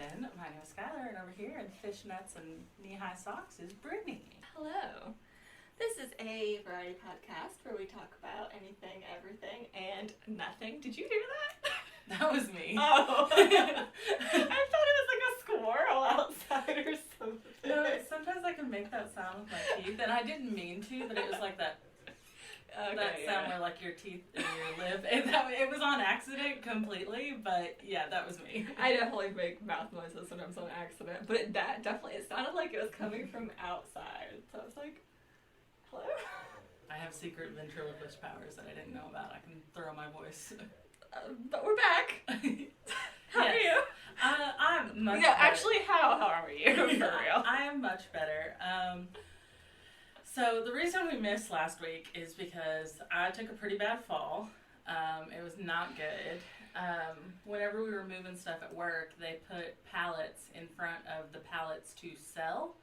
again. My name is Skylar, and over here in fishnets and knee-high socks is Brittany. Hello. This is a variety podcast where we talk about anything, everything, and nothing. Did you hear that? That was me. Oh. I thought it was like a squirrel outside or something. No, sometimes I can make that sound with my teeth, and I didn't mean to, but it was like that. Sound where like your teeth and your lip. It was on accident completely, but yeah, that was me. I definitely make mouth noises sometimes on accident, but it sounded like it was coming from outside. So I was like, hello? I have secret ventriloquist powers that I didn't know about. I can throw my voice. But we're back. How are you? I'm much better. Actually, how are you? For real. I am much better. So the reason we missed last week is because I took a pretty bad fall. It was not good. Whenever we were moving stuff at work, they put pallets in front of the pallets to sell.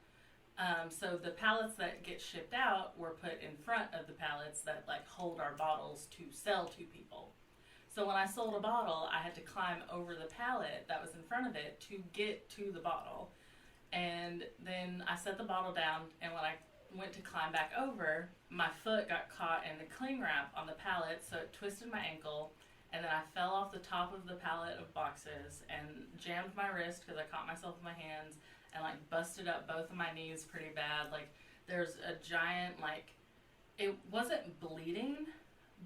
So the pallets that get shipped out were put in front of the pallets that like hold our bottles to sell to people. So when I sold a bottle, I had to climb over the pallet that was in front of it to get to the bottle. And then I set the bottle down, and when I went to climb back over, my foot got caught in the cling wrap on the pallet, so it twisted my ankle, and then I fell off the top of the pallet of boxes and jammed my wrist because I caught myself with my hands and like busted up both of my knees pretty bad. Like there's a giant, like, it wasn't bleeding,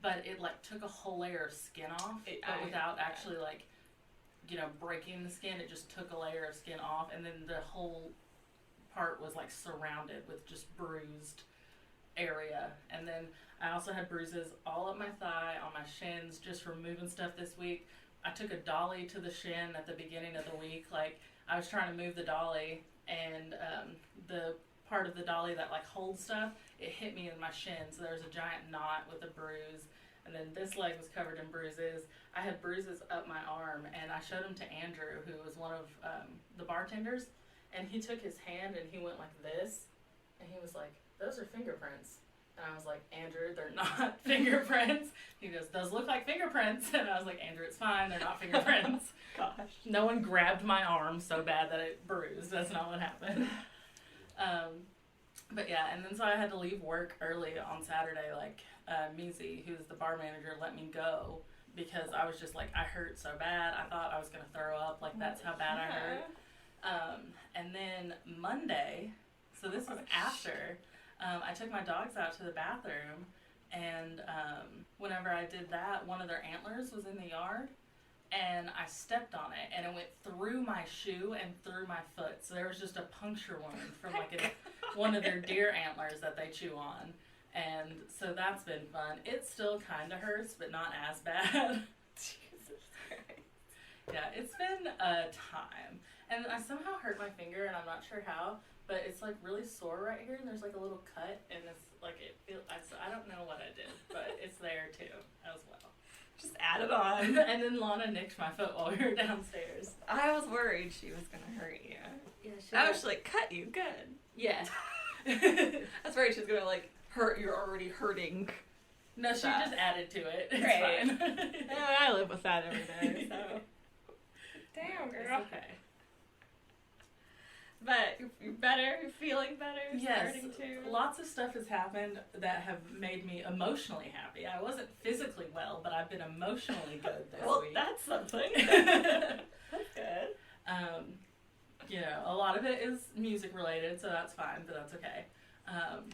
but it like took a whole layer of skin off, but without actually like, you know, breaking the skin. It just took a layer of skin off, and then the whole part was like surrounded with just bruised area. And then I also had bruises all up my thigh, on my shins, just from moving stuff this week. I took a dolly to the shin at the beginning of the week. Like I was trying to move the dolly, and the part of the dolly that like holds stuff, it hit me in my shin, so there was a giant knot with a bruise. And then this leg was covered in bruises. I had bruises up my arm, and I showed them to Andrew, who was one of the bartenders. And he took his hand and he went like this, and he was like, "Those are fingerprints." And I was like, "Andrew, they're not fingerprints." He goes, "Those look like fingerprints." And I was like, "Andrew, it's fine, they're not fingerprints." Gosh. No one grabbed my arm so bad that it bruised. That's not what happened. But yeah, and then so I had to leave work early on Saturday. Like, Mizi, who's the bar manager, let me go because I was just like, I hurt so bad. I thought I was going to throw up. Like, that's how bad I hurt. And then Monday, so this was after, I took my dogs out to the bathroom, and whenever I did that, one of their antlers was in the yard, and I stepped on it, and it went through my shoe and through my foot, so there was just a puncture wound from like one of their deer antlers that they chew on, and so that's been fun. It still kind of hurts, but not as bad. Jesus Christ. Yeah, it's been a time. And I somehow hurt my finger, and I'm not sure how, but it's like really sore right here, and there's like a little cut, and it's like I don't know what I did, but it's there too as well. Just add it on. And then Lana nicked my foot while we were downstairs. I was worried she was gonna hurt you. Yeah, she like cut you good. Yeah. I was worried she was gonna like hurt your already hurting. No, she just added to it. It's right. fine. I live with that every day, so. Damn, girl. It's okay. But you're better, you're feeling better, yes, starting to. Lots of stuff has happened that have made me emotionally happy. I wasn't physically well, but I've been emotionally good this week. That's something. That's good. You know, a lot of it is music related, so that's fine, but that's okay.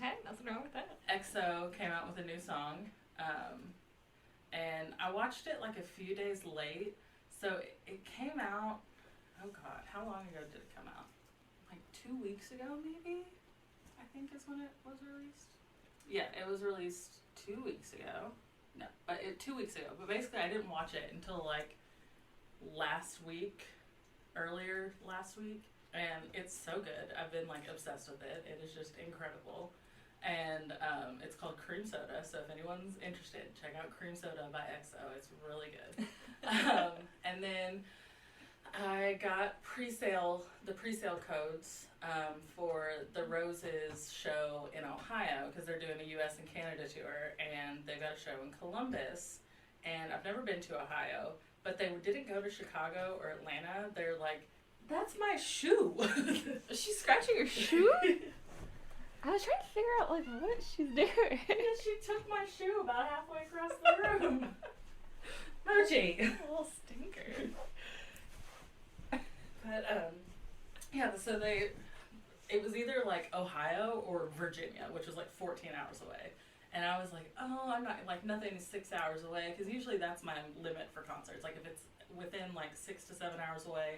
Hey, nothing wrong with that. EXO came out with a new song, and I watched it like a few days late, so it came out, oh god, how long ago did it come out? Like 2 weeks ago, maybe? I think is when it was released. Yeah, it was released 2 weeks ago. No, but 2 weeks ago. But basically, I didn't watch it until like earlier last week. And it's so good. I've been like obsessed with it. It is just incredible. And it's called Cream Soda. So if anyone's interested, check out Cream Soda by EXO. It's really good. And then I got the pre-sale codes for the Roses show in Ohio because they're doing a U.S. and Canada tour, and they've got a show in Columbus. And I've never been to Ohio, but they didn't go to Chicago or Atlanta. They're like That's my shoe. She's scratching your shoe? I was trying to figure out, like, what she's doing. Yeah, she took my shoe about halfway across the room. Mochi. A little stinker. But, yeah, so it was either, like, Ohio or Virginia, which was, like, 14 hours away. And I was like, oh, I'm not, like, nothing is 6 hours away, because usually that's my limit for concerts. Like, if it's within, like, 6 to 7 hours away.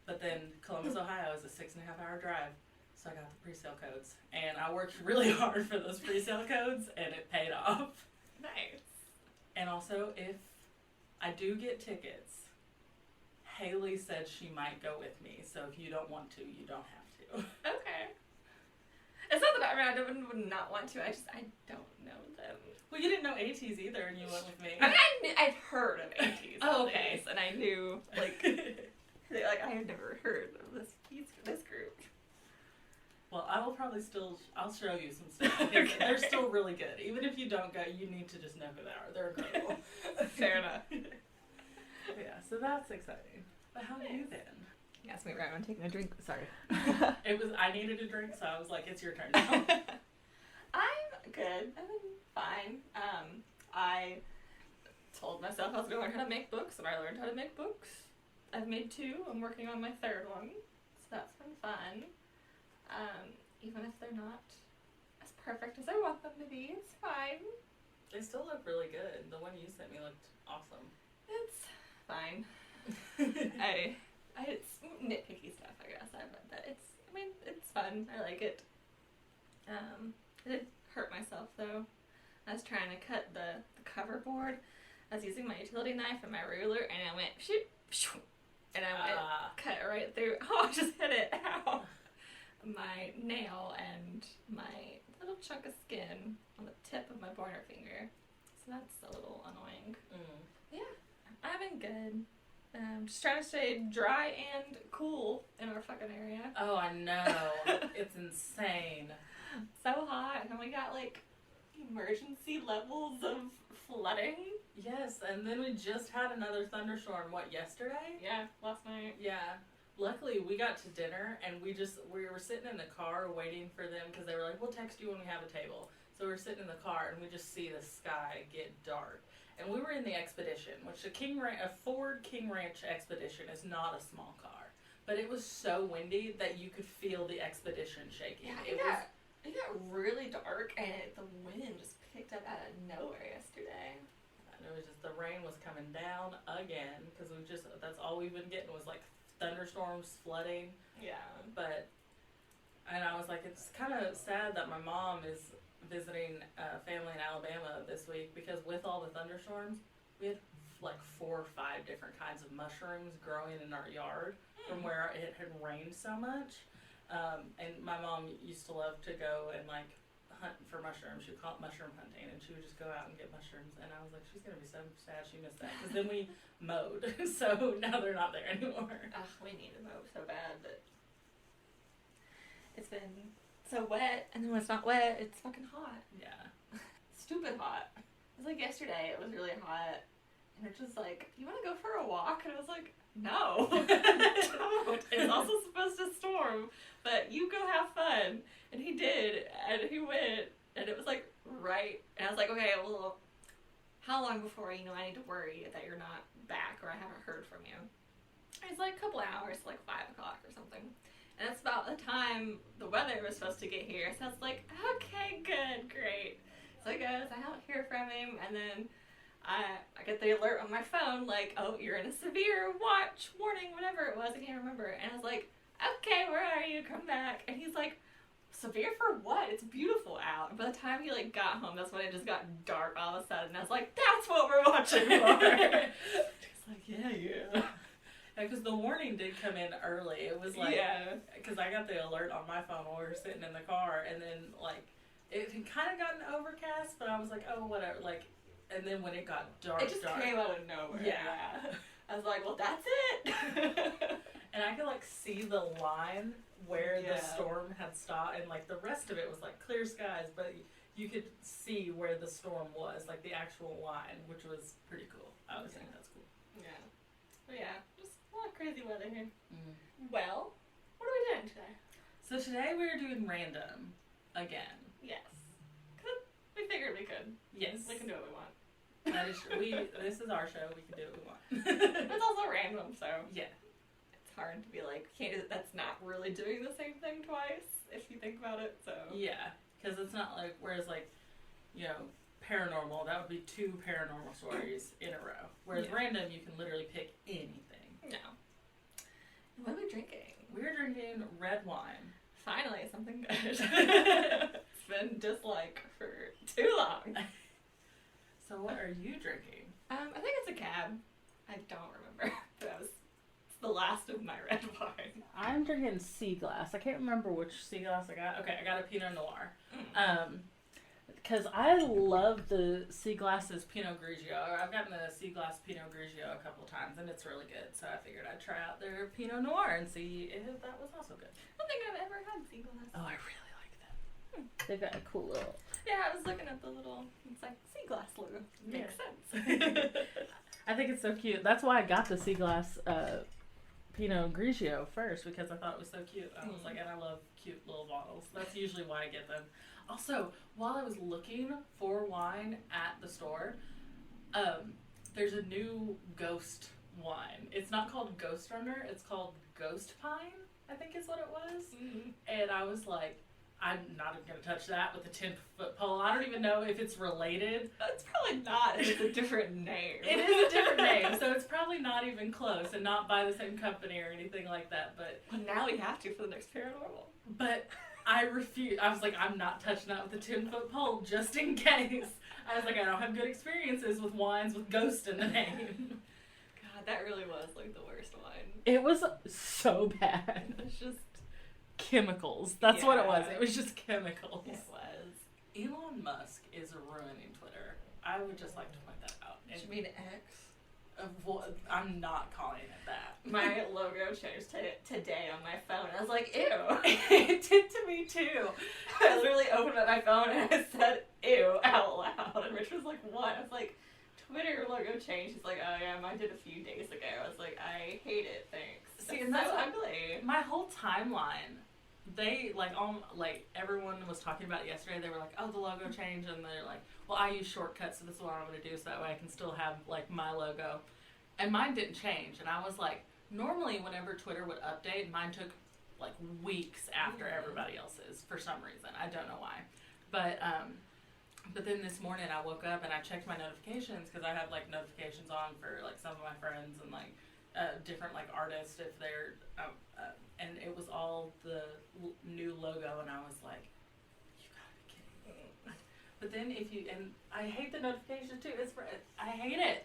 But then Columbus, Ohio is a 6.5 hour drive. So I got the pre-sale codes. And I worked really hard for those pre-sale codes, and it paid off. Nice. And also, if I do get tickets, Haley said she might go with me. So if you don't want to, you don't have to. Okay. It's not that I would not want to. I don't know them. Well, you didn't know ATs either, and you went with me. I mean, I'd heard of ATs. Oh, okay. And I knew, like, I had never heard of this group. Well, I will probably I'll show you some stuff. Okay. They're still really good. Even if you don't go, you need to just know who they are. They're incredible. Fair enough. Yeah, so that's exciting. But how have you been? You asked me right when I'm taking a drink. Sorry. I needed a drink, so I was like, it's your turn now. I'm good. I've been fine. I told myself I was going to learn how to make books, and I learned how to make books. I've made 2. I'm working on my 3rd one, so that's been fun. Even if they're not as perfect as I want them to be, it's fine. They still look really good. The one you sent me looked awesome. It's fine. It's nitpicky stuff, I guess. But it's fun. I like it. I did hurt myself though. I was trying to cut the cover board. I was using my utility knife and my ruler, and I went shoot, and I went cut it right through. Oh, I just hit it. Ow. My nail and my little chunk of skin on the tip of my pointer finger. So that's a little annoying. Yeah, I've been good. Just trying to stay dry and cool in our fucking area. Oh, I know. It's insane. So hot, and we got like emergency levels of flooding. Yes, and then we just had another thunderstorm, yesterday? Yeah, last night. Yeah. Luckily, we got to dinner, and we were sitting in the car waiting for them, because they were like, we'll text you when we have a table. So we were sitting in the car, and we just see the sky get dark. And we were in the Expedition, which a Ford King Ranch Expedition is not a small car. But it was so windy that you could feel the Expedition shaking. Yeah, it got really dark, and the wind just picked up out of nowhere yesterday. And it was just, the rain was coming down again, because that's all we've been getting was like thunderstorms, flooding. Yeah. And I was like, it's kind of sad that my mom is visiting family in Alabama this week, because with all the thunderstorms, we had like 4 or 5 different kinds of mushrooms growing in our yard from where it had rained so much. And my mom used to love to go and like hunt for mushrooms. She would call it mushroom hunting, and she would just go out and get mushrooms. And I was like, she's gonna be so sad she missed that, because then we mowed, so now they're not there anymore. Ugh, we need to mow so bad, but it's been so wet, and then when it's not wet, it's fucking hot. Yeah. Stupid hot. It was like yesterday, it was really hot, and it's just like, you want to go for a walk? And I was like, no, don't. It's also supposed to storm, but you go have fun. And he did, and he went, and it was like right, and I was like, okay, well, how long before I need to worry that you're not back or I haven't heard from you? It's like a couple hours, like 5 o'clock or something. And that's about the time the weather was supposed to get here. So I was like, okay, good, great. So he goes, I don't hear from him, and then I get the alert on my phone, like, oh, you're in a severe watch warning, whatever it was, I can't remember. And I was like, okay, where are you? Come back. And he's like, severe for what? It's beautiful out. And by the time he like got home, that's when it just got dark all of a sudden. And I was like, that's what we're watching for. It's like, yeah. Because the warning did come in early. It was like, because I got the alert on my phone while we were sitting in the car, and then like it had kind of gotten overcast, but I was like, oh, whatever. Like, and then when it got dark, it just came out of nowhere. Yeah. I was like, well, that's it. And I could like see the line where the storm had stopped, and like the rest of it was like clear skies, but you could see where the storm was, like the actual line, which was pretty cool. I always think that's cool. Yeah. But yeah, just a lot of crazy weather here. Mm. Well, what are we doing today? So today we're doing random again. Yes. Because we figured we could. Yes. We can do what we want. That is true. This is our show. We can do what we want. It's also random, so Yeah. it's hard to be like, that's not really doing the same thing twice, if you think about it, so. Yeah. Because it's not like, whereas like, you know, paranormal, that would be 2 paranormal stories in a row. Whereas random, you can literally pick anything. No. What are we drinking? We're drinking red wine. Finally, something good. It's been disliked for too long. So what are you drinking? I think it's a cab. I don't remember. But it's the last of my red wine. I'm drinking sea glass. I can't remember which sea glass I got. Okay, I got a Pinot Noir. Because I love the sea glasses Pinot Grigio. I've gotten the sea glass Pinot Grigio a couple times, and it's really good. So I figured I'd try out their Pinot Noir and see if that was also good. I don't think I've ever had sea glass. Oh, I really like them. They've got a cool little... Yeah, I was looking at the little, it's like sea glass logo. Makes sense. I think it's so cute. That's why I got the sea glass Pinot Grigio first, because I thought it was so cute. I was like, and I love cute little bottles. That's usually why I get them. Also, while I was looking for wine at the store, there's a new ghost wine. It's not called Ghost Runner. It's called Ghost Pine, I think is what it was. Mm-hmm. And I was like, I'm not even going to touch that with a 10-foot pole. I don't even know if it's related. It's probably not. It's a different name. It is a different name, so it's probably not even close and not by the same company or anything like that. But now we have to for the next paranormal. But I refuse. I was like, I'm not touching that with a 10-foot pole just in case. I was like, I don't have good experiences with wines with ghost in the name. God, that really was like the worst wine. It was so bad. It's just chemicals. That's what it was. It was just chemicals. It was. Elon Musk is ruining Twitter. I would just like to point that out. You mean X? I'm not calling it that. My logo changed today on my phone. I was like, ew. It did to me too. I literally opened up my phone and I said, ew, out loud. And Rich was like, what? I was like, Twitter logo changed. He's like, oh yeah, mine did a few days ago. I was like, I hate it, thanks. See, and that's so ugly. My whole timeline, they, everyone was talking about it yesterday. They were like, oh, the logo changed. And they're like, well, I use shortcuts, so this is what I'm going to do, so that way I can still have, my logo. And mine didn't change. And I was like, normally whenever Twitter would update, mine took, weeks after everybody else's for some reason. I don't know why. But then this morning I woke up and I checked my notifications, because I have, notifications on for, some of my friends and, different, artists if they're, and it was all the new logo, and I was like, you gotta be kidding me. But then and I hate the notifications too. I hate it.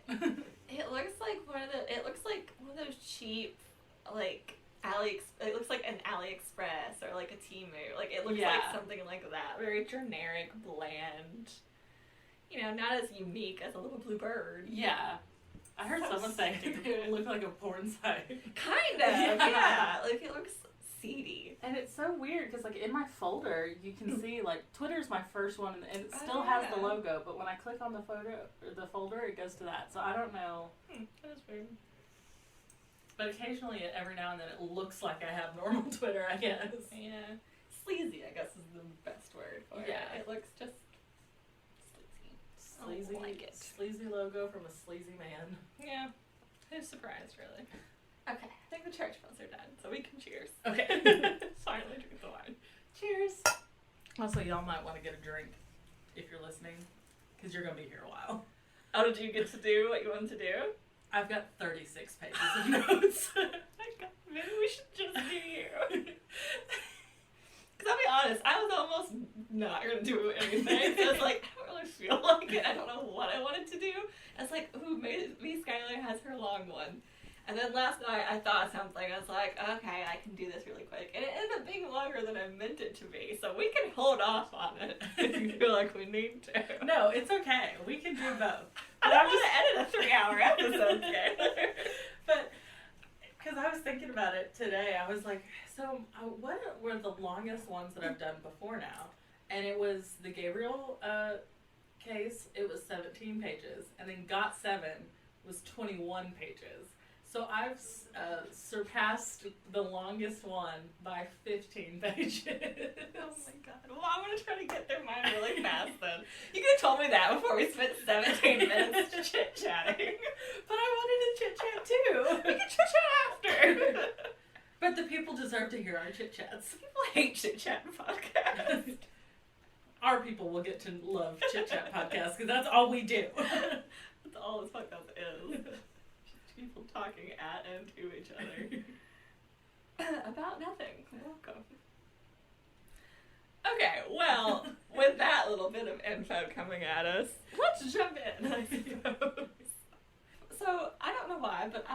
It looks like one of those cheap, it looks like an AliExpress or a Temu. It looks like something like that. Very generic, bland. Not as unique as a little blue bird. Yeah. I heard someone say it looked like a porn site. Kind of, yeah. It looks seedy. And it's so weird, because, in my folder, you can see, Twitter's my first one, and it still has the logo, but when I click on the folder, it goes to that. So I don't know. That is weird. But occasionally, every now and then, it looks like I have normal Twitter, I guess. Yeah. Sleazy, I guess, is the best word for it. Yeah. It looks just sleazy. Sleazy logo from a sleazy man. Yeah. Who's surprised, really? Okay, I think the church bells are done, so we can cheers. Okay. Finally drink the wine. Cheers. Also, y'all might want to get a drink if you're listening, because you're going to be here a while. How did you get to do what you wanted to do? I've got 36 pages of notes. Maybe we should just do you. Because I'll be honest, I was almost not going to do anything. So I was like, I don't really feel like it. I don't know what I wanted to do. I was like, ooh, maybe Skylar has her long one. And then last night I thought of something. I was like, okay, I can do this really quick. And it ended up being longer than I meant it to be. So we can hold off on it if you feel like we need to. No, it's okay. We can do both. I don't want to edit a 3-hour episode, Skylar. But, because I was thinking about it today, I was like, so what were the longest ones that I've done before now? And it was the Gabriel case. It was 17 pages. And then Got 7 was 21 pages. So I've surpassed the longest one by 15 pages. Oh my god. Well, I'm going to try to get through mine really fast then. You could have told me that before we spent 17 minutes chit-chatting. But I wanted to chit-chat too. We can chit-chat after. But the people deserve to hear our chit-chats. People hate chit-chat podcasts. Our people will get to love chit-chat podcasts because that's all we do. That's all this podcast is. Just people talking at and to each other. About nothing. Welcome. Okay, well, with that little bit of info coming at us, let's jump in, I suppose. So, I don't know why, but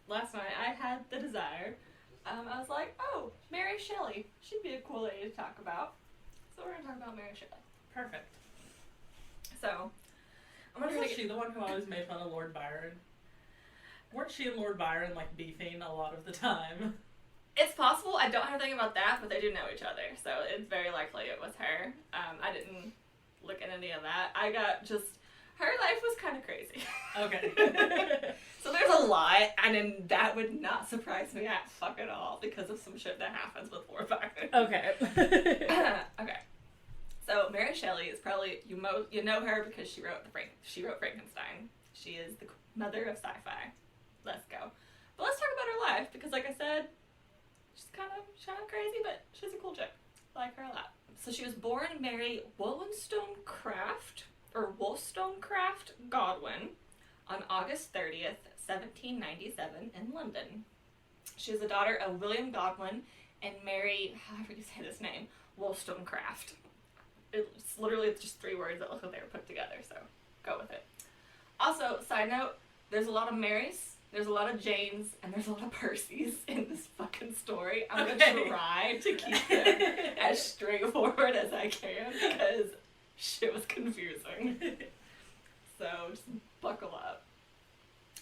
last night, I had the desire. I was like, oh, Mary Shelley. She'd be a cool lady to talk about. So we're going to talk about Mary Shelley. Perfect. So, I'm going to Wasn't she the one who always made fun of Lord Byron? Weren't she and Lord Byron, like, beefing a lot of the time? It's possible. I don't have anything about that, but they do know each other. So it's very likely it was her. I didn't look at any of that. I got just... Her life was kind of crazy. Okay. So there's a lot, and then that would not surprise me at fucking all because of some shit that happens with Lord Byron. Okay. Okay. So Mary Shelley is probably you know her because she wrote Frankenstein. She is the mother of sci-fi. Let's go. But let's talk about her life because, like I said, she's kind of crazy, but she's a cool chick. I like her a lot. So she was born Mary Wollstonecraft Godwin on August 30th, 1797 in London. She was the daughter of William Godwin and Mary, however you say this name, Wollstonecraft. It's literally just 3 words that look like they were put together, so go with it. Also, side note, there's a lot of Marys, there's a lot of Janes, and there's a lot of Percys in this fucking story. I'm gonna try to keep it as straightforward as I can because shit was confusing. So just buckle up.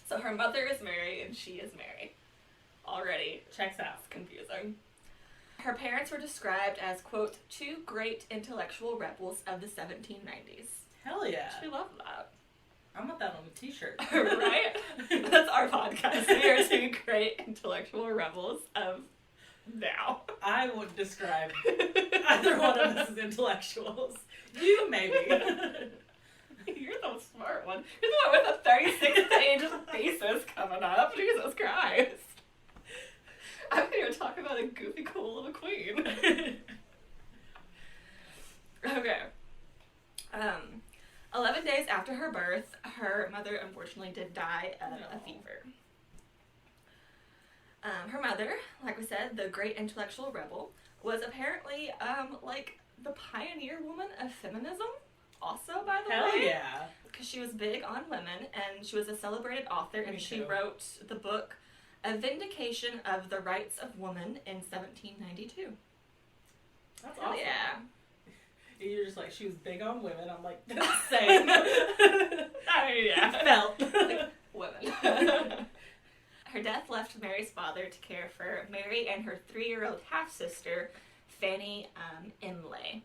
So her mother is Mary and she is Mary. Already Checks out. confusing. Her parents were described as, quote, 2 great intellectual rebels of the 1790s. Hell yeah. She loved that. I want that on a t-shirt. Right? That's our podcast. We are 2 great intellectual rebels of now. I would describe either one of us as intellectuals. You, maybe. You're the smart one. You're the one with a 36-page thesis coming up. Jesus Christ. I'm here to talk about a goofy, cool little queen. Okay. 11 days after her birth, her mother unfortunately did die of a fever. Her mother, like we said, the great intellectual rebel, was apparently, like, the pioneer woman of feminism, also, by the way. Hell yeah. Because she was big on women, and she was a celebrated author, and she too. wrote the book A Vindication of the Rights of Woman in 1792. That's Hell awesome. yeah. You're just like, she was big on women. I'm like, that's the same. Yeah. Felt. Like, women. Her death left Mary's father to care for Mary and her 3-year-old half-sister, Fanny Imlay,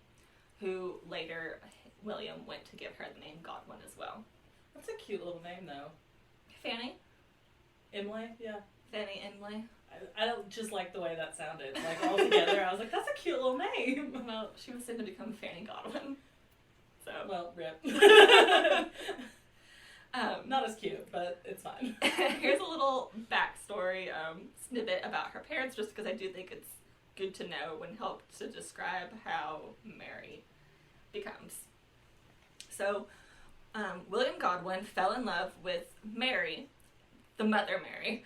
who later William went to give her the name Godwin as well. That's a cute little name, though. Fanny? Imlay? Yeah. Fanny Imlay. I don't just like the way that sounded. Like, all together, I was like, that's a cute little name. Well, she was soon to become Fanny Godwin. So. Well, rip. Not as cute, but it's fine. Here's a little backstory snippet about her parents, just because I do think it's good to know and help to describe how Mary becomes. So, William Godwin fell in love with Mary, the mother Mary,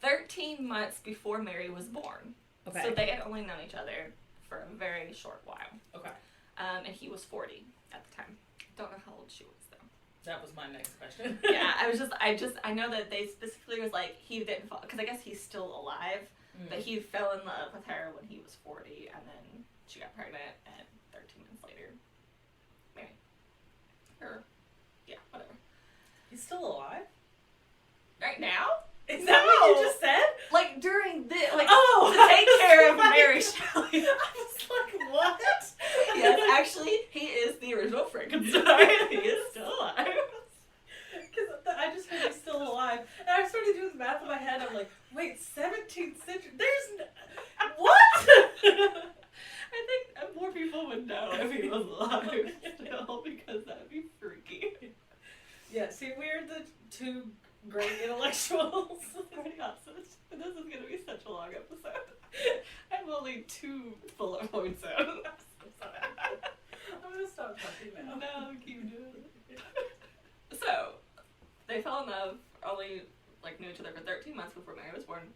13 months before Mary was born. Okay. So they had only known each other for a very short while. Okay. And he was 40 at the time. Don't know how old she was, though. That was my next question. Yeah, I know that they specifically was like, he didn't fall, because I guess he's still alive, but he fell in love with her when he was 40, and then she got pregnant, and 13 months later, married. Or, yeah, whatever. He's still alive? Right now? Is that what you just said? Like, during this, like, oh, to take care of like, Mary Shelley. I was like, what? Yes, actually, he is the original Frankenstein. He is still alive. Because I just heard he's still alive. And I started doing math in my head. I'm like, wait, 17th century? What? I think more people would know if he was alive still, because that would be freaky. Yeah, see, we're the two great intellectuals. This is going to be such a long episode. I'm only 2 bullet points in. I'm going to stop talking now. No, keep doing it. So, they fell in love, only knew each other for 13 months before Mary was born.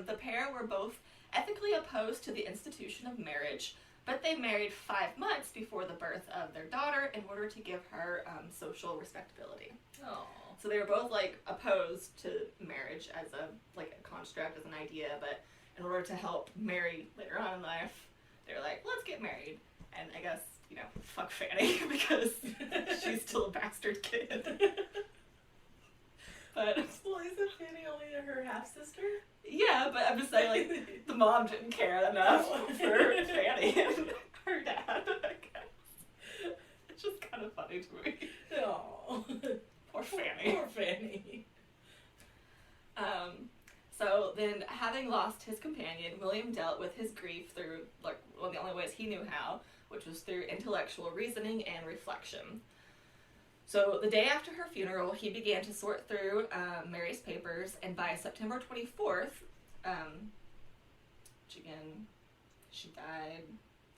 The pair were both ethically opposed to the institution of marriage, but they married 5 months before the birth of their daughter in order to give her social respectability. Oh. So they were both opposed to marriage as a construct, as an idea, but in order to help Mary later on in life, they were like, let's get married. And I guess, fuck Fanny, because she's still a bastard kid. But well, isn't Fanny only her half sister? Yeah, but I'm just saying, the mom didn't care enough for Fanny and her dad, I guess. It's just kind of funny to me. Oh. Poor Fanny. Poor Fanny. So then, having lost his companion, William dealt with his grief through, one of the only ways he knew how, which was through intellectual reasoning and reflection. So the day after her funeral, he began to sort through Mary's papers, and by September 24th, she died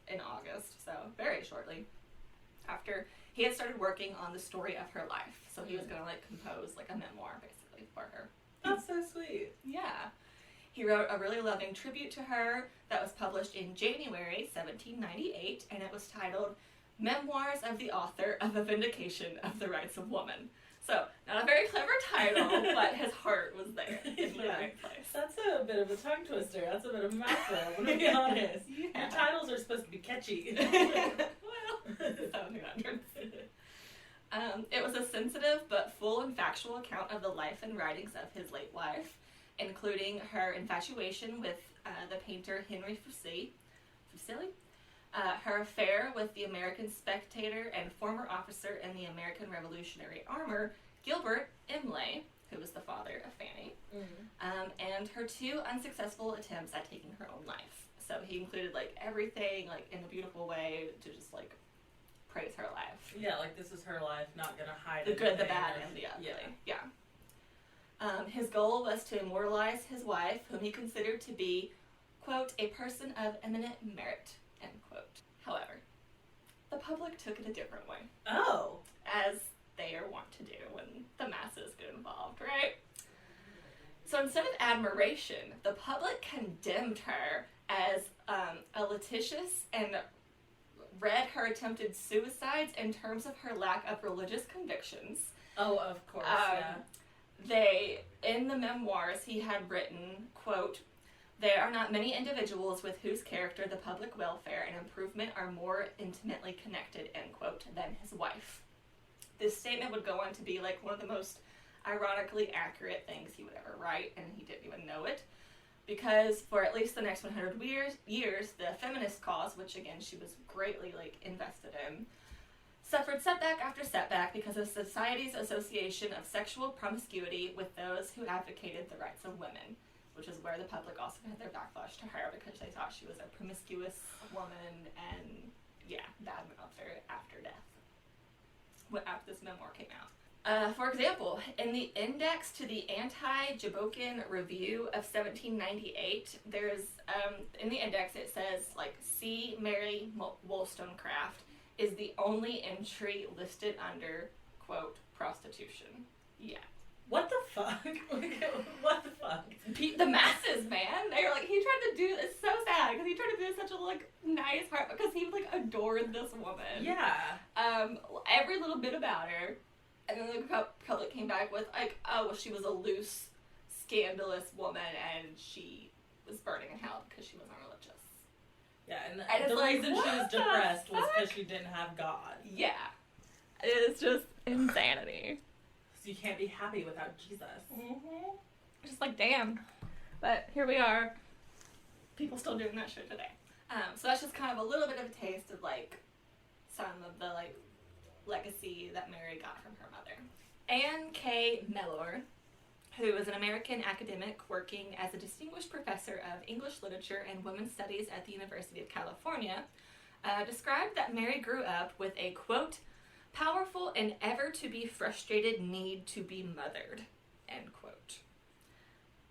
in August, so very shortly after, he had started working on the story of her life. So he was going to compose a memoir, basically, for her. That's so sweet. Yeah. He wrote a really loving tribute to her that was published in January 1798, and it was titled Memoirs of the Author of a Vindication of the Rights of Woman. So, not a very clever title, but his heart was there in the right place. That's a bit of a tongue twister. That's a bit of a mouthful, I'm going to be honest. Yeah. Your titles are supposed to be catchy. Well, 1700s. It was a sensitive but full and factual account of the life and writings of his late wife, including her infatuation with the painter Henry Fuseli, her affair with the American Spectator and former officer in the American Revolutionary Army, Gilbert Imlay, who was the father of Fanny, and her 2 unsuccessful attempts at taking her own life. So he included everything in a beautiful way to just praise her life. Yeah, this is her life, not gonna hide the good, the anything bad, and the ugly. Yeah. His goal was to immortalize his wife, whom he considered to be, quote, a person of eminent merit, end quote. However, the public took it a different way. Oh. As they are wont to do when the masses get involved, right? So instead of admiration, the public condemned her as a litigious and read her attempted suicides in terms of her lack of religious convictions. Oh, of course, yeah. In the memoirs he had written, quote, there are not many individuals with whose character the public welfare and improvement are more intimately connected, end quote, than his wife. This statement would go on to be one of the most ironically accurate things he would ever write, and he didn't even know it. Because for at least the next 100 years, the feminist cause, which again she was greatly invested in, suffered setback after setback because of society's association of sexual promiscuity with those who advocated the rights of women, which is where the public also had their backlash to her because they thought she was a promiscuous woman and, badmouthed her after death, after this memoir came out. For example, in the index to the Anti-Jabokin Review of 1798, there's, in the index it says, C. Mary Wollstonecraft is the only entry listed under, quote, prostitution. Yeah. What the fuck? What the fuck? The masses, man. They were he tried to do, it's so sad, because he tried to do such a, nice heart, because he, adored this woman. Yeah. Every little bit about her. And then the public came back with, she was a loose, scandalous woman, and she was burning in hell because she wasn't religious. Yeah, and the reason she was depressed was because she didn't have God. Yeah. It's just insanity. So you can't be happy without Jesus. Mm-hmm. Just damn. But here we are. People still doing that shit today. So that's just kind of a little bit of a taste of, some of the, legacy that Mary got from her mother. Anne K. Mellor, who is an American academic working as a distinguished professor of English literature and women's studies at the University of California, described that Mary grew up with a, quote, powerful and ever to be frustrated need to be mothered, end quote.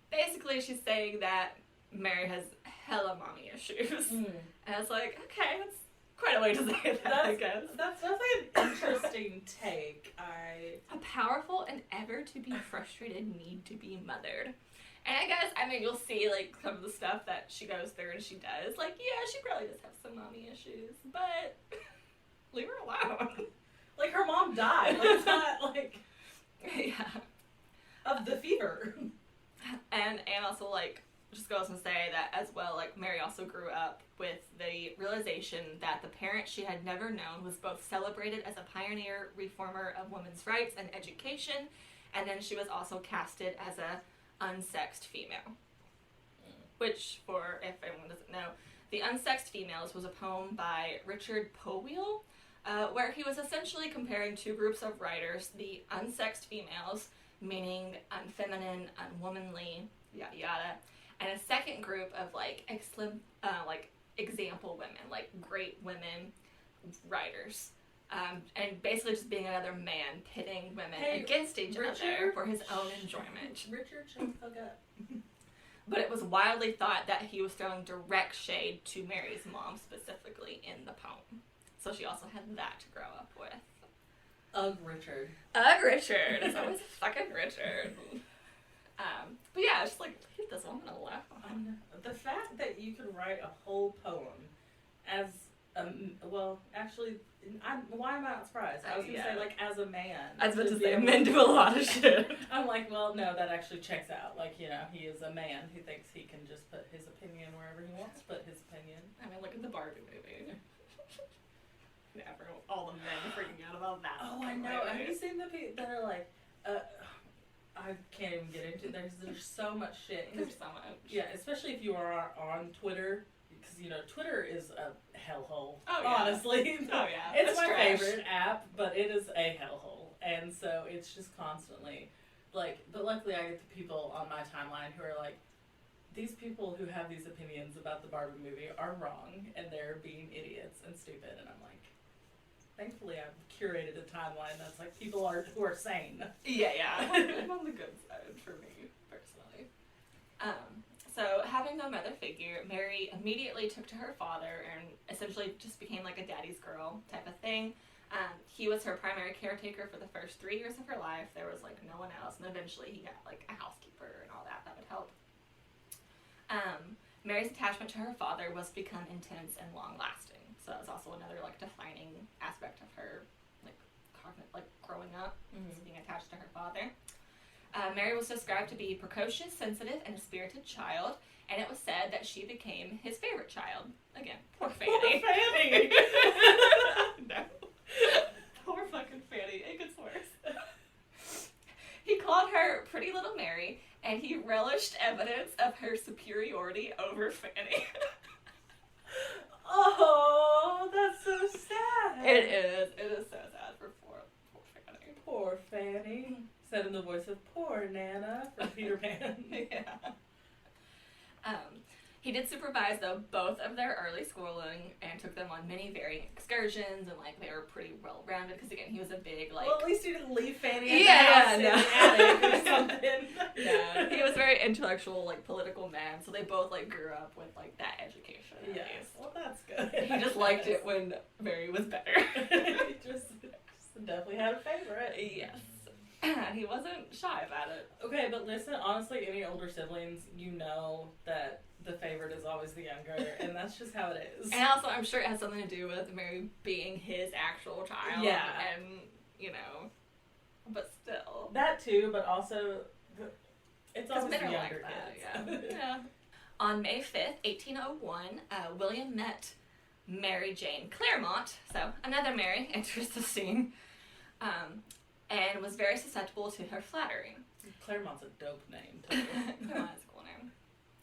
Basically, she's saying that Mary has hella mommy issues. And I was like, okay, that's quite a way to say that, I guess. That's definitely an interesting take. A powerful and ever to be frustrated need to be mothered. And I guess, I mean, you'll see, like, some of the stuff that she goes through and she does. Like, yeah, she probably does have some mommy issues, but leave her alone. Like, her mom died. Like, it's not, like, yeah. of the fever. And also, like, just goes to say that as well, like, Mary also grew up with the realization that the parent she had never known was both celebrated as a pioneer reformer of women's rights and education, and then she was also casted as a unsexed female. Which, for if anyone doesn't know, the Unsex'd Females was a poem by Richard Powell, where he was essentially comparing two groups of writers, the unsexed females, meaning unfeminine, unwomanly, yada yada, and a second group of like example women, like great women writers, and basically just being another man pitting women against each other for his own enjoyment. Richard, shut the fuck up. But it was widely thought that he was throwing direct shade to Mary's mom specifically in the poem. So she also had that to grow up with. Ugh, Richard. Ugh, Richard. It's always fucking Richard. But yeah, it's just like, leave this woman alone. The fact that you could write a whole poem as, well, actually, why am I not surprised? I was going to say, like, as a man. I was about to say, men do a lot of shit. I'm like, well, no, that actually checks out. Like, you know, he is a man who thinks he can just put his opinion wherever he wants to put his opinion. I mean, look at the Barbie movie. All the men freaking out about that. Oh, I know. Have you seen the people that are like, I can't even get into it. There's so much shit. There's so much. Yeah, especially if you are on Twitter, because, you know, Twitter is a hellhole. Oh, yeah. Honestly. Oh, yeah. It's my trash. favorite app, but it is a hellhole. And so it's just constantly, like, but luckily I get the people on my timeline who are like, these people who have these opinions about the Barbie movie are wrong, and they're being idiots and stupid, and I'm like, thankfully, I've curated a timeline that's like people who are sane. Yeah. I'm on the good side for me, personally. So, having no mother figure, Mary immediately took to her father and essentially just became like a daddy's girl type of thing. He was her primary caretaker for the first 3 years of her life. There was like no one else, and eventually he got like a housekeeper and all that would help. Mary's attachment to her father was become intense and long-lasting. So that was also another like defining aspect of her like growing up, being attached to her father. Mary was described to be precocious, sensitive, and a spirited child, and it was said that she became his favorite child. Again, poor Fanny. Poor Fanny. No. Poor fucking Fanny. It gets worse. He called her Pretty Little Mary, and he relished evidence of her superiority over Fanny. Oh, that's so sad. It is. It is so sad for poor Fanny. Poor Fanny. Said in the voice of poor Nana from Peter Pan. Yeah. He did supervise, though, both of their early schooling and took them on many varying excursions, and, like, they were pretty well-rounded, because, again, he was a big, like... Well, at least he didn't leave Fanny in the house in the attic or something. Yeah. He was a very intellectual, like, political man, so they both, like, grew up with, like, that education. Yes. Well, that's good. He just liked it when Mary was better. He just definitely had a favorite. Yes. He wasn't shy about it. Okay, but listen, honestly, any older siblings, you know that the favorite is always the younger, and that's just how it is. And also, I'm sure it has something to do with Mary being his actual child. Yeah. And, you know, but still. That too, but also, it's always the men are younger like that, kids. yeah. On May 5th, 1801, William met Mary Jane Claremont, so another Mary enters the scene, and was very susceptible to her flattery. Claremont's a dope name, too. Claremont is a cool name.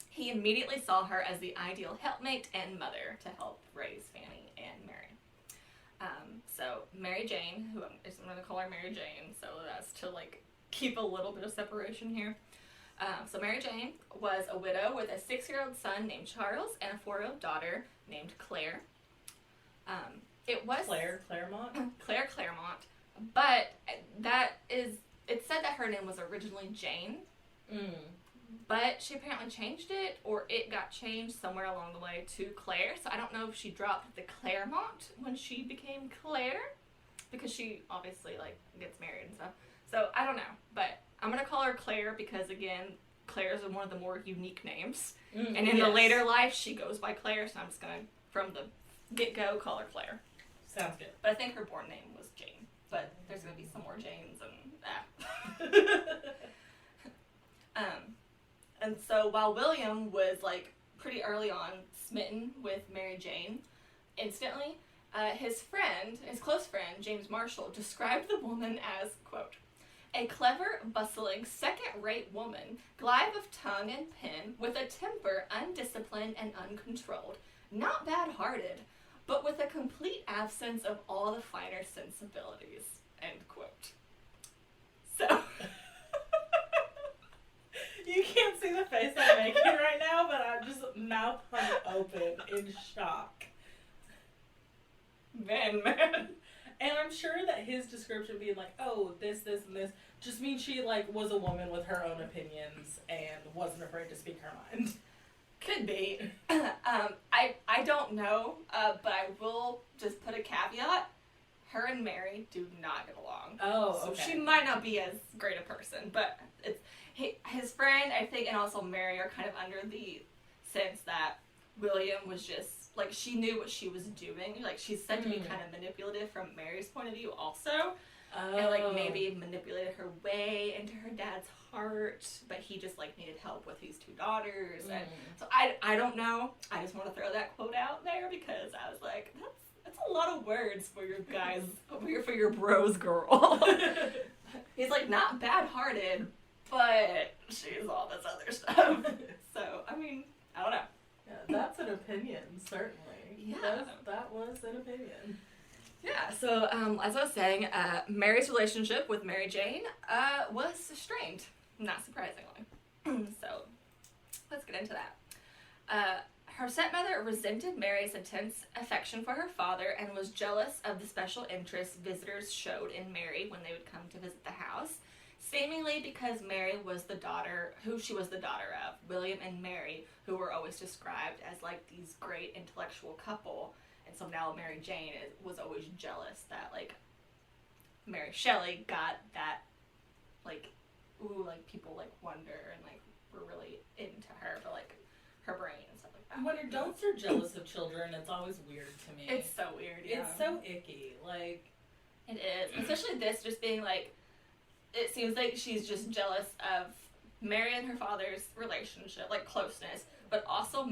He immediately saw her as the ideal helpmate and mother to help raise Fanny and Mary. So Mary Jane, who I'm going to call her Mary Jane, so that's to like keep a little bit of separation here. So Mary Jane was a widow with a 6-year-old son named Charles and a 4-year-old daughter named Claire. It was Claire Claremont, but it said that her name was originally Jane, but she apparently changed it, or it got changed somewhere along the way to Claire, so I don't know if she dropped the Claremont when she became Claire, because she obviously, like, gets married and stuff, so I don't know, but I'm going to call her Claire because, again, Claire is one of the more unique names, and in the later life, she goes by Claire, so I'm just going to, from the get-go, call her Claire. Sounds good. But I think her born name was Jane, but there's going to be some more Janes and and so while William was, like, pretty early on smitten with Mary Jane, instantly, his close friend, James Marshall, described the woman as, quote, a clever, bustling, second-rate woman, glib of tongue and pen, with a temper undisciplined and uncontrolled, not bad-hearted, but with a complete absence of all the finer sensibilities, end quote. So... You can't see the face I'm making right now, but I'm just mouth open in shock. Man. And I'm sure that his description being like, oh, this, and this, just means she, like, was a woman with her own opinions and wasn't afraid to speak her mind. Could be. I don't know, but I will just put a caveat. Her and Mary do not get along. Oh, so okay. She might not be as great a person, but it's his friend, I think, and also Mary are kind of under the sense that William was just, like, she knew what she was doing. Like, she's said to be kind of manipulative from Mary's point of view also. Oh. And, like, maybe manipulated her way into her dad's heart, but he just, like, needed help with these 2 daughters. And so I don't know. I just want to throw that quote out there because I was like, that's a lot of words for your guys, for your bros girl. He's, like, not bad-hearted, but she's all this other stuff. So, I mean, I don't know. Yeah, that's an opinion, certainly. Yeah. That was an opinion. Yeah, so, as I was saying, Mary's relationship with Mary Jane was strained, not surprisingly. So, let's get into that. Her stepmother resented Mary's intense affection for her father and was jealous of the special interest visitors showed in Mary when they would come to visit the house, seemingly because Mary was the daughter of, William and Mary, who were always described as, like, these great intellectual couple. And so now Mary Jane was always jealous that, like, Mary Shelley got that, like, people, like, wonder and, like, were really into her for, like, her brain and stuff like that. When adults are jealous of children, it's always weird to me. It's so weird, yeah. It's so icky, like... It is. Especially this just being, like, it seems like she's just jealous of Mary and her father's relationship, like, closeness, but also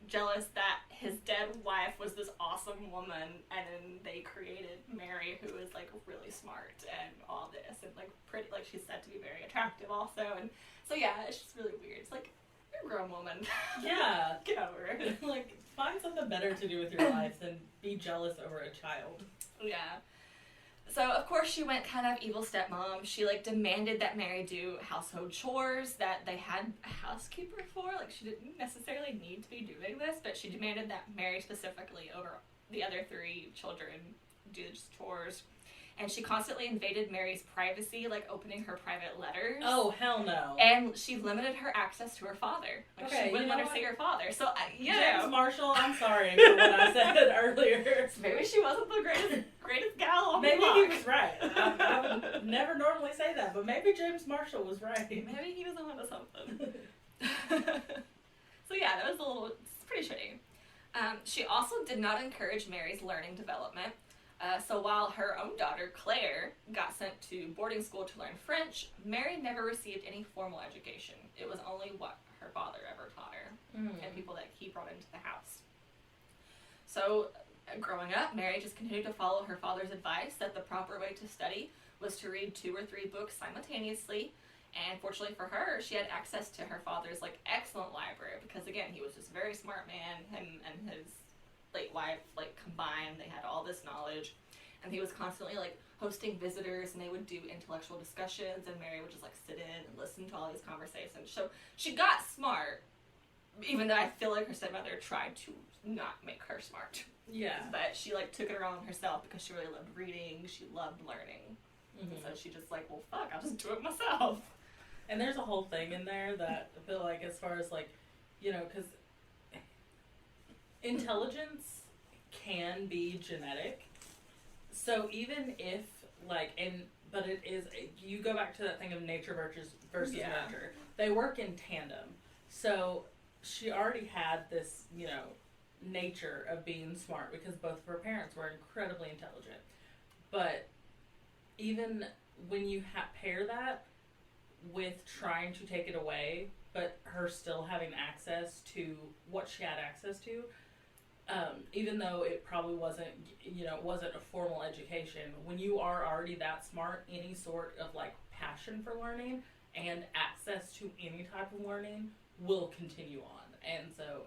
jealous that his dead wife was this awesome woman, and then they created Mary, who is, like, really smart and all this, and, like, pretty, like, she's said to be very attractive also, and so, yeah, it's just really weird. It's like, you're a grown woman. Yeah. Get over it. Like, find something better to do with your life than be jealous over a child. Yeah. So, of course, she went kind of evil stepmom. She, like, demanded that Mary do household chores that they had a housekeeper for. Like, she didn't necessarily need to be doing this, but she demanded that Mary specifically over the other 3 children do just chores. And she constantly invaded Mary's privacy, like opening her private letters. Oh, hell no. And she limited her access to her father. Like, she wouldn't let her see her father. So, James Marshall, I'm sorry for what I said earlier. Maybe she wasn't the greatest gal on maybe the block. He was right. I would never normally say that, but maybe James Marshall was right. Maybe he was onto something. So yeah, that was it's pretty shitty. She also did not encourage Mary's learning development. So while her own daughter, Claire, got sent to boarding school to learn French, Mary never received any formal education. It was only what her father ever taught her, and people that he brought into the house. So, growing up, Mary just continued to follow her father's advice that the proper way to study was to read 2 or 3 books simultaneously, and fortunately for her, she had access to her father's, like, excellent library, because, again, he was just a very smart man, him and his late wife, like, combined, they had all this knowledge, and he was constantly like hosting visitors, and they would do intellectual discussions, and Mary would just like sit in and listen to all these conversations. So she got smart, even though I feel like her stepmother tried to not make her smart. Yeah. But she like took it around herself because she really loved reading, she loved learning. Mm-hmm. So she just like, well, fuck, I'll just do it myself. And there's a whole thing in there that I feel like, as far as like, you know, because intelligence can be genetic. So even if like, but it is, you go back to that thing of nature versus nurture. They work in tandem. So she already had this, you know, nature of being smart because both of her parents were incredibly intelligent. But even when you pair that with trying to take it away, but her still having access to what she had access to, even though it probably wasn't, you know, wasn't a formal education, when you are already that smart, any sort of like passion for learning and access to any type of learning will continue on. And so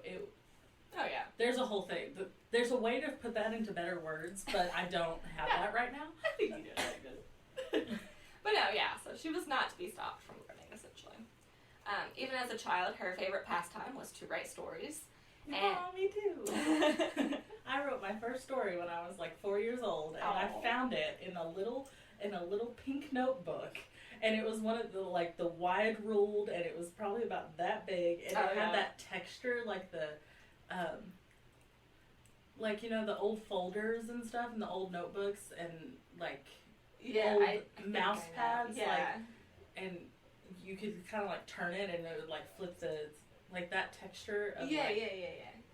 oh yeah, there's a whole thing. There's a way to put that into better words, but I don't have that right now. I think you did very good. But no, yeah, so she was not to be stopped from learning, essentially. Even as a child, her favorite pastime was to write stories. And me too. I wrote my first story when I was like 4 years old, and I found it in a little pink notebook. And it was one of the, like, the wide ruled, and it was probably about that big, and it had that texture, like the, like, you know, the old folders and stuff, and the old notebooks, and, like, old mouse pads, like, and you could kind of, like, turn it, and it would, like, flip the, like, that texture of, yeah.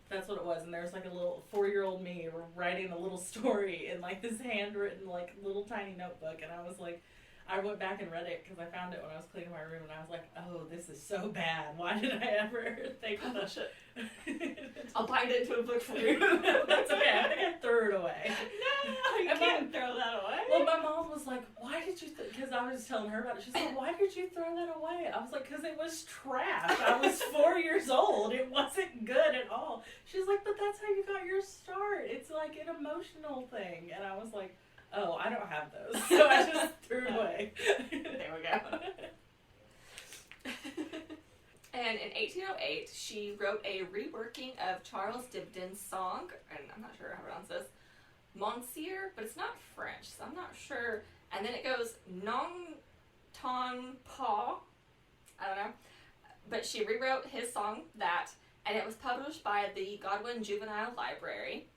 That's what it was, and there was, like, a little 4-year-old me writing a little story in, like, this handwritten, like, little tiny notebook, and I was, like, I went back and read it because I found it when I was cleaning my room, and I was like, oh, this is so bad. Why did I ever think of that shit? I'll bind it into a book for you. That's okay. I think I threw it away. No, you can't throw that away. Well, my mom was like, why did you, because I was telling her about it. She's like, why did you throw that away? I was like, because it was trash. I was 4 years old. It wasn't good at all. She's like, but that's how you got your start. It's like an emotional thing. And I was like, oh, I don't have those. So I just threw it away. There we go. And in 1808, she wrote a reworking of Charles Dibdin's song, and I'm not sure how to pronounce this, Monsieur, but it's not French, so I'm not sure. And then it goes, non ton pas, I don't know. But she rewrote his song, that, and it was published by the Godwin Juvenile Library.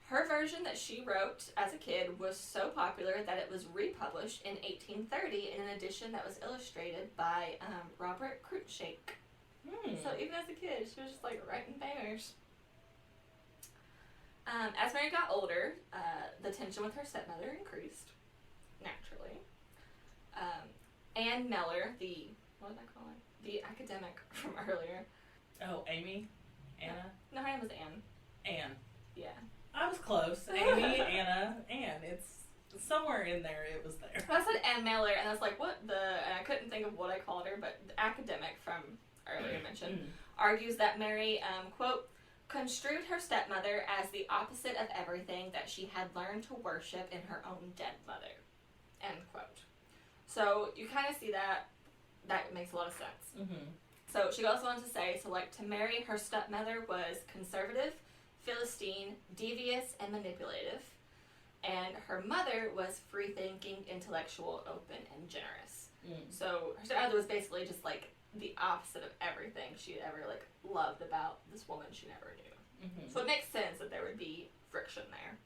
Her version that she wrote as a kid was so popular that it was republished in 1830 in an edition that was illustrated by Robert Cruikshank. So even as a kid, she was just like writing bangers. As Mary got older, the tension with her stepmother increased, naturally. Anne Meller, what did I call her? The academic from earlier. Oh, Amy? Anna? No, her name was Anne. Anne. Yeah. I was close. Amy, Anna, Anne. It's somewhere in there. It was there. I said Anne Meller, and I was like, and I couldn't think of what I called her, but the academic from earlier mentioned argues that Mary, quote, construed her stepmother as the opposite of everything that she had learned to worship in her own dead mother, end quote. So you kind of see that makes a lot of sense. So she goes on to say, so like, to Mary, her stepmother was conservative, Philistine, devious, and manipulative, and her mother was free-thinking, intellectual, open, and generous. So her stepmother was basically just like the opposite of everything she had ever like loved about this woman she never knew. So it makes sense that there would be friction there.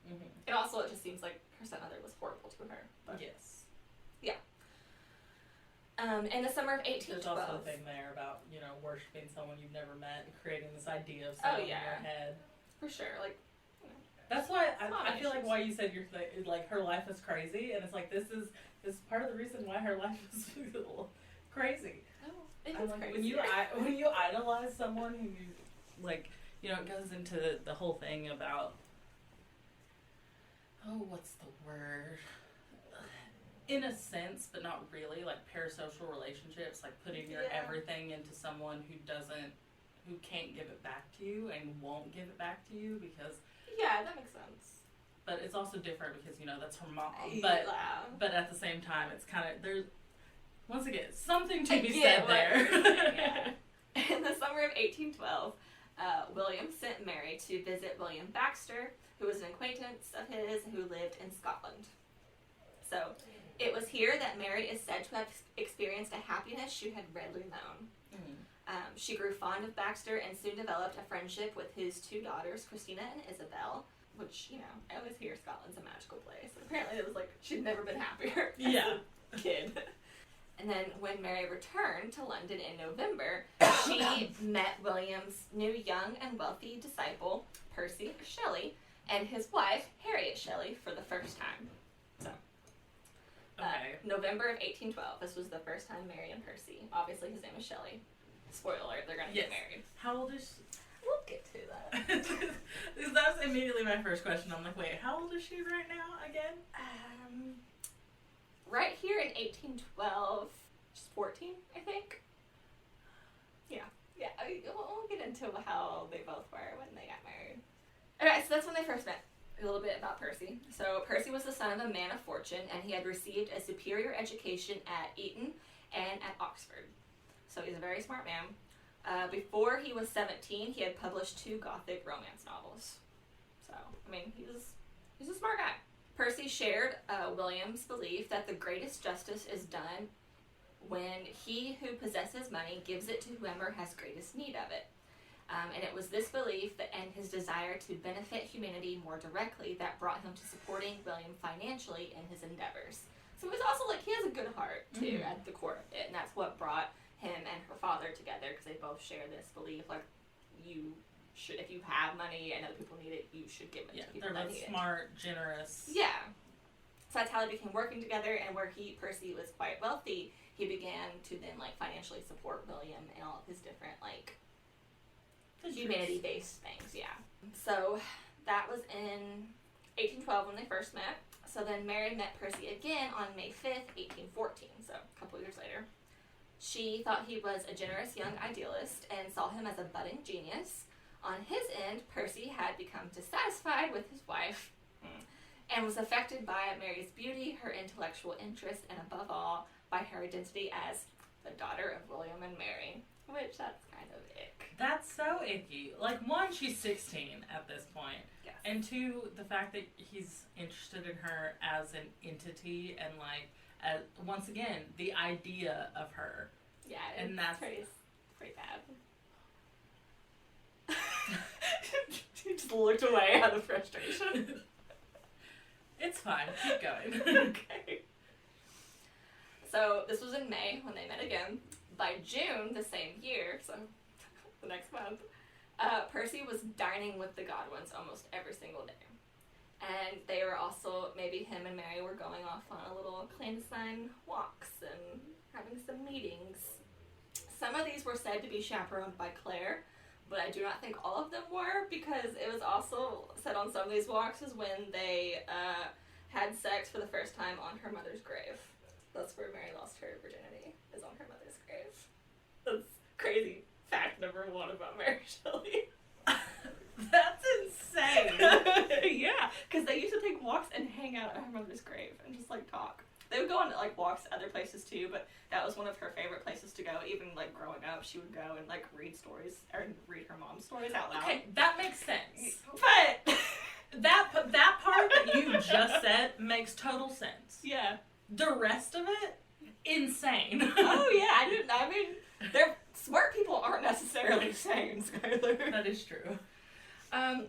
And also it just seems like her stepmother was horrible to her. But yes. Yeah. In the summer of 1812. There's also a thing there about, you know, worshiping someone you've never met and creating this idea of someone in your head. For sure, like, you know. That's why I feel like why you said like her life is crazy, and it's like this is part of the reason why her life is crazy. Oh, it is like, crazy. When you idolize someone who you like, you know, it goes into the whole thing about what's the word? In a sense, but not really, like parasocial relationships, like putting your everything into someone who can't give it back to you and won't give it back to you because... Yeah, that makes sense. but it's also different because, you know, that's her mom. Yeah. But at the same time, it's kind of, there's, once again, something to be said there. Yeah. In the summer of 1812, William sent Mary to visit William Baxter, who was an acquaintance of his who lived in Scotland. So, it was here that Mary is said to have experienced a happiness she had rarely known. She grew fond of Baxter and soon developed a friendship with his two daughters, Christina and Isabel, which, you know, I always hear Scotland's a magical place. Apparently it was like, she'd never been happier as a kid. And then when Mary returned to London in November, she met William's new young and wealthy disciple, Percy Shelley, and his wife, Harriet Shelley, for the first time. So, November of 1812. This was the first time Mary and Percy. Obviously, his name is Shelley. Spoiler alert, they're going to get married. How old is she? We'll get to that. That was immediately my first question. I'm like, wait, how old is she right now again? Right here in 1812, she's 14, I think. Yeah. We'll get into how they both were when they got married. Alright, so that's when they first met. A little bit about Percy. So Percy was the son of a man of fortune, and he had received a superior education at Eton and at Oxford. So he's a very smart man. Before he was 17, he had published 2 Gothic romance novels. So, I mean, he's a smart guy. Percy shared William's belief that the greatest justice is done when he who possesses money gives it to whoever has greatest need of it. And it was this belief and his desire to benefit humanity more directly that brought him to supporting William financially in his endeavors. So it was also like, he has a good heart, too, at the core of it, and that's what brought him and her father together, because they both share this belief, like, you should, if you have money and other people need it, you should give it to people that need it. They're smart, generous. Yeah. So that's how they became working together, and where Percy was quite wealthy, he began to then, like, financially support William in all of his different, like, humanity-based things, yeah. So that was in 1812 when they first met. So then Mary met Percy again on May 5th, 1814, so a couple years later. She thought he was a generous young idealist and saw him as a budding genius. On his end, Percy had become dissatisfied with his wife and was affected by Mary's beauty, her intellectual interest, and above all, by her identity as the daughter of William and Mary, which that's kind of ick. That's so icky. Like, 1, she's 16 at this point. Yes. And 2, the fact that he's interested in her as an entity and, like, once again, the idea of her. Yeah, and that's pretty bad. She just looked away out of frustration. It's fine. Keep going. Okay. So this was in May when they met again. By June the same year, so the next month, Percy was dining with the Godwins almost every single day. And they were also, maybe him and Mary were going off on a little clandestine walks and having some meetings. Some of these were said to be chaperoned by Claire, but I do not think all of them were, because it was also said on some of these walks is when they had sex for the first time on her mother's grave. That's where Mary lost her virginity, is on her mother's grave. That's crazy fact number 1 about Mary Shelley. That's insane. Yeah, because they used to take walks and hang out at her mother's grave and just, like, talk. They would go on, like, walks to other places, too, but that was one of her favorite places to go. Even, like, growing up, she would go and, like, read stories, or read her mom's stories out loud. Okay, that makes sense. But that part that you just said makes total sense. Yeah. The rest of it, insane. Oh, yeah, I mean, smart people aren't necessarily sane, Skylar. That is true.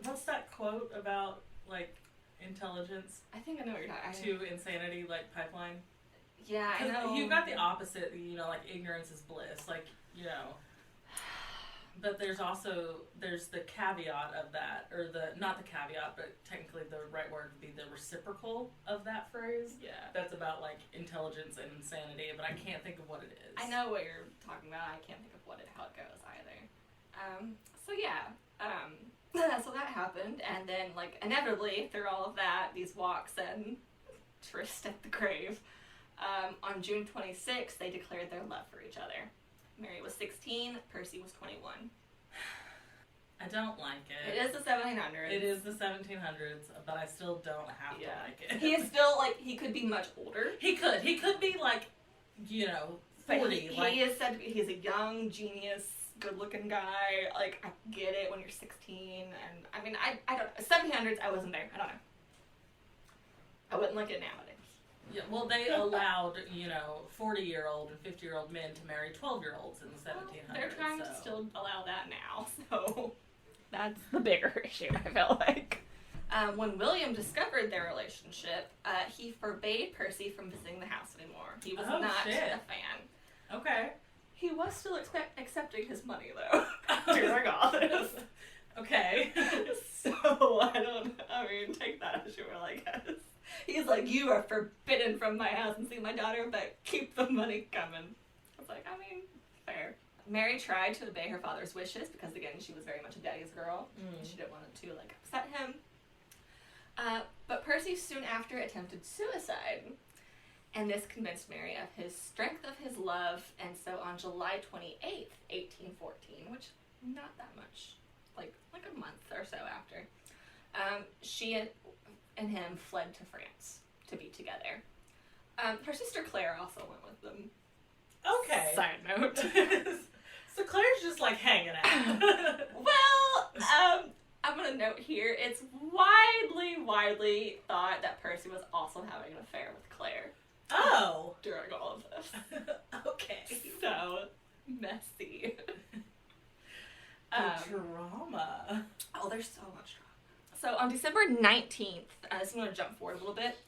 What's that quote about, like, intelligence I think I know what you're talking to insanity, like, pipeline? Yeah, I know. You've got the opposite, you know, like, ignorance is bliss, like, you know. But there's the caveat of that, or not the caveat, but technically the right word would be the reciprocal of that phrase. Yeah. That's about, like, intelligence and insanity, but I can't think of what it is. I know what you're talking about. I can't think of how it goes either. So yeah. So that happened, and then, like, inevitably, through all of that, these walks and tryst at the grave, on June 26th, they declared their love for each other. Mary was 16, Percy was 21. I don't like it. It is the 1700s. It is the 1700s, but I still don't have to like it. He is still, like, he could be much older. He could be, like, 40. He is said to be, he's a young, genius, good-looking guy. Like, I get it when you're 16, and, I mean, I don't, 1700s, I wasn't there. I don't know. I wouldn't like it nowadays. Yeah, well, they allowed, 40-year-old and 50-year-old men to marry 12-year-olds in the 1700s. They're trying to still allow that now, so that's the bigger issue, I feel like. When William discovered their relationship, he forbade Percy from visiting the house anymore. He was not a fan. Okay. He was still accepting his money, though, during all this. Okay. So, take that as you will, I guess. He's like, you are forbidden from my house and see my daughter, but keep the money coming. I was like, fair. Mary tried to obey her father's wishes because, again, she was very much a daddy's girl. And she didn't want it to, upset him. But Percy soon after attempted suicide. And this convinced Mary of his strength of his love. And so on July 28th, 1814, which not that much, like a month or so after, she and him fled to France to be together. Her sister Claire also went with them. Okay. Side note. So Claire's just hanging out. Well, I'm gonna note here, it's widely thought that Percy was also having an affair with Claire. Oh. During all of this. Okay. So messy. Drama. Oh, there's so much drama. So on December 19th, I just want to jump forward a little bit.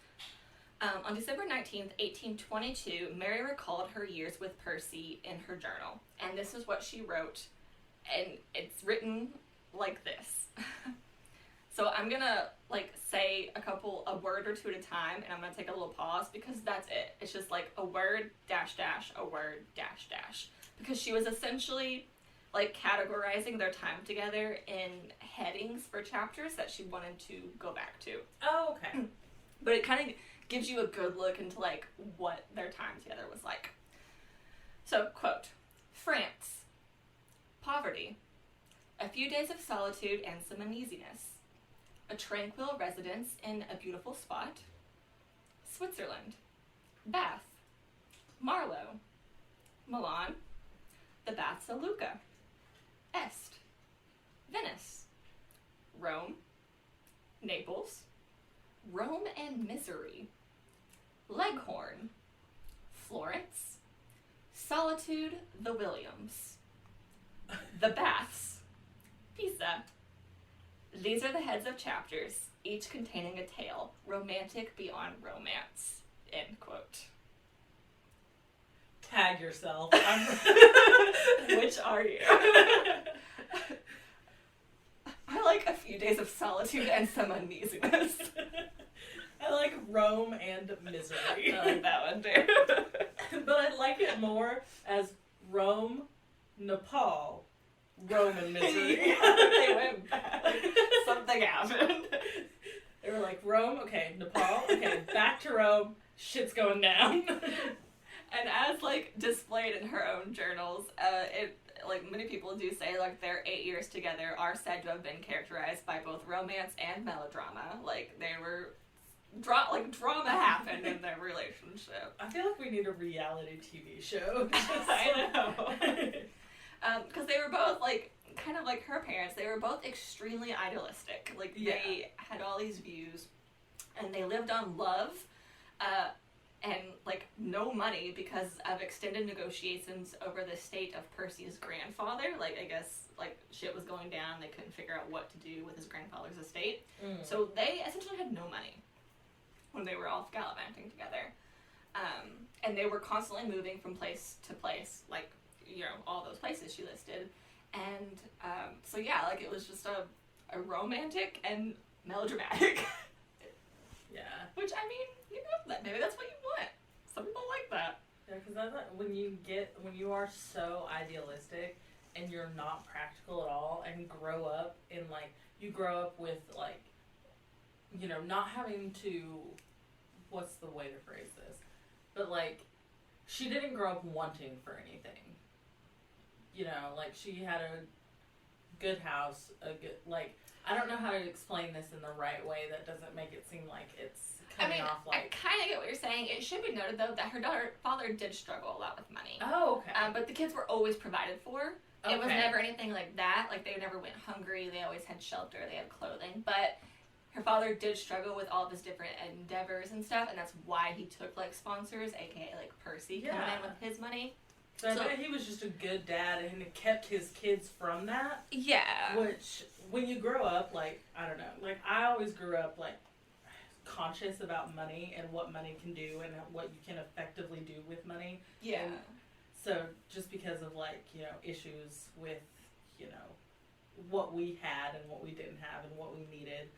On December 19th, 1822, Mary recalled her years with Percy in her journal. And this is what she wrote. And it's written like this. So I'm going to say a word or two at a time, and I'm going to take a little pause because that's it. It's just a word, dash, dash, a word, dash, dash. Because she was essentially categorizing their time together in headings for chapters that she wanted to go back to. Oh, okay. But it kind of gives you a good look into what their time together was like. So, quote, France. Poverty. A few days of solitude and some uneasiness. A tranquil residence in a beautiful spot. Switzerland. Bath. Marlow. Milan. The Baths of Lucca. Est. Venice. Rome. Naples. Rome and Misery. Leghorn. Florence. Solitude, the Williams. The Baths. Pisa. These are the heads of chapters, each containing a tale, romantic beyond romance. End quote. Tag yourself. Which are you? I like a few days of solitude and some uneasiness. I like Rome and Misery. I like that one too. But I like it more as Rome, Nepal, Rome and Misery. They went back. Something happened. They were like, Rome, okay, Nepal, okay, back to Rome, shit's going down. And as displayed in her own journals, many people do say their 8 years together are said to have been characterized by both romance and melodrama. They were drama happened in their relationship. I feel like we need a reality TV show. I know. Because they were both kind of like her parents. They were both extremely idealistic. They had all these views, and they lived on love, and no money because of extended negotiations over the estate of Percy's grandfather. I guess shit was going down. They couldn't figure out what to do with his grandfather's estate. So they essentially had no money when they were all gallivanting together. And they were constantly moving from place to place, all those places she listed. And it was just a romantic and melodramatic. Yeah. Which, maybe that's what you want. Some people like that. Yeah, because when you are so idealistic and you're not practical at all, and you grow up with not having to, what's the way to phrase this? But she didn't grow up wanting for anything. She had a good house, a good, like, I don't know how to explain this in the right way that doesn't make it seem like it's coming off like... I kind of get what you're saying. It should be noted, though, that her father did struggle a lot with money. Oh, okay. But the kids were always provided for. Okay. It was never anything like that. Like, they never went hungry. They always had shelter. They had clothing. But her father did struggle with all of his different endeavors and stuff, and that's why he took, like, sponsors, a.k.a., like, Percy coming in with his money. So I bet he was just a good dad and he kept his kids from that. Yeah. Which, when you grow up, like, I don't know, like, I always grew up, like, conscious about money and what money can do and what you can effectively do with money. Yeah. And so, just because of, like, you know, issues with, you know, what we had and what we didn't have and what we needed.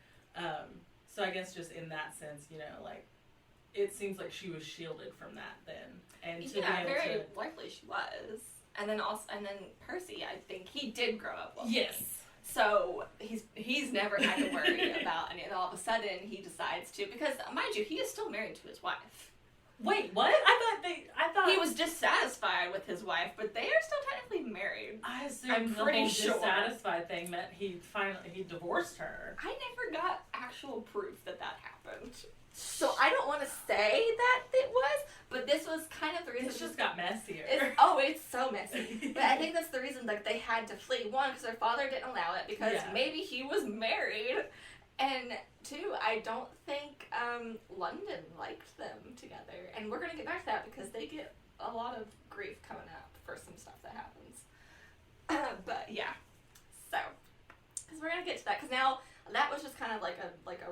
So I guess just in that sense, you know, like, it seems like she was shielded from that then. And to yeah, be able very to... likely she was. And then Percy, I think he did grow up wealthy. Yes. So he's never had to worry about any. And all of a sudden he decides to, because mind you, he is still married to his wife. Wait, what? I thought he was dissatisfied with his wife, but they are still technically married. I assume the whole dissatisfied thing meant he divorced her. I never got actual proof that happened. So I don't want to say that it was, but this was kind of the reason. It's just got messier. It's so messy. But I think that's the reason, like, they had to flee. One, because their father didn't allow it, because maybe he was married. And two, I don't think London liked them together. And we're going to get back to that because they get a lot of grief coming up for some stuff that happens. But yeah. So, because we're going to get to that. Because now, that was just kind of like a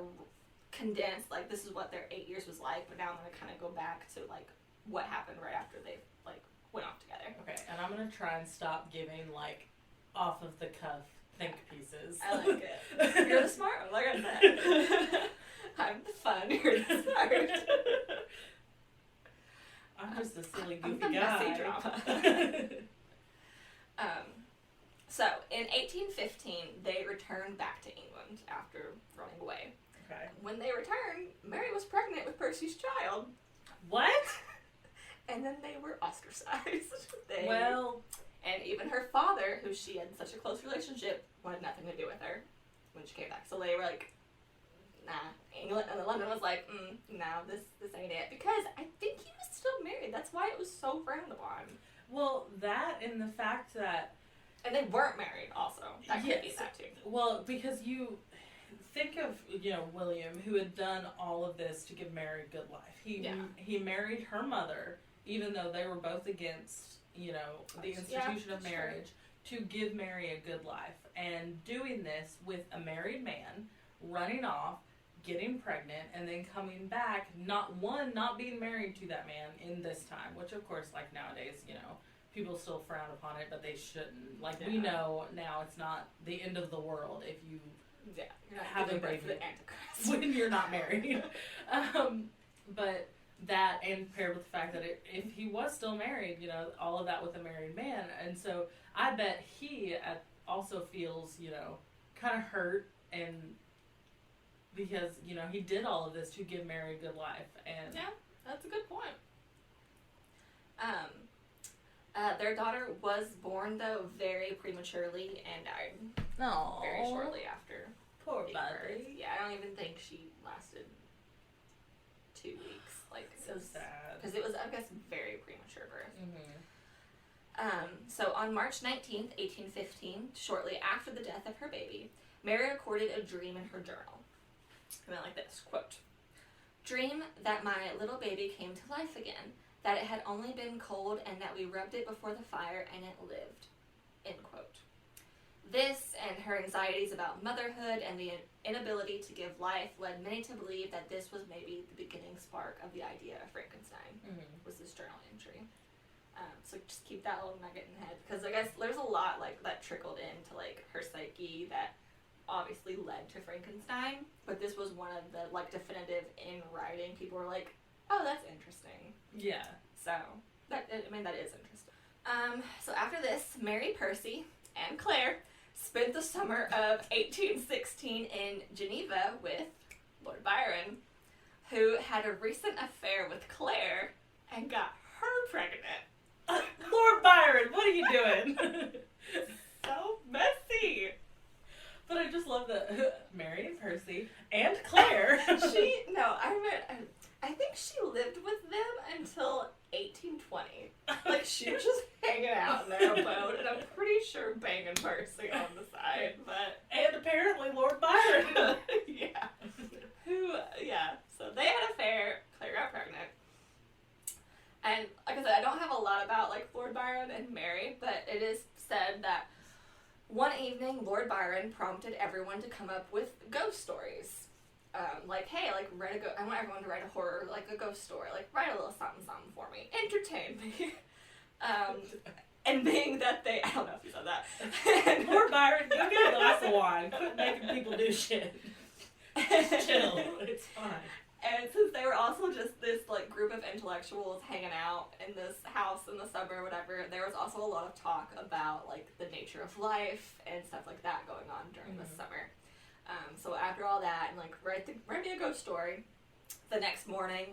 condensed, like, this is what their 8 years was like, but now I'm going to kind of go back to, like, what happened right after they, like, went off together. Okay, and I'm going to try and stop giving, like, off of the cuff think pieces. I like it. You're the smart one, like I said. I'm the fun, you're the smart. I'm just a silly, I'm goofy the guy. messy drama. So, in 1815, they returned back to England after running away. Okay. When they returned, Mary was pregnant with Percy's child. What? And then they were ostracized. And even her father, who she had such a close relationship, wanted nothing to do with her when she came back. So they were like, nah. England and London was like, no, this ain't it. Because I think he was still married. That's why it was so frowned upon. Well, that and the fact that... And they weren't married also. That could be that too. Well, because you... Think of, you know, William, who had done all of this to give Mary a good life. He married her mother, even though they were both against, you know, the institution of marriage, to give Mary a good life. And doing this with a married man, running off, getting pregnant, and then coming back, not being married to that man in this time, which of course, like nowadays, you know, people still frown upon it, but they shouldn't. Like, we know now it's not the end of the world if you... Yeah, you're not have a baby for the Antichrist when you're not married. But that, and paired with the fact that if he was still married, you know, all of that with a married man, and so I bet he also feels, you know, kind of hurt, and because, you know, he did all of this to give Mary a good life, and yeah, that's a good point. Their daughter was born, though, very prematurely and died very shortly after. Poor baby. Yeah, I don't even think she lasted 2 weeks. Like, so sad. Because it was, I guess, very premature birth. Mm-hmm. So on March 19th, 1815, shortly after the death of her baby, Mary recorded a dream in her journal. It went like this, quote, "Dream that my little baby came to life again, that it had only been cold and that we rubbed it before the fire and it lived," end quote. This and her anxieties about motherhood and the inability to give life led many to believe that this was maybe the beginning spark of the idea of Frankenstein, was this journal entry. So just keep that little nugget in the head, because I guess there's a lot like that trickled into like her psyche that obviously led to Frankenstein, but this was one of the like definitive in writing. People were like, oh, that's interesting. Yeah. So that is interesting. So after this, Mary, Percy, and Claire spent the summer of 1816 in Geneva with Lord Byron, who had a recent affair with Claire and got her pregnant. Lord Byron, what are you doing? So messy. I think she lived with them until 1820. Like, she was just hanging out in their abode, and I'm pretty sure banging Percy on the side, but... And apparently Lord Byron. Yeah. So they had an affair, Claire got pregnant. And, like I said, I don't have a lot about, like, Lord Byron and Mary, but it is said that one evening, Lord Byron prompted everyone to come up with ghost stories. Like, hey, like, I want everyone to write a horror, like, a ghost story. Like, write a little something for me. Entertain me. And being that they, I don't know if you said that. Lord Byron, go get a glass of wine. Quit making people do shit. Just chill. It's fine. And since they were also just this, like, group of intellectuals hanging out in this house in the suburb or whatever, there was also a lot of talk about, like, the nature of life and stuff like that going on during the summer. So after all that, and, like, write me a ghost story, the next morning,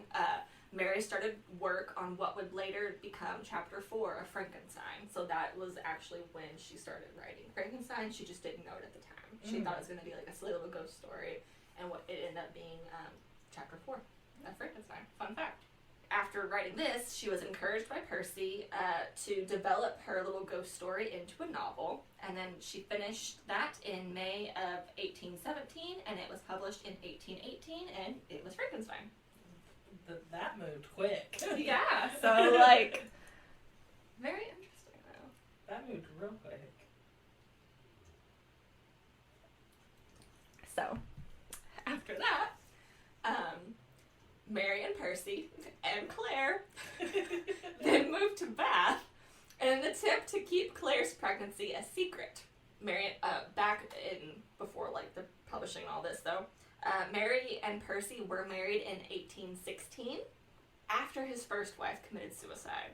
Mary started work on what would later become chapter 4 of Frankenstein. So that was actually when she started writing Frankenstein. She just didn't know it at the time. She thought it was going to be, like, a silly little ghost story, and what it ended up being chapter 4 of Frankenstein. Fun fact. After writing this, she was encouraged by Percy to develop her little ghost story into a novel, and then she finished that in May of 1817, and it was published in 1818, and it was Frankenstein. That moved quick. Yeah, so, like, very interesting, though. That moved real quick. So, after that, Mary and Percy and Claire then moved to Bath in an attempt to keep Claire's pregnancy a secret. Mary, back in, before, like, the publishing and all this, though, Mary and Percy were married in 1816 after his first wife committed suicide.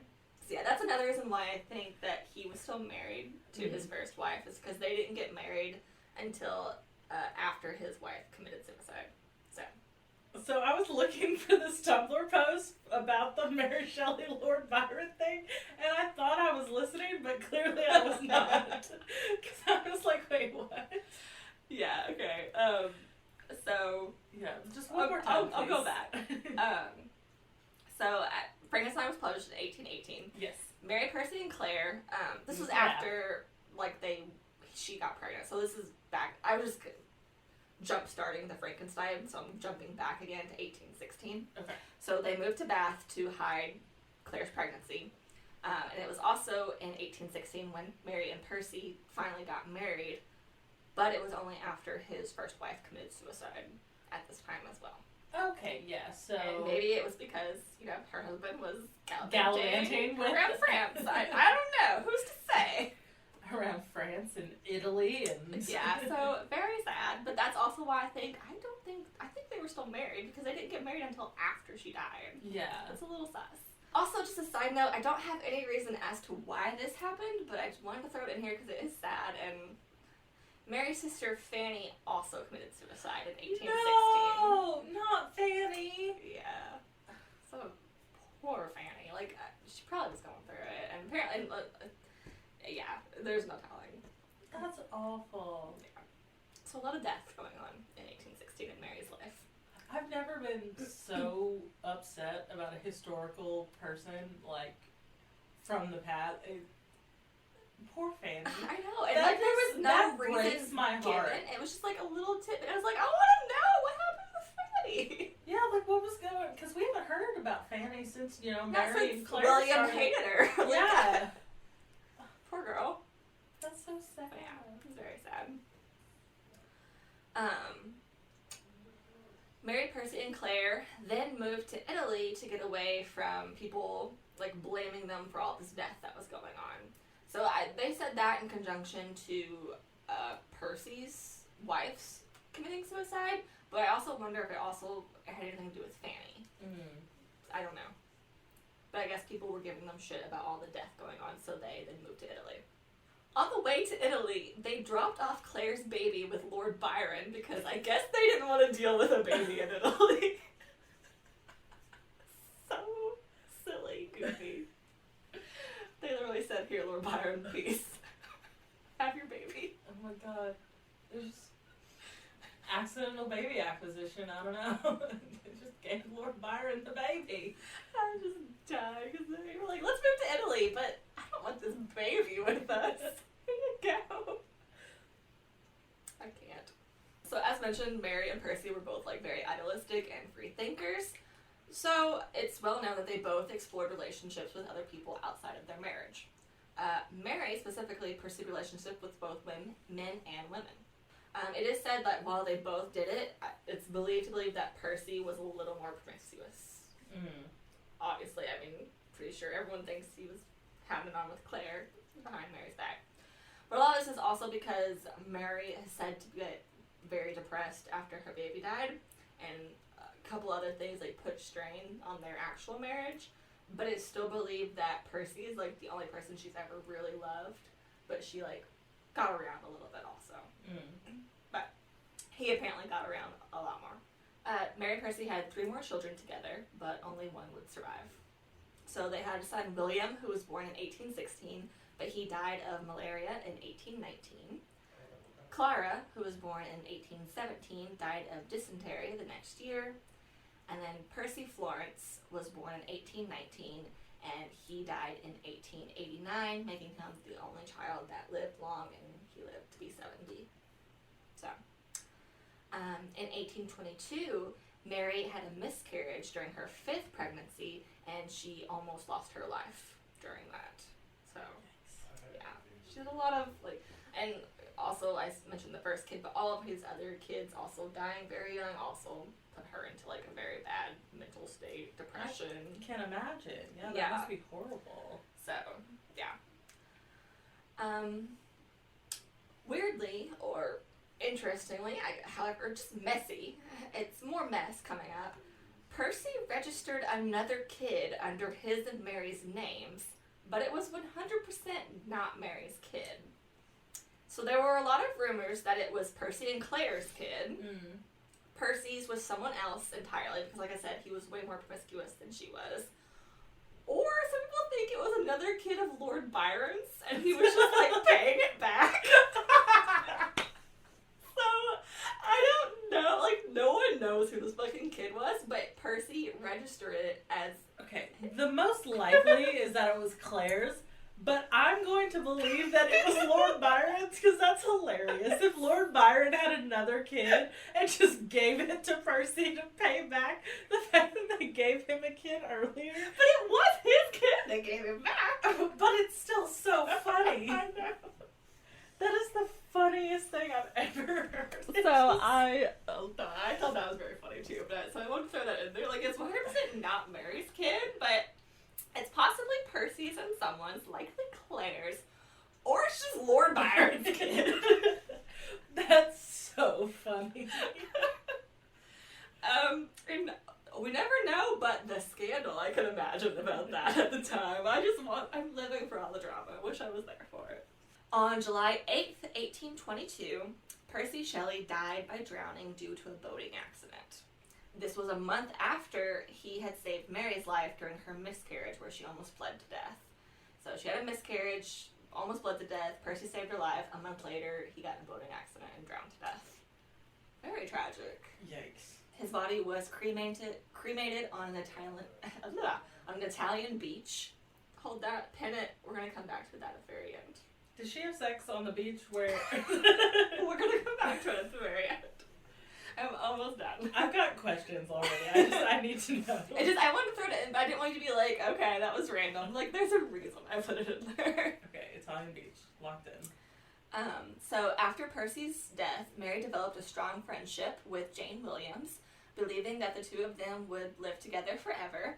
So yeah, that's another reason why I think that he was still married to his first wife, is because they didn't get married until after his wife committed suicide. So I was looking for this Tumblr post about the Mary Shelley Lord Byron thing, and I thought I was listening, but clearly I was not. Because I was like, wait, what? Yeah, okay. So... Yeah, just one more time, I'll go back. Frankenstein was published in 1818. Yes. Mary, Percy, and Claire, this was after, like, she got pregnant, so this is back, I was just jump-starting the Frankenstein, so I'm jumping back again to 1816. Okay. So they moved to Bath to hide Claire's pregnancy, and it was also in 1816 when Mary and Percy finally got married, but it was only after his first wife committed suicide at this time as well. Okay, yeah, so... And maybe it was because, her husband was gallivanting around France. I don't know. Who's to say? Around France and Italy and... Yeah, so very sad. But that's also why I think they were still married, because they didn't get married until after she died. Yeah. That's a little sus. Also, just a side note, I don't have any reason as to why this happened, but I just wanted to throw it in here because it is sad, and... Mary's sister Fanny also committed suicide in 1816. No, not Fanny. Yeah. So poor Fanny. Like, she probably was going through it, and apparently, yeah, there's no telling. That's awful. Yeah. So a lot of death going on in 1816 in Mary's life. I've never been so upset about a historical person, like, from the past. Poor Fanny. I know, and like there was no reason my heart. given. It was just like a little tip, and I was like, I want to know what happened to Fanny. Yeah, like what was going? Because we haven't heard about Fanny since Mary and Claire William started. hated her. Yeah. Poor girl. That's so sad. Yeah, it was very sad. Mary, Percy, and Claire then moved to Italy to get away from people like blaming them for all this death that was going on. So they said that in conjunction to Percy's wife's committing suicide, but I also wonder if it also had anything to do with Fanny. I don't know. But I guess people were giving them shit about all the death going on, so they then moved to Italy. On the way to Italy, they dropped off Claire's baby with Lord Byron because I guess they didn't want to deal with a baby in Italy. So silly, goofy. They literally said, here, Lord Byron, peace. Have your baby. Oh my god. accidental baby acquisition. I don't know. They just gave Lord Byron the baby. I just died because they were like, let's move to Italy, but I don't want this baby with us. Here you go. I can't. So as mentioned, Mary and Percy were both like very idealistic and free thinkers. So it's well known that they both explored relationships with other people outside of their marriage. Mary specifically pursued relationships with both men and women. It is said that while they both did it, it's believed that Percy was a little more promiscuous. Obviously, I mean, pretty sure everyone thinks he was having it on with Claire behind Mary's back. But a lot of this is also because Mary is said to get very depressed after her baby died, and a couple other things like put strain on their actual marriage. But it's still believed that Percy is like the only person she's ever really loved, but she like got around a little bit also. But he apparently got around a lot more. Mary and Percy had 3 more children together, but only one would survive. So they had a son, William, who was born in 1816, but he died of malaria in 1819. Clara, who was born in 1817, died of dysentery the next year. And then Percy Florence was born in 1819, and he died in 1889, making him the only child that lived long, and he lived to be 70. So, in 1822, Mary had a miscarriage during her 5th pregnancy, and she almost lost her life during that. So, yeah, she had a lot of, like, and also I mentioned the first kid, but all of his other kids also dying very young also put her into, like, a very bad mental state, depression. I can't imagine. Yeah, that must be horrible. So, yeah. Weirdly, or interestingly, however, just messy, it's more mess coming up. Percy registered another kid under his and Mary's names, but it was 100% not Mary's kid. So there were a lot of rumors that it was Percy and Claire's kid. Percy's was someone else entirely, because like I said, he was way more promiscuous than she was. Or some people think it was another kid of Lord Byron's, and he was just like paying it back. So, I don't know, like, no one knows who this fucking kid was, but Percy registered it as... Okay, the most likely is that it was Claire's, but I'm going to believe that it was Lord Byron's, because that's hilarious. If Lord Byron had another kid and just gave it to Percy to pay back the fact that they gave him a kid earlier. But it was his kid they gave him back. But it's still so funny. I know. That is the funniest thing I've ever heard. I thought that was very funny too, but so I want to throw that in there. Like, it's 100% not Mary's kid, but it's possibly Percy's and someone's, likely Claire's, or it's just Lord Byron's kid. That's so funny. And we never know, but the scandal I could imagine about that at the time. I'm living for all the drama. I wish I was there for it. On July 8th, 1822, Percy Shelley died by drowning due to a boating accident. This was a month after he had saved Mary's life during her miscarriage, where she almost bled to death. So she had a miscarriage, almost bled to death. Percy saved her life. A month later, he got in a boating accident and drowned to death. Very tragic. Yikes. His body was cremated on an Italian beach. Hold that, pin it. We're going to come back to that at the very end. Did she have sex on the beach where... We're going to come back to it at the very end. I'm almost done. I've got questions already. I need to know. I wanted to throw it in, but I didn't want you to be like, okay, that was random. Like, there's a reason I put it in there. Okay, Italian beach. Locked in. So after Percy's death, Mary developed a strong friendship with Jane Williams, believing that the two of them would live together forever.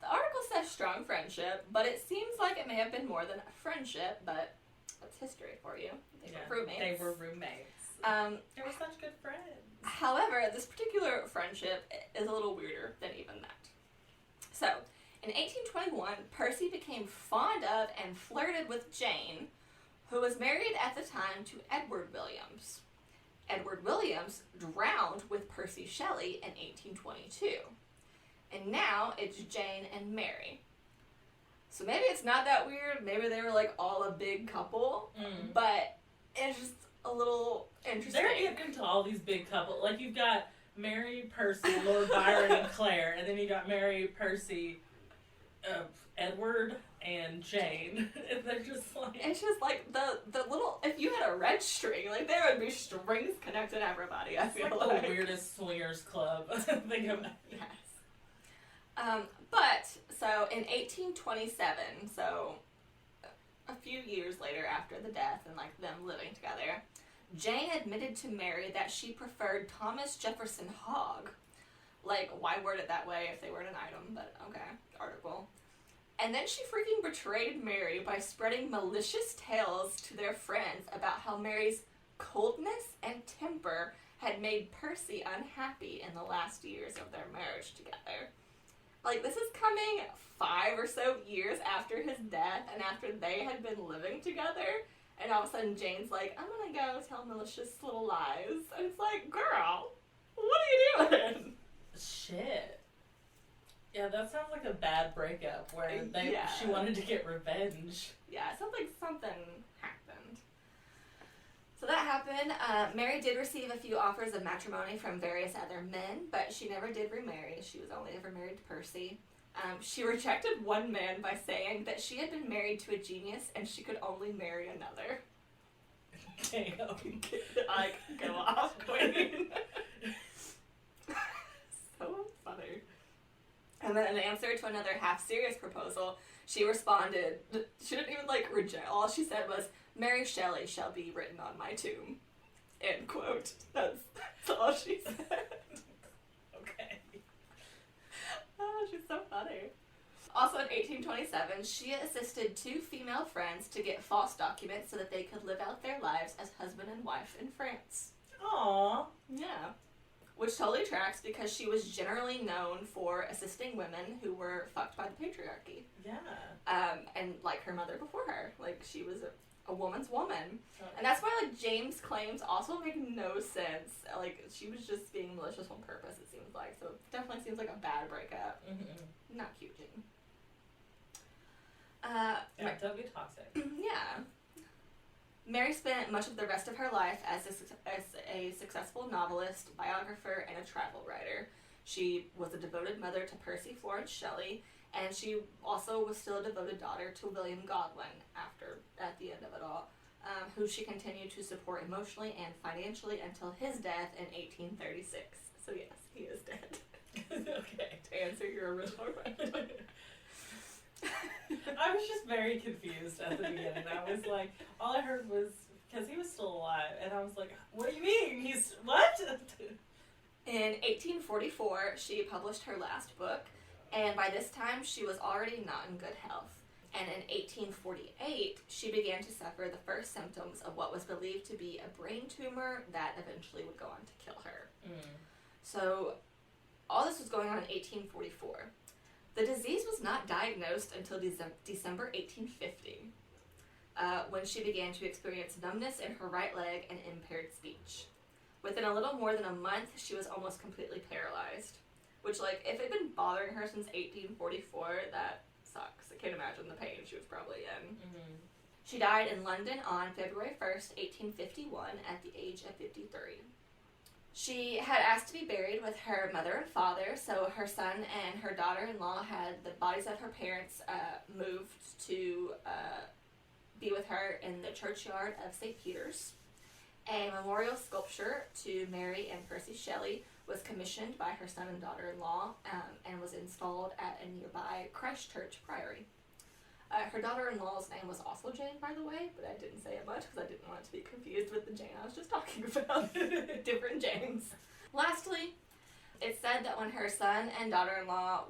The article says strong friendship, but it seems like it may have been more than a friendship, but that's history for you. They were roommates. They were roommates. They were such good friends. However, this particular friendship is a little weirder than even that. So, in 1821, Percy became fond of and flirted with Jane, who was married at the time to Edward Williams. Edward Williams drowned with Percy Shelley in 1822. And now it's Jane and Mary. So maybe it's not that weird. Maybe they were like all a big couple. But it's just, a little interesting. They're getting into all these big couples. Like, you've got Mary, Percy, Lord Byron, and Claire, and then you got Mary, Percy, Edward, and Jane. And they're just like... It's just like the little... If you had a red string, like, there would be strings connecting everybody, I feel like. The weirdest swingers club. Think about it. Yes. But, so, in 1827, so a few years later after the death and, like, them living together, Jane admitted to Mary that she preferred Thomas Jefferson Hogg. Like, why word it that way if they weren't an item, but okay, article. And then she freaking betrayed Mary by spreading malicious tales to their friends about how Mary's coldness and temper had made Percy unhappy in the last years of their marriage together. Like, this is coming 5 or so years after his death and after they had been living together. And all of a sudden Jane's like, I'm gonna go tell malicious little lies. And it's like, girl, what are you doing? Shit. Yeah, that sounds like a bad breakup where she wanted to get revenge. Yeah, it sounds like something happened. So that happened. Mary did receive a few offers of matrimony from various other men, but she never did remarry. She was only ever married to Percy. She rejected one man by saying that she had been married to a genius and she could only marry another. Damn. Like, go off, queen. So funny. And then in answer to another half-serious proposal, she responded, she didn't even, like, reject. All she said was, Mary Shelley shall be written on my tomb. End quote. That's all she said. Okay. Oh, she's so funny. Also in 1827, she assisted 2 female friends to get false documents so that they could live out their lives as husband and wife in France. Aww. Yeah. Which totally tracks because she was generally known for assisting women who were fucked by the patriarchy. Yeah. And like her mother before her. Like, she was a woman's woman. Okay. And that's why, like, James' claims also make no sense. Like, she was just being malicious on purpose, it seems like. So it definitely seems like a bad breakup. Mm-hmm. Not cute, Jane. Yeah, don't be toxic. Yeah. Mary spent much of the rest of her life as a successful novelist, biographer, and a travel writer. She was a devoted mother to Percy Florence Shelley, and she also was still a devoted daughter to William Godwin at the end of it all, who she continued to support emotionally and financially until his death in 1836. So yes, he is dead. Okay. To answer your original question. I was just very confused at the beginning. I was like, all I heard was, because he was still alive, and I was like, what do you mean? He's, what? In 1844, she published her last book, and by this time, she was already not in good health. And in 1848, she began to suffer the first symptoms of what was believed to be a brain tumor that eventually would go on to kill her. So, all this was going on in 1844. The disease was not diagnosed until December 1850, when she began to experience numbness in her right leg and impaired speech. Within a little more than a month, she was almost completely paralyzed. Which, like, if it had been bothering her since 1844, that sucks. I can't imagine the pain she was probably in. Mm-hmm. She died in London on February 1st, 1851, at the age of 53. She had asked to be buried with her mother and father, so her son and her daughter-in-law had the bodies of her parents moved to be with her in the churchyard of St. Peter's. A memorial sculpture to Mary and Percy Shelley was commissioned by her son and daughter-in-law and was installed at a nearby Christchurch Priory. Her daughter-in-law's name was also Jane, by the way, but I didn't say it much because I didn't want it to be confused with the Jane I was just talking about. Different Janes. Lastly, it's said that when her son and daughter-in-law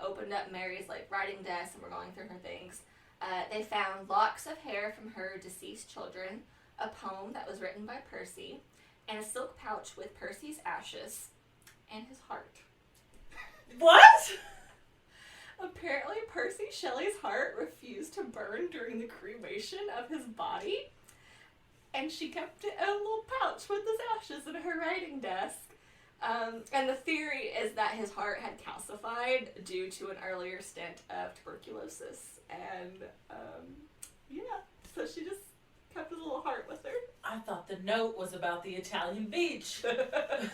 opened up Mary's writing desk and were going through her things, they found locks of hair from her deceased children, a poem that was written by Percy, and a silk pouch with Percy's ashes and his heart. What? Apparently, Percy Shelley's heart refused to burn during the cremation of his body, and she kept it in a little pouch with his ashes in her writing desk. And the theory is that his heart had calcified due to an earlier stint of tuberculosis, and yeah, so she just kept his little heart with her. I thought the note was about the Italian beach. No,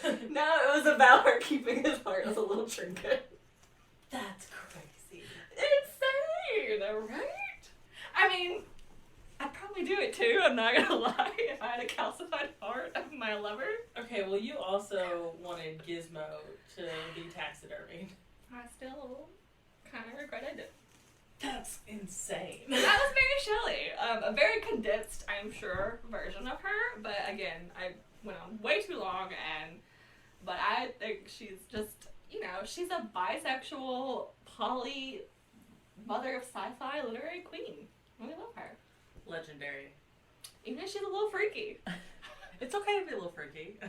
it was about her keeping his heart as a little trinket. That's crazy. Insane, right? I mean, I'd probably do it too, I'm not gonna lie, if I had a calcified heart of my lover. Okay, well, you also wanted Gizmo to be taxidermied. I still kind of regret I did. That's insane. That was Mary Shelley. A very condensed, I'm sure, version of her, but again, I went on way too long, but I think she's just, she's a bisexual, poly, mother of sci-fi literary queen. We love her. Legendary. Even if she's a little freaky. It's okay to be a little freaky.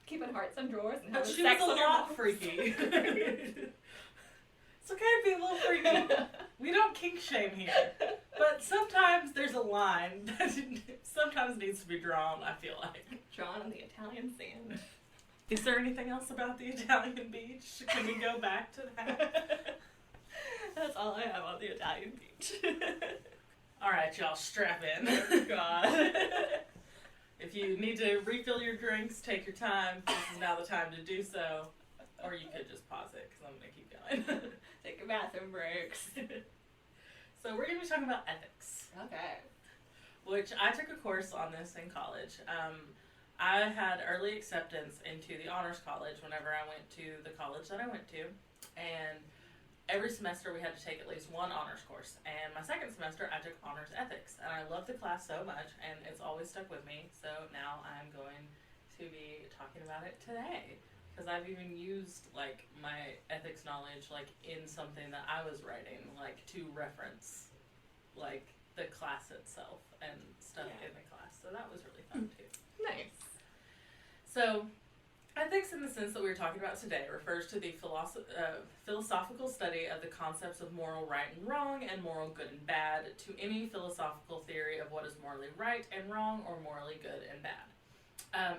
Keeping hearts in drawers and But having she sex was a with her lot mom. freaky. It's okay to be a little freaky. We don't kink shame here. But sometimes there's a line that sometimes needs to be drawn, I feel like. Drawn on the Italian sand. Is there anything else about the Italian beach? Can we go back to that? That's all I have on the Italian beach. Alright, y'all, strap in. Oh, God. If you need to refill your drinks, take your time. This is now the time to do so. Or you could just pause it, because I'm going to keep going. Take your bathroom breaks. So we're going to be talking about ethics. Okay. Which I took a course on this in college. I had early acceptance into the honors college whenever I went to the college that I went to. And every semester we had to take at least one honors course. And my second semester I took honors ethics. And I loved the class so much, and it's always stuck with me. So now I'm going to be talking about it today. Because I've even used, my ethics knowledge, in something that I was writing, to reference, the class itself and stuff in the class. So that was really fun, too. Nice. So, ethics in the sense that we're talking about today refers to the philosophical study of the concepts of moral right and wrong and moral good and bad, to any philosophical theory of what is morally right and wrong or morally good and bad.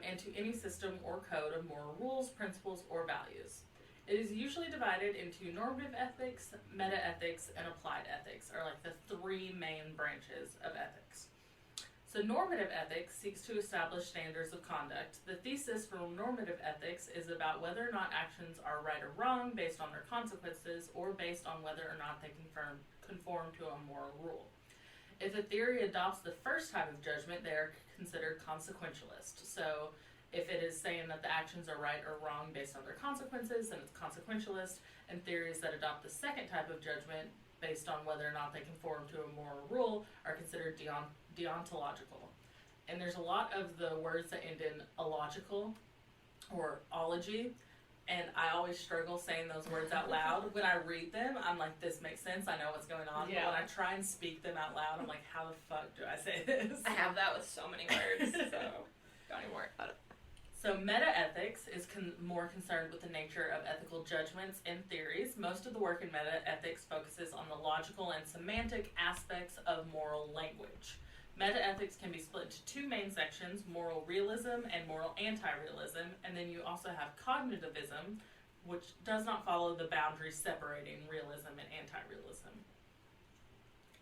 And to any system or code of moral rules, principles, or values. It is usually divided into normative ethics, meta-ethics, and applied ethics, are the three main branches of ethics. So normative ethics seeks to establish standards of conduct. The thesis for normative ethics is about whether or not actions are right or wrong based on their consequences, or based on whether or not they conform to a moral rule. If a theory adopts the first type of judgment, they are considered consequentialist. So if it is saying that the actions are right or wrong based on their consequences, then it's consequentialist. And theories that adopt the second type of judgment based on whether or not they conform to a moral rule are considered deontological. And there's a lot of the words that end in illogical or ology. And I always struggle saying those words out loud. When I read them, I'm like, this makes sense. I know what's going on. Yeah. But when I try and speak them out loud, I'm like, how the fuck do I say this? I have that with so many words, so don't even worry about it. So meta-ethics is more concerned with the nature of ethical judgments and theories. Most of the work in meta-ethics focuses on the logical and semantic aspects of moral language. Meta-ethics can be split into two main sections, moral realism and moral anti-realism, and then you also have cognitivism, which does not follow the boundaries separating realism and anti-realism.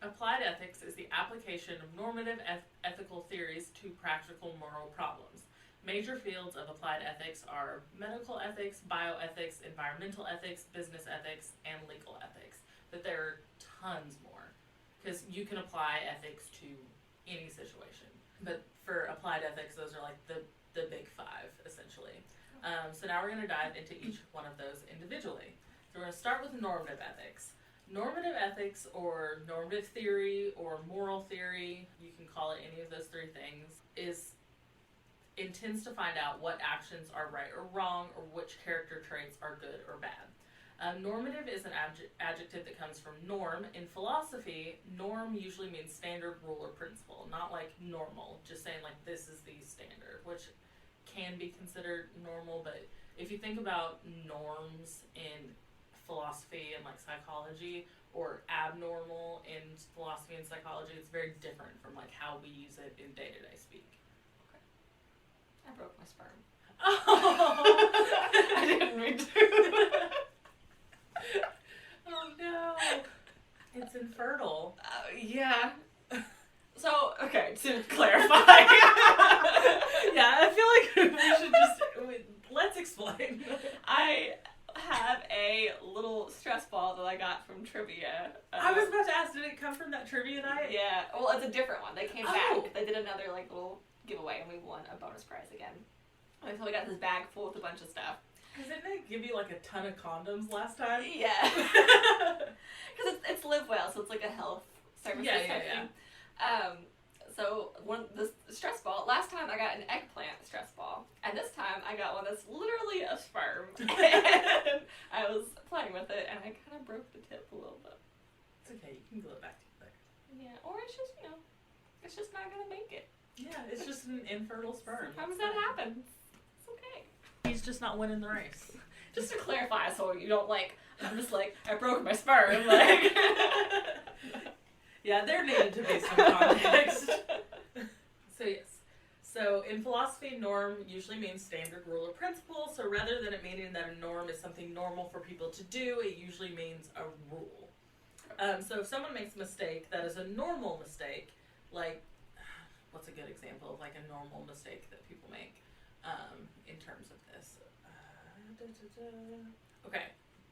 Applied ethics is the application of normative ethical theories to practical moral problems. Major fields of applied ethics are medical ethics, bioethics, environmental ethics, business ethics, and legal ethics. But there are tons more, because you can apply ethics to any situation. But for applied ethics, those are the big five, essentially. So now we're going to dive into each one of those individually. So we're going to start with normative ethics. Normative ethics, or normative theory, or moral theory, you can call it any of those three things, intends to find out what actions are right or wrong, or which character traits are good or bad. Normative is an adjective that comes from norm. In philosophy, norm usually means standard, rule, or principle, not normal, just saying this is the standard, which can be considered normal, but if you think about norms in philosophy and psychology, or abnormal in philosophy and psychology, it's very different from how we use it in day-to-day speak. Okay. I broke my sperm. Oh! I didn't mean to. Oh no. It's infertile. Yeah. So, okay, to clarify. that trivia night? Yeah. Well, it's a different one. They came Oh. back. They did another like little giveaway, and we won a bonus prize again. And so we got this bag full with a bunch of stuff. Because didn't they give you like a ton of condoms last time? Yeah. Because it's Live Well, so it's like a health services type thing. So the stress ball, last time I got an eggplant stress ball, and this time I got one that's literally a sperm. And I was playing with it, and I kind of broke the tip a little bit. It's okay, you can glue it back together. Yeah, or it's just, it's just not gonna make it. Yeah, it's just an infertile sperm. How does that happen? It's okay. He's just not winning the race. Just to clarify, so you don't I'm just I broke my sperm, like. Yeah, there needed to be some context. So yes. So in philosophy, norm usually means standard rule or principle. So rather than it meaning that a norm is something normal for people to do, it usually means a rule. So if someone makes a mistake that is a normal mistake, like, what's a good example of like a normal mistake that people make in terms of this? Okay,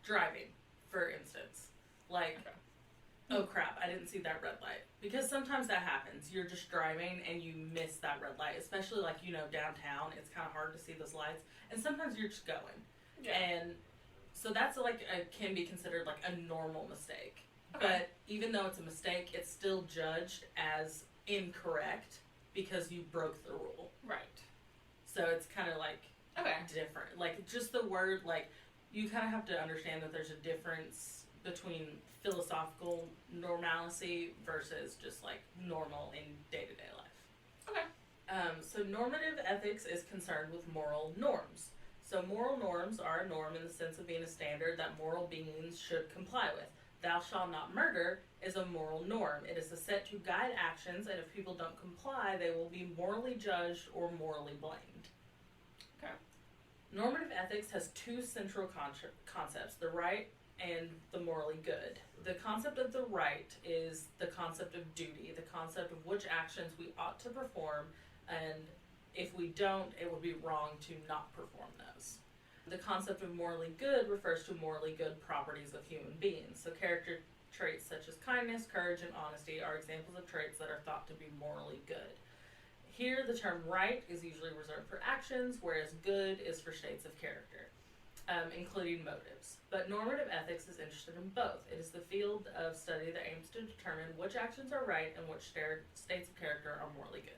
driving, for instance. Like, oh crap, I didn't see that red light. Because sometimes that happens. You're just driving and you miss that red light. Especially like, downtown, it's kind of hard to see those lights. And sometimes you're just going. Yeah. And so that's can be considered like a normal mistake. Okay. But even though it's a mistake, it's still judged as incorrect because you broke the rule. Right. So it's kind of like different. Like just the word, like you kind of have to understand that there's a difference between philosophical normalcy versus just like normal in day-to-day life. Okay. So normative ethics is concerned with moral norms. So moral norms are a norm in the sense of being a standard that moral beings should comply with. Thou shalt not murder is a moral norm. It is a set to guide actions, and if people don't comply, they will be morally judged or morally blamed. Okay. Normative ethics has two central concepts, the right and the morally good. The concept of the right is the concept of duty, the concept of which actions we ought to perform, and if we don't, it would be wrong to not perform those. The concept of morally good refers to morally good properties of human beings. So character traits such as kindness, courage, and honesty are examples of traits that are thought to be morally good. Here, the term right is usually reserved for actions, whereas good is for states of character, including motives. But normative ethics is interested in both. It is the field of study that aims to determine which actions are right and which states of character are morally good.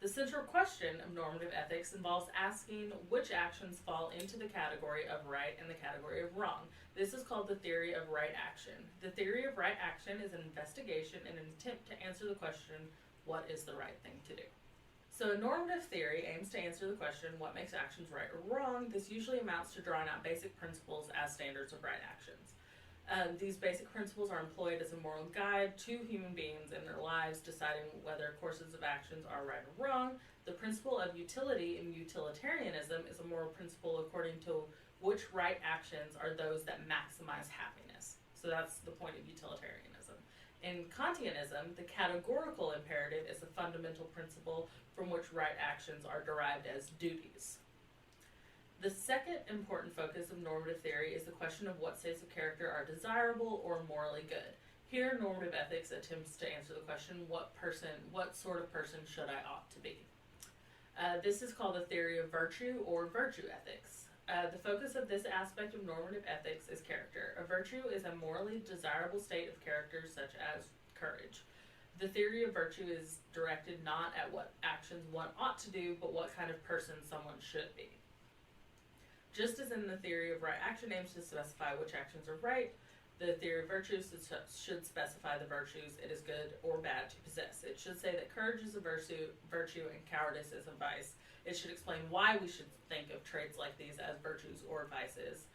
The central question of normative ethics involves asking which actions fall into the category of right and the category of wrong. This is called the theory of right action. The theory of right action is an investigation and an attempt to answer the question, what is the right thing to do? So a normative theory aims to answer the question, what makes actions right or wrong? This usually amounts to drawing out basic principles as standards of right actions. These basic principles are employed as a moral guide to human beings in their lives, deciding whether courses of actions are right or wrong. The principle of utility in utilitarianism is a moral principle according to which right actions are those that maximize happiness. So that's the point of utilitarianism. In Kantianism, the categorical imperative is a fundamental principle from which right actions are derived as duties. The second important focus of normative theory is the question of what states of character are desirable or morally good. Here, normative ethics attempts to answer the question, what sort of person should I ought to be? This is called the theory of virtue or virtue ethics. The focus of this aspect of normative ethics is character. A virtue is a morally desirable state of character such as courage. The theory of virtue is directed not at what actions one ought to do, but what kind of person someone should be. Just as in the theory of right action aims to specify which actions are right, the theory of virtues should specify the virtues it is good or bad to possess. It should say that courage is a virtue and cowardice is a vice. It should explain why we should think of traits like these as virtues or vices.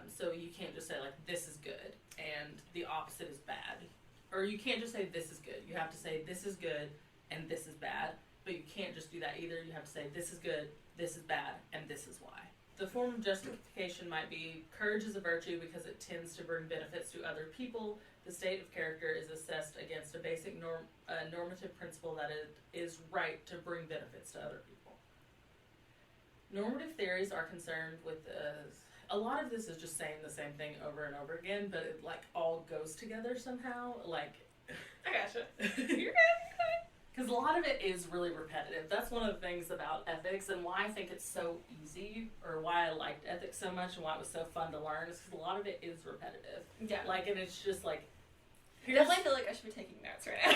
So you can't just say like this is good and the opposite is bad. Or you can't just say this is good. You have to say this is good and this is bad. But you can't just do that either. You have to say this is good, this is bad, and this is why. The form of justification might be courage is a virtue because it tends to bring benefits to other people. The state of character is assessed against a basic normative principle that it is right to bring benefits to other people. Normative theories are concerned with a lot of this is just saying the same thing over and over again, but it like all goes together somehow. Like I gotcha. You're good. Because a lot of it is really repetitive. That's one of the things about ethics and why I think it's so easy, or why I liked ethics so much and why it was so fun to learn, is because a lot of it is repetitive. Yeah. Like, and it's just like, I definitely feel like I should be taking notes right now.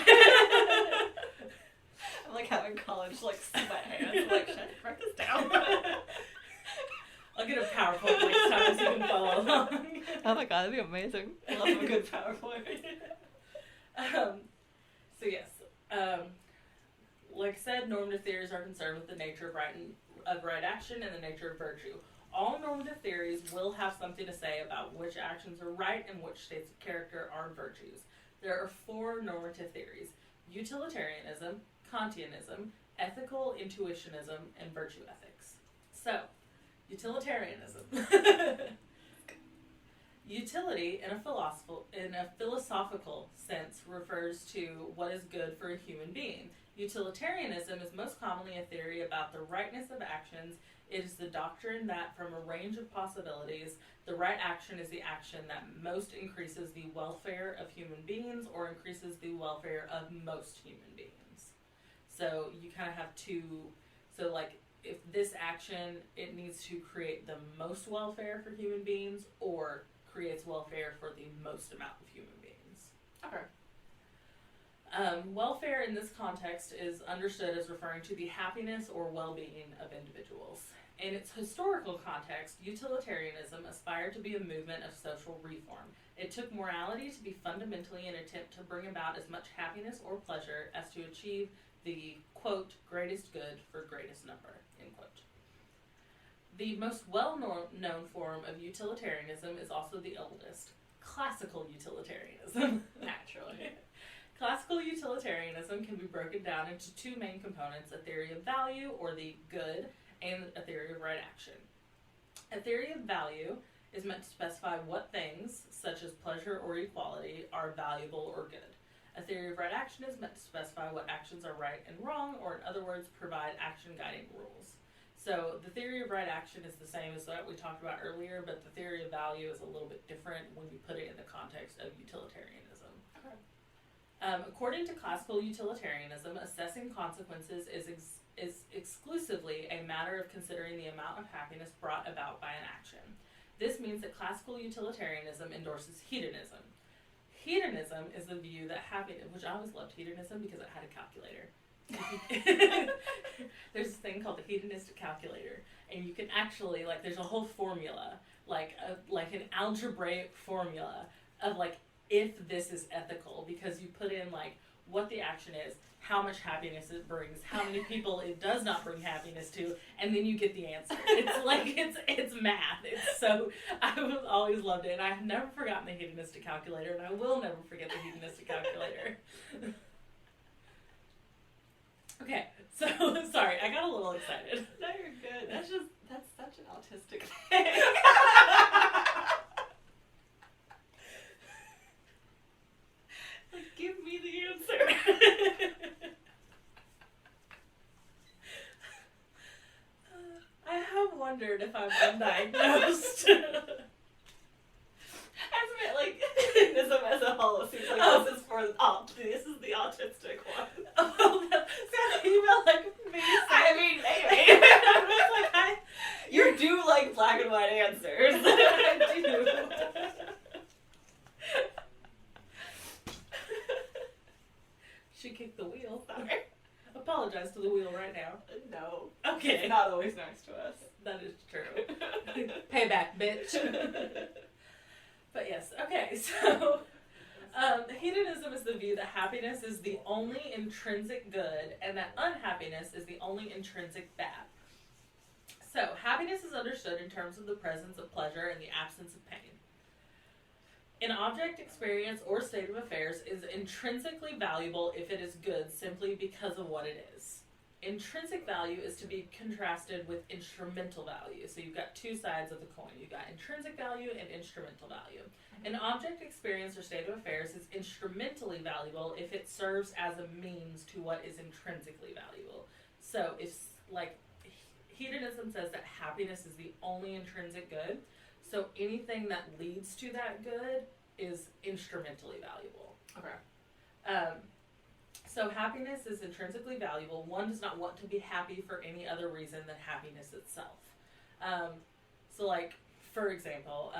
I'm like having college, like, sweat hands. I'm like, should I write this down? I'll get a PowerPoint next time so you can follow along. Oh my god, that'd be amazing. I love a good PowerPoint. So yes, like I said, normative theories are concerned with the nature of right action and the nature of virtue. All normative theories will have something to say about which actions are right and which states of character are virtues. There are 4 normative theories: utilitarianism, Kantianism, ethical intuitionism, and virtue ethics. So, utilitarianism. Utility, in a philosophical sense, refers to what is good for a human being. Utilitarianism is most commonly a theory about the rightness of actions. It is the doctrine that, from a range of possibilities, the right action is the action that most increases the welfare of human beings or increases the welfare of most human beings. So you kind of have two, so like if this action, it needs to create the most welfare for human beings or creates welfare for the most amount of human beings. Okay. Welfare in this context is understood as referring to the happiness or well-being of individuals. In its historical context, utilitarianism aspired to be a movement of social reform. It took morality to be fundamentally an attempt to bring about as much happiness or pleasure as to achieve the, quote, greatest good for greatest number, end quote. The most well-known form of utilitarianism is also the oldest, classical utilitarianism. Naturally. Classical utilitarianism can be broken down into 2 main components: a theory of value, or the good, and a theory of right action. A theory of value is meant to specify what things, such as pleasure or equality, are valuable or good. A theory of right action is meant to specify what actions are right and wrong, or in other words, provide action guiding rules. So the theory of right action is the same as that we talked about earlier, but the theory of value is a little bit different when you put it in the context of utilitarianism. Okay. According to classical utilitarianism, assessing consequences is exclusively a matter of considering the amount of happiness brought about by an action. This means that classical utilitarianism endorses hedonism. Hedonism is the view that happiness, which I always loved hedonism because it had a calculator. There's this thing called the hedonistic calculator, and you can actually, like, there's a whole formula, like an algebraic formula of, like, if this is ethical, because you put in, like, what the action is, how much happiness it brings, how many people it does not bring happiness to, and then you get the answer. It's like, it's math. It's so, I've always loved it, and I've never forgotten the hedonistic calculator, and I will never forget the hedonistic calculator. Okay, so, sorry, I got a little excited. No, you're good. That's such an autistic thing. Like, give me the answer. I have wondered if I'm undiagnosed. I meant, like, hedonism as a whole seems like this is the autistic one. Oh, so you felt like me. I mean, maybe. I was like, you do like black and white answers. I do. She kicked the wheel. Sorry. Apologize to the wheel right now. No. Okay. It's not always nice to us. That is true. Payback, bitch. But yes, okay, so hedonism is the view that happiness is the only intrinsic good and that unhappiness is the only intrinsic bad. So, happiness is understood in terms of the presence of pleasure and the absence of pain. An object, experience, or state of affairs is intrinsically valuable if it is good simply because of what it is. Intrinsic value is to be contrasted with instrumental value. So you've got 2 sides of the coin. You've got intrinsic value and instrumental value. An object, experience, or state of affairs is instrumentally valuable if it serves as a means to what is intrinsically valuable. So if, like, hedonism says that happiness is the only intrinsic good, so anything that leads to that good is instrumentally valuable. Okay. So happiness is intrinsically valuable. One does not want to be happy for any other reason than happiness itself. So like, for example,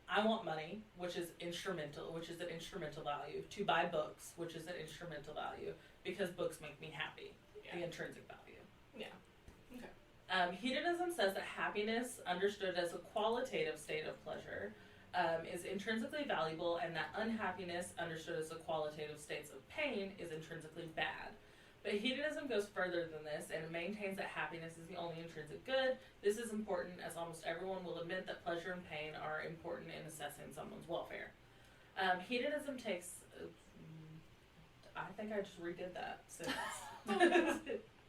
I want money, which is an instrumental value, to buy books, which is an instrumental value, because books make me happy, the intrinsic value. Yeah. Okay. Hedonism says that happiness, understood as a qualitative state of pleasure, is intrinsically valuable, and that unhappiness, understood as a qualitative state of pain, is intrinsically bad. But hedonism goes further than this, and it maintains that happiness is the only intrinsic good. This is important, as almost everyone will admit that pleasure and pain are important in assessing someone's welfare. Hedonism takes... I think I just redid that sentence.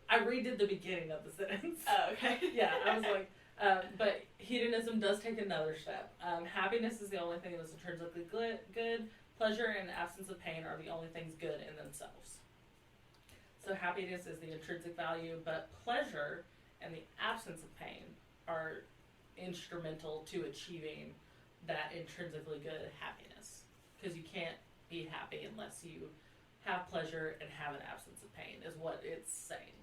I redid the beginning of the sentence. Oh, okay. Yeah, I was like... but hedonism does take another step. Happiness is the only thing that is intrinsically good. Pleasure and absence of pain are the only things good in themselves. So happiness is the intrinsic value, but pleasure and the absence of pain are instrumental to achieving that intrinsically good happiness. Because you can't be happy unless you have pleasure and have an absence of pain, is what it's saying.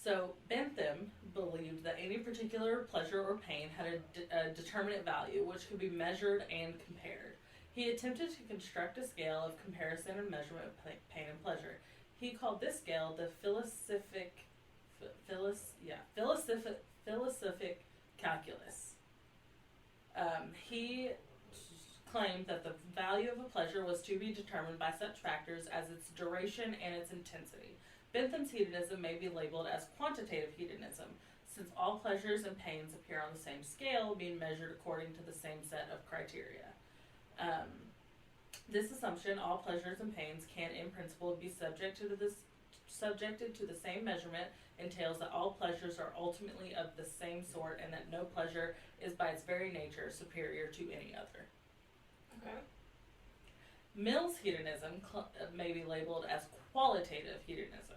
So Bentham believed that any particular pleasure or pain had a determinate value, which could be measured and compared. He attempted to construct a scale of comparison and measurement of pain and pleasure. He called this scale the philosophic calculus. He claimed that the value of a pleasure was to be determined by such factors as its duration and its intensity. Bentham's hedonism may be labeled as quantitative hedonism, since all pleasures and pains appear on the same scale, being measured according to the same set of criteria. This assumption, all pleasures and pains can in principle be subjected to the same measurement, entails that all pleasures are ultimately of the same sort, and that no pleasure is by its very nature superior to any other. Okay. Mill's hedonism may be labeled as qualitative hedonism.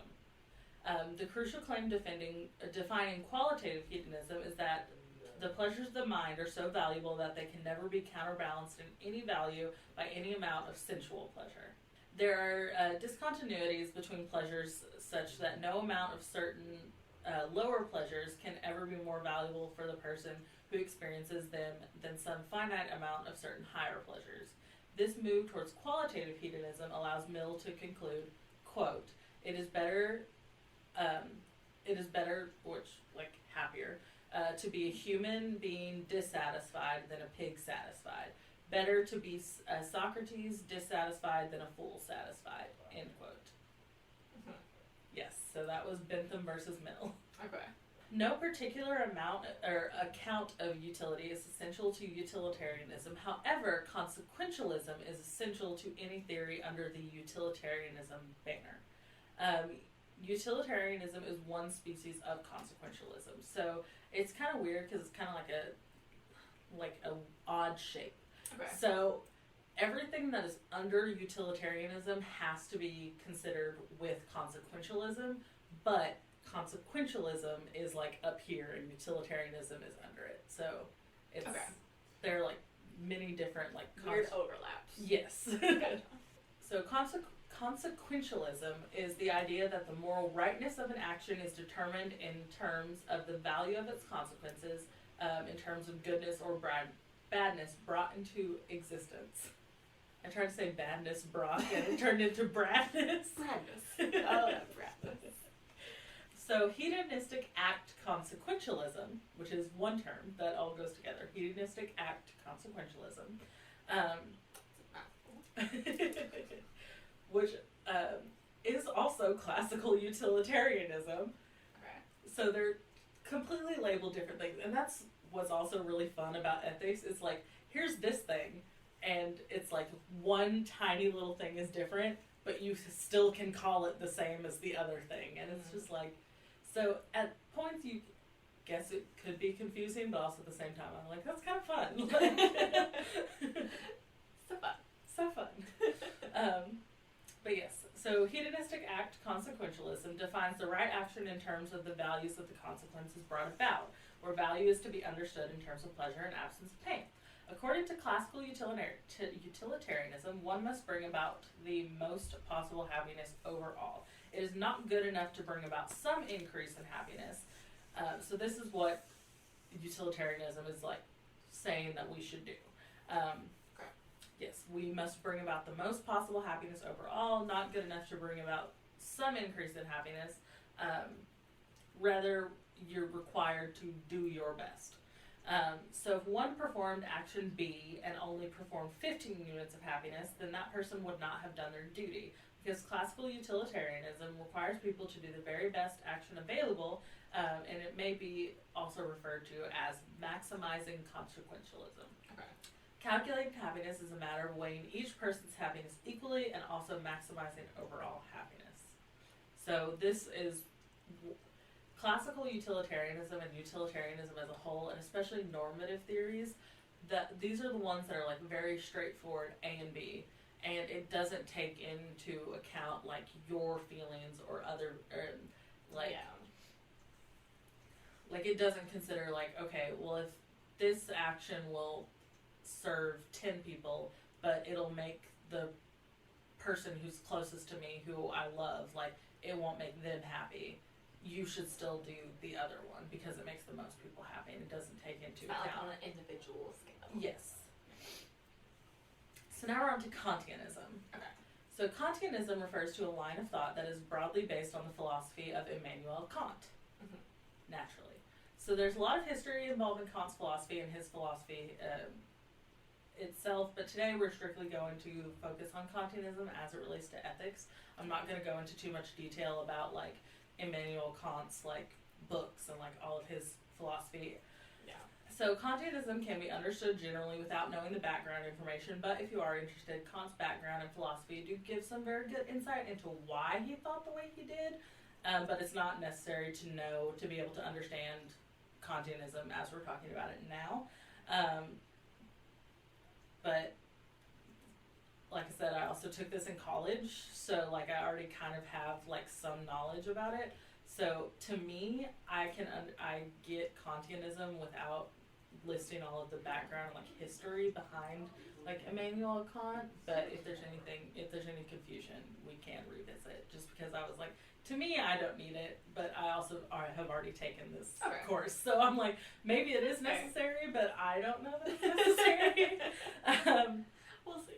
The crucial claim defining qualitative hedonism is that the pleasures of the mind are so valuable that they can never be counterbalanced in any value by any amount of sensual pleasure. There are discontinuities between pleasures such that no amount of certain lower pleasures can ever be more valuable for the person who experiences them than some finite amount of certain higher pleasures. This move towards qualitative hedonism allows Mill to conclude, quote, it is better, happier, to be a human being dissatisfied than a pig satisfied. Better to be a Socrates dissatisfied than a fool satisfied, end quote. Mm-hmm. Yes, so that was Bentham versus Mill. Okay. No particular amount or account of utility is essential to utilitarianism. However, consequentialism is essential to any theory under the utilitarianism banner. Utilitarianism is one species of consequentialism. So it's kind of weird because it's kind of like a odd shape. Okay. So everything that is under utilitarianism has to be considered with consequentialism, but consequentialism is like up here and utilitarianism is under it. So it's there are like many different like weird overlaps. Yes. So consequentialism is the idea that the moral rightness of an action is determined in terms of the value of its consequences, in terms of goodness or badness brought into existence. I tried to say badness brought and it turned into bradness. Bradness. Oh, bradness. So hedonistic act consequentialism, which is one term that all goes together, hedonistic act consequentialism, which is also classical utilitarianism. Okay. So they're completely labeled different things, and that's what's also really fun about ethics. It's like, here's this thing, and it's like one tiny little thing is different, but you still can call it the same as the other thing, and it's just like, so at points you guess it could be confusing, but also at the same time I'm like, that's kind of fun. So fun. But yes, so hedonistic act consequentialism defines the right action in terms of the values of the consequences brought about, where value is to be understood in terms of pleasure and absence of pain. According to classical utilitarianism, one must bring about the most possible happiness overall. It is not good enough to bring about some increase in happiness. So this is what utilitarianism is like saying that we should do. Yes, we must bring about the most possible happiness overall, not good enough to bring about some increase in happiness. Rather, you're required to do your best. So if one performed action B and only performed 15 units of happiness, then that person would not have done their duty, because classical utilitarianism requires people to do the very best action available, and it may be also referred to as maximizing consequentialism. Okay. Calculating happiness is a matter of weighing each person's happiness equally and also maximizing overall happiness. So this is classical utilitarianism and utilitarianism as a whole, and especially normative theories, that these are the ones that are like very straightforward, A and B, and it doesn't take into account like your feelings or other, like it doesn't consider like, okay, well, if this action will serve 10 people, but it'll make the person who's closest to me, who I love, like it won't make them happy, you should still do the other one because it makes the most people happy, and it doesn't take into account. Like on an individual scale. Yes. So now we're on to Kantianism. Okay. So Kantianism refers to a line of thought that is broadly based on the philosophy of Immanuel Kant. Mm-hmm. Naturally. So there's a lot of history involved in Kant's philosophy and his philosophy itself, but today we're strictly going to focus on Kantianism as it relates to ethics. I'm not going to go into too much detail about like Immanuel Kant's like books and like all of his philosophy. Yeah. So Kantianism can be understood generally without knowing the background information, but if you are interested, Kant's background and philosophy do give some very good insight into why he thought the way he did, but it's not necessary to know to be able to understand Kantianism as we're talking about it now. But like I said, I also took this in college, so like I already kind of have like some knowledge about it. So to me, I get Kantianism without listing all of the background, like history behind like Immanuel Kant. But if there's any confusion, we can revisit. Just because I was like, to me, I don't need it, but I also have already taken this course, so I'm like, maybe it is necessary, but I don't know that it's necessary. We'll see.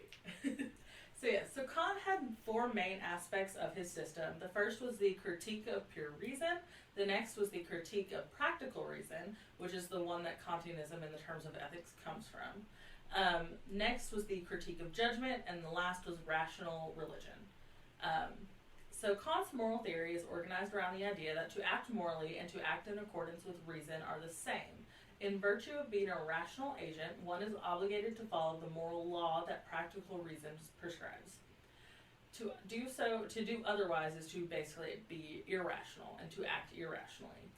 So Kant had 4 main aspects of his system. The first was the critique of pure reason. The next was the critique of practical reason, which is the one that Kantianism in the terms of ethics comes from. Next was the critique of judgment, and the last was rational religion. So Kant's moral theory is organized around the idea that to act morally and to act in accordance with reason are the same. In virtue of being a rational agent, one is obligated to follow the moral law that practical reason prescribes. To do otherwise is to basically be irrational and to act irrationally.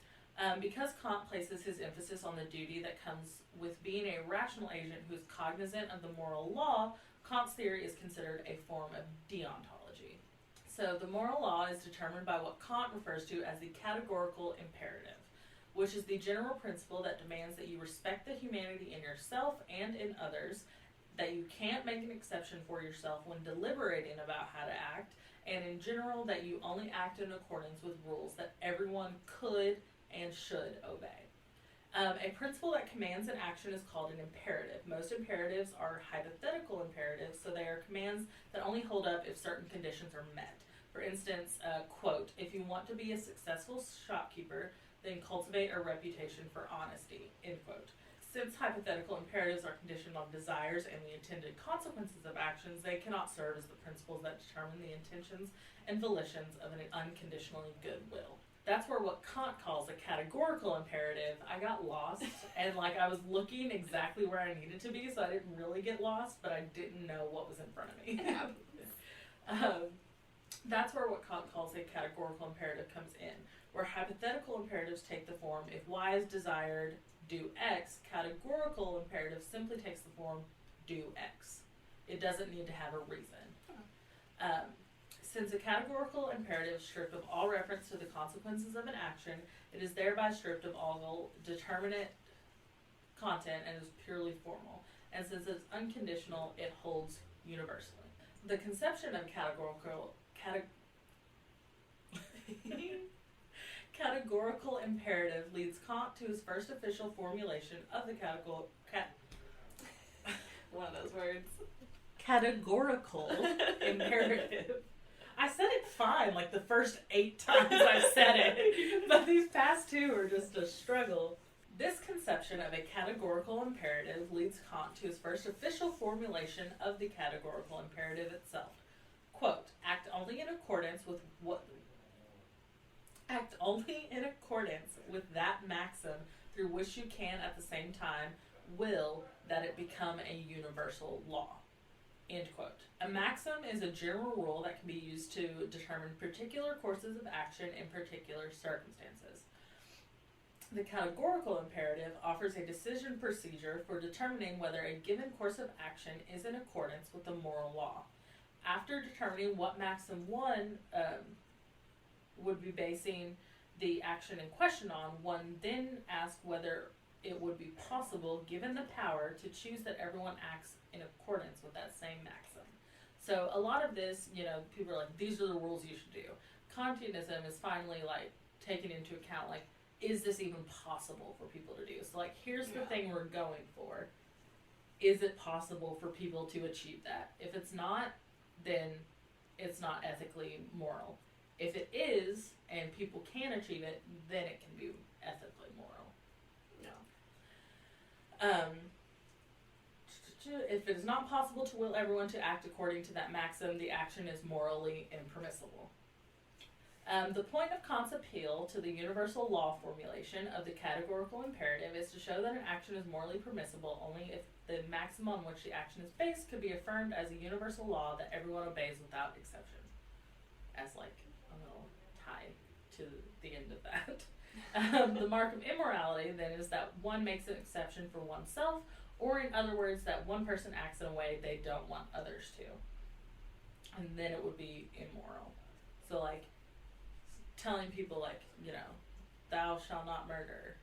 Because Kant places his emphasis on the duty that comes with being a rational agent who is cognizant of the moral law, Kant's theory is considered a form of deontology. So the moral law is determined by what Kant refers to as the categorical imperative, which is the general principle that demands that you respect the humanity in yourself and in others, that you can't make an exception for yourself when deliberating about how to act, and in general that you only act in accordance with rules that everyone could and should obey. A principle that commands an action is called an imperative. Most imperatives are hypothetical imperatives, so they are commands that only hold up if certain conditions are met. For instance, quote, if you want to be a successful shopkeeper, then cultivate a reputation for honesty, end quote. Since hypothetical imperatives are conditioned on desires and the intended consequences of actions, they cannot serve as the principles that determine the intentions and volitions of an unconditionally good will. That's where what Kant calls a categorical imperative, I got lost, and like I was looking exactly where I needed to be, so I didn't really get lost, but I didn't know what was in front of me. That's where what Kant calls a categorical imperative comes in, where hypothetical imperatives take the form, if Y is desired, do X. Categorical imperative simply takes the form, do X. It doesn't need to have a reason. Since a categorical imperative is stripped of all reference to the consequences of an action, it is thereby stripped of all determinate content and is purely formal. and since it's unconditional, it holds universally. The conception of categorical imperative leads Kant to his first official formulation of the One of those words. Categorical imperative. I said it fine like the first 8 times I've said it, but these past 2 are just a struggle. This conception of a categorical imperative leads Kant to his first official formulation of the categorical imperative itself. Quote, act only in accordance with that maxim through which you can at the same time will that it become a universal law. End quote. A maxim is a general rule that can be used to determine particular courses of action in particular circumstances. The categorical imperative offers a decision procedure for determining whether a given course of action is in accordance with the moral law. After determining what maxim one would be basing the action in question on, one then asks whether it would be possible, given the power, to choose that everyone acts in accordance with that same maxim. So a lot of this, people are like, these are the rules you should do. Kantianism is finally taking into account, is this even possible for people to do? So here's the thing we're going for. Is it possible for people to achieve that? If it's not, then it's not ethically moral. If it is, and people can achieve it, then it can be ethically moral. If it is not possible to will everyone to act according to that maxim, the action is morally impermissible. The point of Kant's appeal to the universal law formulation of the categorical imperative is to show that an action is morally permissible only if the maxim on which the action is based could be affirmed as a universal law that everyone obeys without exception. As a little tie to the end of that. The mark of immorality, then, is that one makes an exception for oneself, or in other words, that one person acts in a way they don't want others to. And then it would be immoral. So, telling people, thou shalt not murder,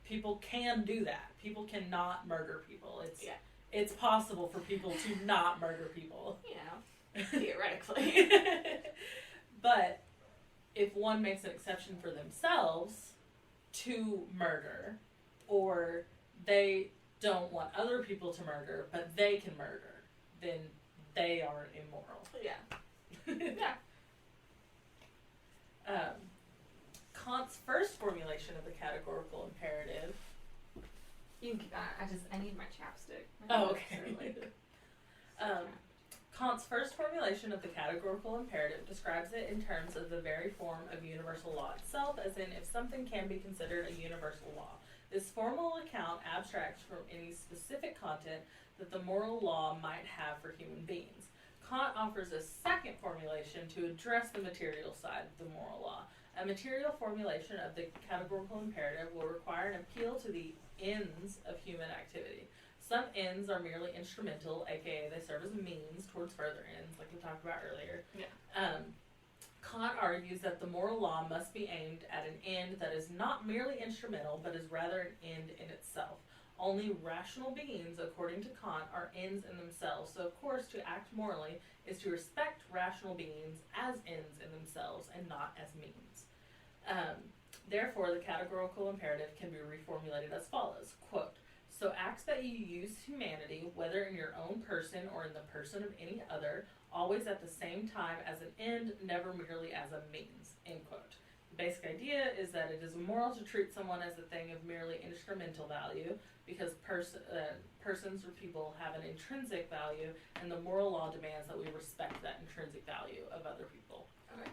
people can do that. People cannot murder people. It's possible for people to not murder people. Theoretically. But if one makes an exception for themselves to murder, or they don't want other people to murder, but they can murder, then they are immoral. Yeah. Kant's first formulation of the categorical imperative. You can keep that. I need my chapstick. Okay. Kant's first formulation of the categorical imperative describes it in terms of the very form of universal law itself, as in if something can be considered a universal law. This formal account abstracts from any specific content that the moral law might have for human beings. Kant offers a second formulation to address the material side of the moral law. A material formulation of the categorical imperative will require an appeal to the ends of human activity. Some ends are merely instrumental, aka they serve as a means towards further ends, like we talked about earlier. Kant argues that the moral law must be aimed at an end that is not merely instrumental, but is rather an end in itself. Only rational beings, according to Kant, are ends in themselves. So, of course, to act morally is to respect rational beings as ends in themselves and not as means. Therefore, the categorical imperative can be reformulated as follows. Quote, so acts that you use humanity, whether in your own person or in the person of any other, always at the same time as an end, never merely as a means. End quote. The basic idea is that it is immoral to treat someone as a thing of merely instrumental value, because persons or people have an intrinsic value, and the moral law demands that we respect that intrinsic value of other people. Okay.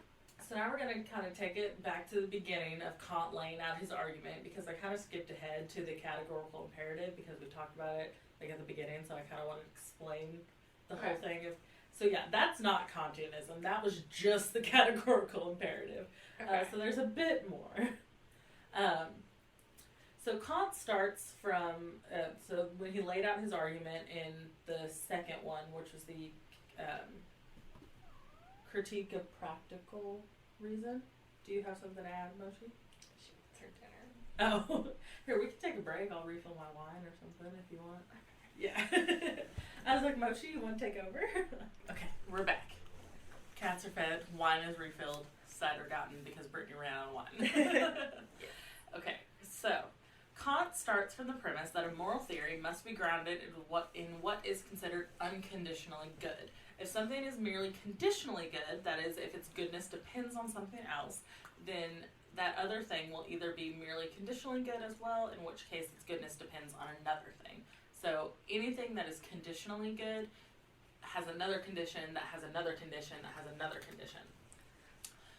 So now we're going to kind of take it back to the beginning of Kant laying out his argument, because I kind of skipped ahead to the categorical imperative because we talked about it at the beginning, so I kind of wanted to explain the whole thing. So yeah, that's not Kantianism. That was just the categorical imperative. Okay. So there's a bit more. So Kant starts from, so when he laid out his argument in the second one, which was the critique of practical reason. Do you have something to add, Moshi? after dinner. Oh, here, we can take a break. I'll refill my wine or something if you want. Yeah. I was like, Mochi, you want to take over? Okay, we're back. Cats are fed, wine is refilled, cider gotten because Brittany ran out of wine. Okay, so Kant starts from the premise that a moral theory must be grounded in what is considered unconditionally good. If something is merely conditionally good, that is, if its goodness depends on something else, then that other thing will either be merely conditionally good as well, in which case its goodness depends on another thing. So anything that is conditionally good has another condition that has another condition that has another condition.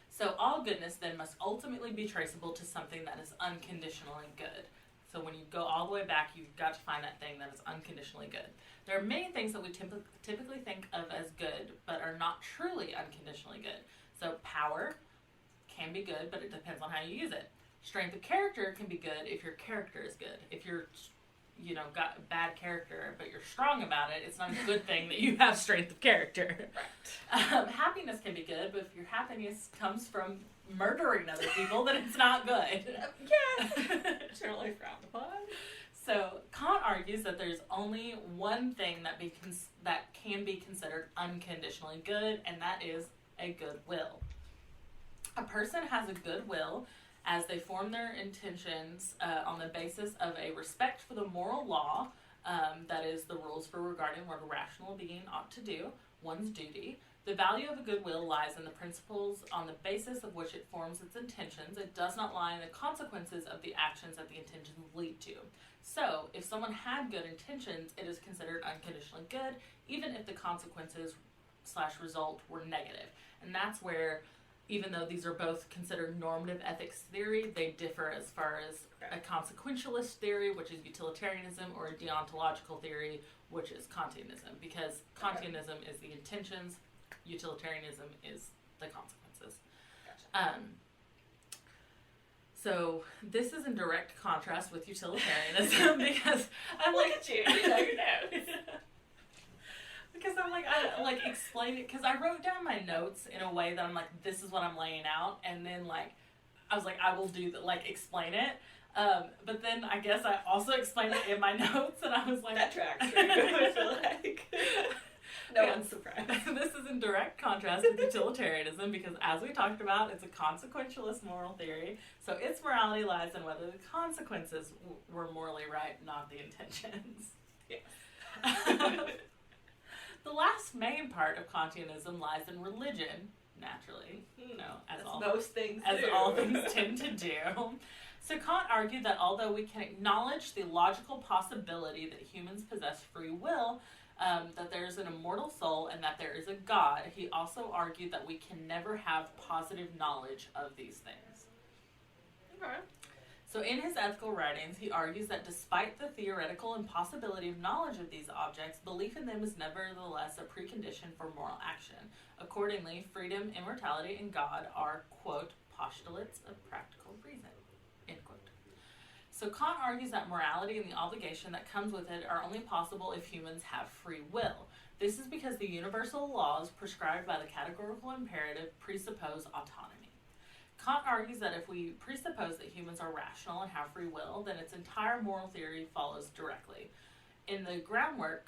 So all goodness then must ultimately be traceable to something that is unconditionally good. So when you go all the way back, you've got to find that thing that is unconditionally good. There are many things that we typically think of as good, but are not truly unconditionally good. So power can be good, but it depends on how you use it. Strength of character can be good if your character is good. If you're, got bad character, but you're strong about it, it's not a good thing that you have strength of character. Right. Happiness can be good, but if your happiness comes from murdering other people, then it's not good. Yeah. Generally frowned upon. So Kant argues that there's only one thing that can be considered unconditionally good, and that is a good will. A person has a good will as they form their intentions on the basis of a respect for the moral law, that is the rules for regarding what a rational being ought to do, one's duty. The value of a good will lies in the principles on the basis of which it forms its intentions. It does not lie in the consequences of the actions that the intentions lead to. So, if someone had good intentions, it is considered unconditionally good, even if the consequences/result were negative. And that's where, even though these are both considered normative ethics theory, they differ as far as a consequentialist theory, which is utilitarianism, or a deontological theory, which is Kantianism. Because Kantianism is the intentions, utilitarianism is the consequences. Gotcha. So this is in direct contrast with utilitarianism because I'm Look at you know your notes. Because I'm like, I explain it, because I wrote down my notes in a way that I'm like, this is what I'm laying out, and then I was like, I will do explain it. But then I guess I also explained it in my notes, and I was like, that tracks for you, I feel like. No one's surprised. This is in direct contrast with utilitarianism because, as we talked about, it's a consequentialist moral theory. So its morality lies in whether the consequences were morally right, not the intentions. Yes. The last main part of Kantianism lies in religion, naturally, as all things tend to do. So Kant argued that although we can acknowledge the logical possibility that humans possess free will, that there is an immortal soul and that there is a God, he also argued that we can never have positive knowledge of these things. Okay. So in his ethical writings, he argues that despite the theoretical impossibility of knowledge of these objects, belief in them is nevertheless a precondition for moral action. Accordingly, freedom, immortality, and God are, quote, postulates of practical reason, end quote. So Kant argues that morality and the obligation that comes with it are only possible if humans have free will. This is because the universal laws prescribed by the categorical imperative presuppose autonomy. Kant argues that if we presuppose that humans are rational and have free will, then its entire moral theory follows directly. In the groundwork,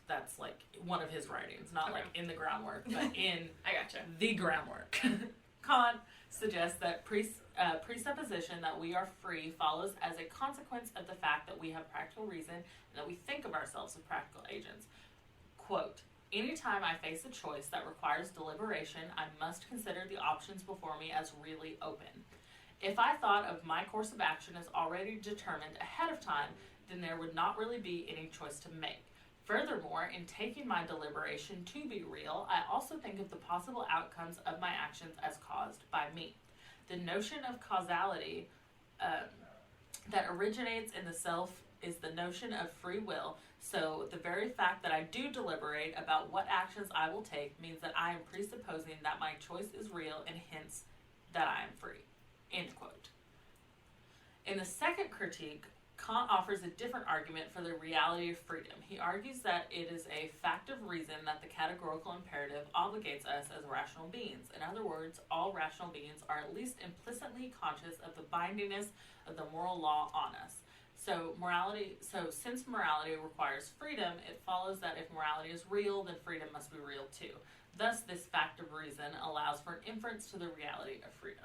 that's like one of his writings, not like in the groundwork, but in I gotcha. The groundwork. Kant suggests that presupposition that we are free follows as a consequence of the fact that we have practical reason and that we think of ourselves as practical agents. Quote, anytime I face a choice that requires deliberation, I must consider the options before me as really open. If I thought of my course of action as already determined ahead of time, then there would not really be any choice to make. Furthermore, in taking my deliberation to be real, I also think of the possible outcomes of my actions as caused by me. The notion of causality that originates in the self is the notion of free will. So the very fact that I do deliberate about what actions I will take means that I am presupposing that my choice is real and hence that I am free. End quote. In the second critique Kant offers a different argument for the reality of freedom. He argues that it is a fact of reason that the categorical imperative obligates us as rational beings. In other words, all rational beings are at least implicitly conscious of the bindingness of the moral law on us. So since morality requires freedom, it follows that if morality is real, then freedom must be real too. Thus, this fact of reason allows for an inference to the reality of freedom.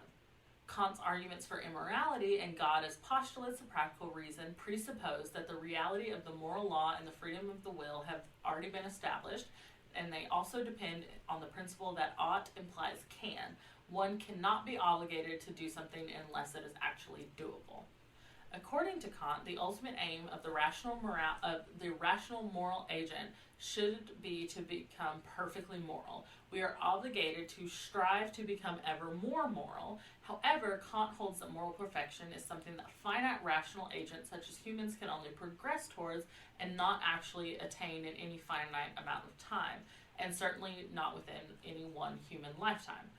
Kant's arguments for immorality and God as postulates of practical reason presuppose that the reality of the moral law and the freedom of the will have already been established, and they also depend on the principle that ought implies can. One cannot be obligated to do something unless it is actually doable. According to Kant, the ultimate aim of the rational moral agent should be to become perfectly moral. We are obligated to strive to become ever more moral. However, Kant holds that moral perfection is something that finite rational agents such as humans can only progress towards and not actually attain in any finite amount of time, and certainly not within any one human lifetime.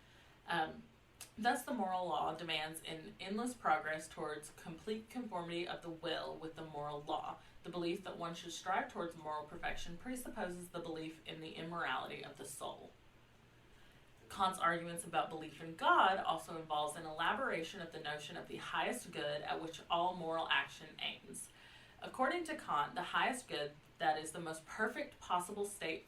Thus, the moral law demands an endless progress towards complete conformity of the will with the moral law. The belief that one should strive towards moral perfection presupposes the belief in the immorality of the soul. Kant's arguments about belief in God also involves an elaboration of the notion of the highest good at which all moral action aims. According to Kant, the highest good, that is the most perfect possible state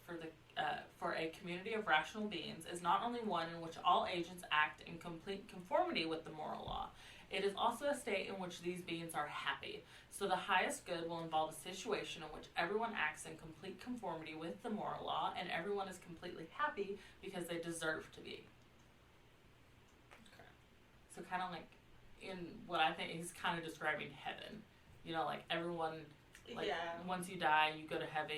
for a community of rational beings, is not only one in which all agents act in complete conformity with the moral law. It is also a state in which these beings are happy. So the highest good will involve a situation in which everyone acts in complete conformity with the moral law, and everyone is completely happy because they deserve to be. Okay. So kind of like in what I think he's kind of describing heaven. You know, like everyone, like once you die, you go to heaven.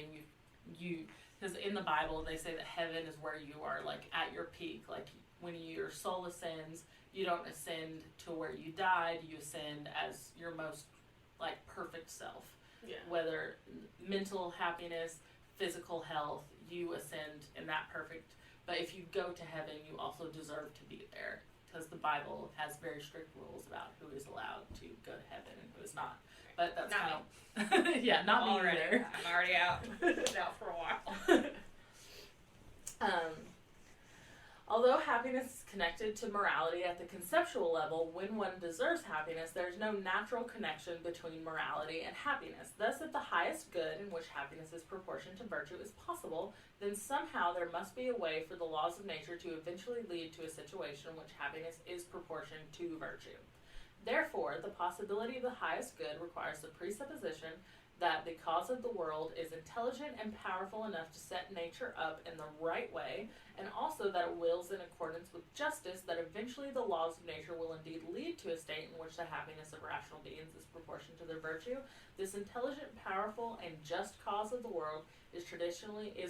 You because in the Bible they say that heaven is where you are like at your peak. Like when your soul ascends, you don't ascend to where you died. You ascend as your most like perfect self. Yeah. Whether mental happiness, physical health, you ascend in that perfect. But if you go to heaven, you also deserve to be there because the Bible has very strict rules about who is allowed to go to heaven and who is not. But that's not kind of, yeah, not me either. I'm already out. Out for a while. Although happiness is connected to morality at the conceptual level, when one deserves happiness, there's no natural connection between morality and happiness. Thus, if the highest good in which happiness is proportioned to virtue is possible, then somehow there must be a way for the laws of nature to eventually lead to a situation in which happiness is proportioned to virtue. Therefore, the possibility of the highest good requires the presupposition that the cause of the world is intelligent and powerful enough to set nature up in the right way, and also that it wills in accordance with justice that eventually the laws of nature will indeed lead to a state in which the happiness of rational beings is proportioned to their virtue. This intelligent, powerful, and just cause of the world is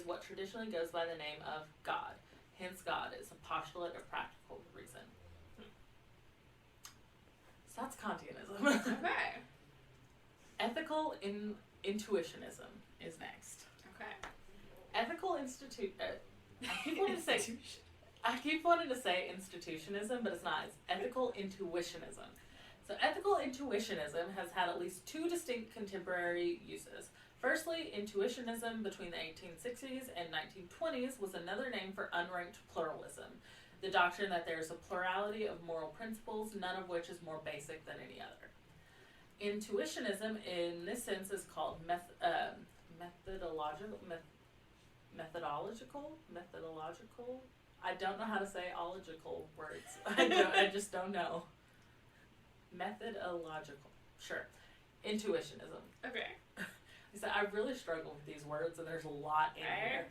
what traditionally goes by the name of God. Hence, God is a postulate of practical reason. So that's Kantianism. Okay. Ethical intuitionism is next. Okay. Ethical I keep wanting to say institutionism, but it's not. It's ethical intuitionism. So ethical intuitionism has had at least two distinct contemporary uses. Firstly, intuitionism between the 1860s and 1920s was another name for unranked pluralism, the doctrine that there is a plurality of moral principles, none of which is more basic than any other. Intuitionism, in this sense, is called methodological. I don't know how to say ological words. I just don't know. Methodological. Sure. Intuitionism. Okay. So I really struggle with these words, and there's a lot in here.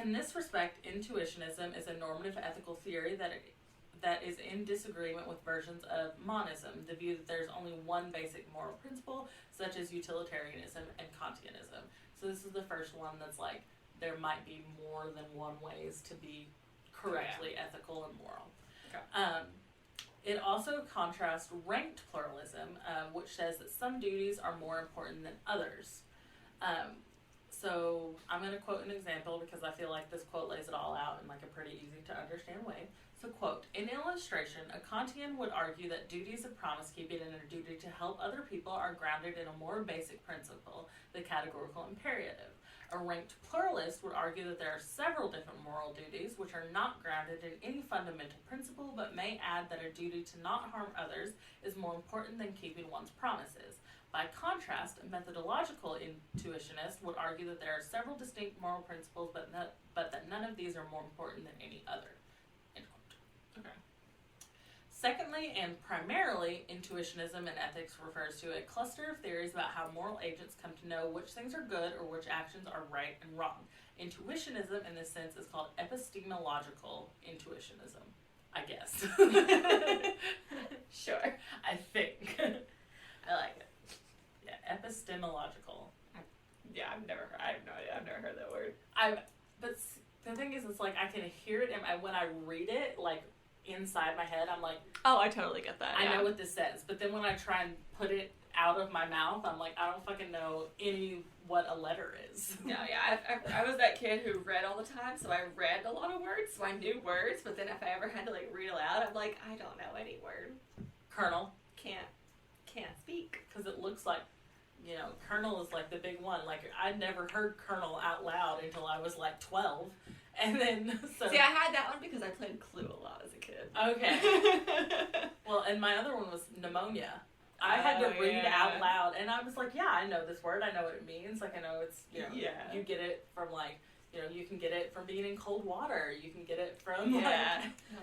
In this respect, intuitionism is a normative ethical theory that is in disagreement with versions of monism, the view that there's only one basic moral principle, such as utilitarianism and Kantianism. So this is the first one that's like, there might be more than one ways to be correctly ethical and moral. Okay. It also contrasts ranked pluralism, which says that some duties are more important than others. So I'm going to quote an example because I feel like this quote lays it all out in like a pretty easy to understand way. So quote, in illustration, a Kantian would argue that duties of promise keeping and a duty to help other people are grounded in a more basic principle, the categorical imperative. A ranked pluralist would argue that there are several different moral duties which are not grounded in any fundamental principle but may add that a duty to not harm others is more important than keeping one's promises. By contrast, a methodological intuitionist would argue that there are several distinct moral principles but that none of these are more important than any other. End quote. Okay. Secondly, and primarily, intuitionism in ethics refers to a cluster of theories about how moral agents come to know which things are good or which actions are right and wrong. Intuitionism, in this sense, is called epistemological intuitionism, I guess. Sure. I think. I like it. Yeah, epistemological. Yeah, I have no idea. I've never heard that word. But the thing is, it's like I can hear it, and when I read it, like, inside my head, I'm like, oh, I totally get that. I know what this says, but then when I try and put it out of my mouth, I'm like, I don't fucking know what a letter is. No, yeah, I was that kid who read all the time, so I read a lot of words, so I knew words, but then if I ever had to, like, read aloud, I'm like, I don't know any word. Kernel. Can't speak. Because it looks like, kernel is like the big one. Like, I'd never heard kernel out loud until I was like 12. And then, so. See, I had that one because I played Clue a lot as a kid. Okay. Well, and my other one was pneumonia. I had to read out loud, and I was like, yeah, I know this word. I know what it means. Like, I know it's, you get it from, like, you can get it from being in cold water. You can get it from, no,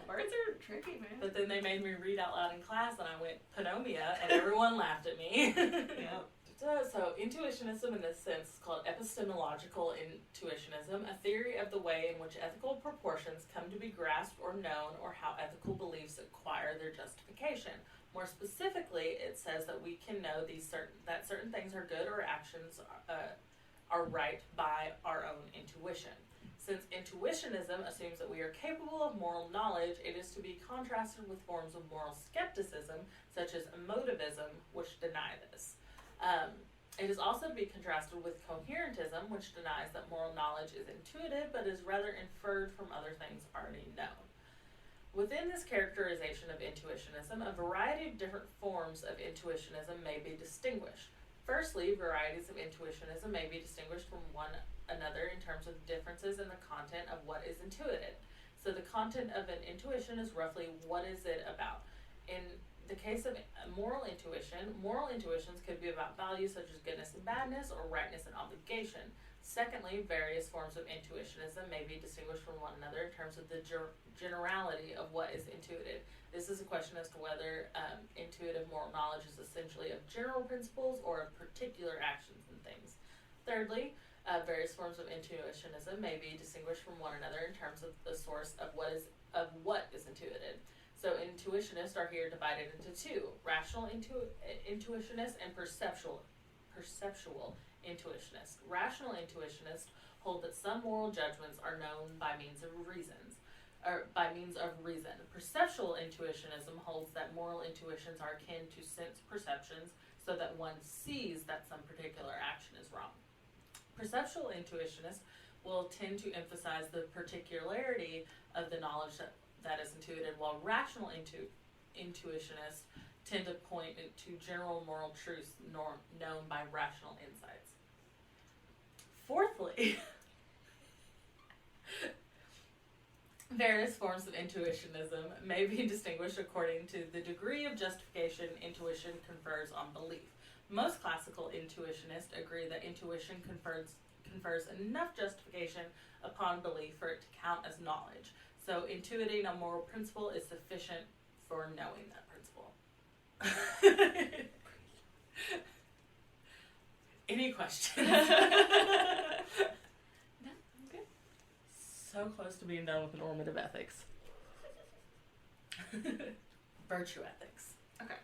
words are tricky, man. But then they made me read out loud in class, and I went, pneumonia, and everyone laughed at me. Yeah. So intuitionism in this sense is called epistemological intuitionism, a theory of the way in which ethical proportions come to be grasped or known, or how ethical beliefs acquire their justification. More specifically, it says that we can know that certain things are good or actions are right by our own intuition. Since intuitionism assumes that we are capable of moral knowledge, it is to be contrasted with forms of moral skepticism, such as emotivism, which deny this. It is also to be contrasted with coherentism, which denies that moral knowledge is intuitive, but is rather inferred from other things already known. Within this characterization of intuitionism, a variety of different forms of intuitionism may be distinguished. Firstly, varieties of intuitionism may be distinguished from one another in terms of differences in the content of what is intuited. So the content of an intuition is roughly what is it about. In the case of moral intuitions could be about values such as goodness and badness, or rightness and obligation. Secondly, various forms of intuitionism may be distinguished from one another in terms of the generality of what is intuited. This is a question as to whether intuitive moral knowledge is essentially of general principles or of particular actions and things. Thirdly, various forms of intuitionism may be distinguished from one another in terms of the source of what is intuited. So intuitionists are here divided into two: rational intuitionists and perceptual intuitionists. Rational intuitionists hold that some moral judgments are known by means of reason. Perceptual intuitionism holds that moral intuitions are akin to sense perceptions, so that one sees that some particular action is wrong. Perceptual intuitionists will tend to emphasize the particularity of the knowledge that is intuited, while rational intuitionists tend to point to general moral truths known by rational insights. Fourthly, various forms of intuitionism may be distinguished according to the degree of justification intuition confers on belief. Most classical intuitionists agree that intuition confers enough justification upon belief for it to count as knowledge. So intuiting a moral principle is sufficient for knowing that principle. Any questions? No, I'm good. So close to being done with normative ethics. Virtue ethics. Okay.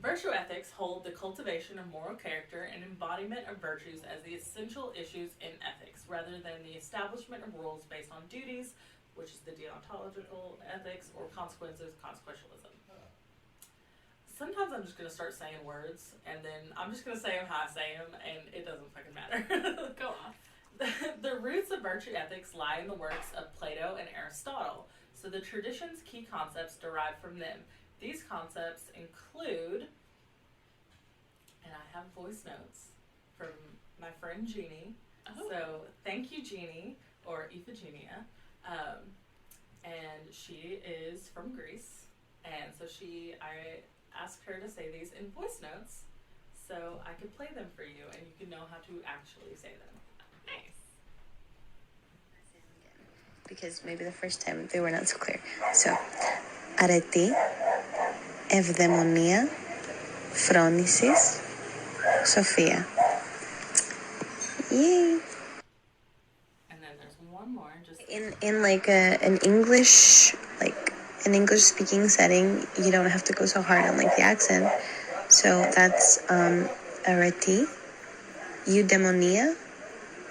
Virtue ethics hold the cultivation of moral character and embodiment of virtues as the essential issues in ethics, rather than the establishment of rules based on duties, which is the deontological ethics, or consequences, consequentialism. sometimes I'm just going to start saying words, and then I'm just going to say them how I say them, and it doesn't fucking matter. Go on. The roots of virtue ethics lie in the works of Plato and Aristotle, so the tradition's key concepts derive from them. These concepts include, and I have voice notes from my friend Jeannie, so thank you, Jeannie, or Iphigenia, and she is from Greece, and so I asked her to say these in voice notes so I could play them for you and you can know how to actually say them. Nice. Because maybe the first time they were not so clear. So, areti, ευδαιμονία, φρόνησης, σοφία. Yay! And then there's one more. Just in like an English speaking setting, you don't have to go so hard on like the accent. So that's areti, eudaimonia,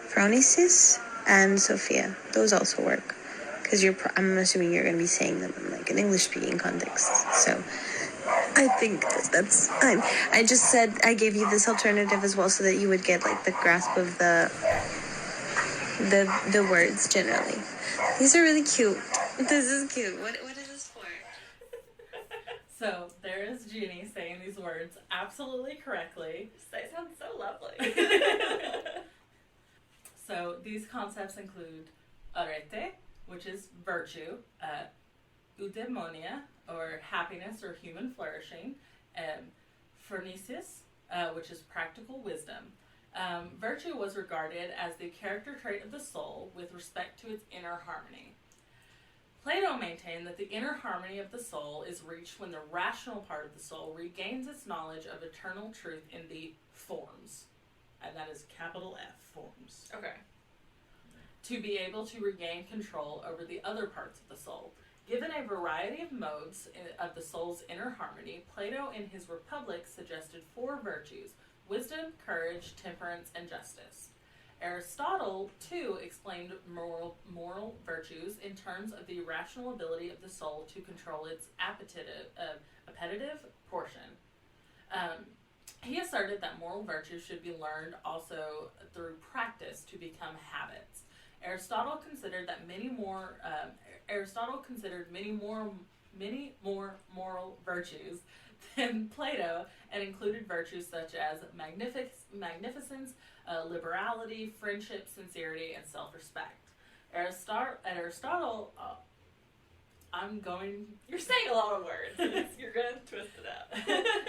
phronesis, and Sophia. Those also work because I'm assuming you're going to be saying them in like an English speaking context. So I think that's fine. I just said I gave you this alternative as well so that you would get like the grasp of the words generally. These are really cute. This is cute. What is this for? So there is Jeannie saying these words absolutely correctly. They sound so lovely. So these concepts include arete, which is virtue, eudaimonia, or happiness or human flourishing, phronesis, which is practical wisdom. Virtue was regarded as the character trait of the soul with respect to its inner harmony. Plato maintained that the inner harmony of the soul is reached when the rational part of the soul regains its knowledge of eternal truth in the forms. And that is capital F, forms. Okay. To be able to regain control over the other parts of the soul. Given a variety of modes of the soul's inner harmony, Plato in his Republic suggested 4 virtues: wisdom, courage, temperance, and justice. Aristotle, too, explained moral virtues in terms of the rational ability of the soul to control its appetitive portion. He asserted that moral virtues should be learned also through practice to become habits. Aristotle considered many more moral virtues than Plato, and included virtues such as magnificence, liberality, friendship, sincerity, and self-respect. Aristotle, You're saying a lot of words. You're going to twist it up.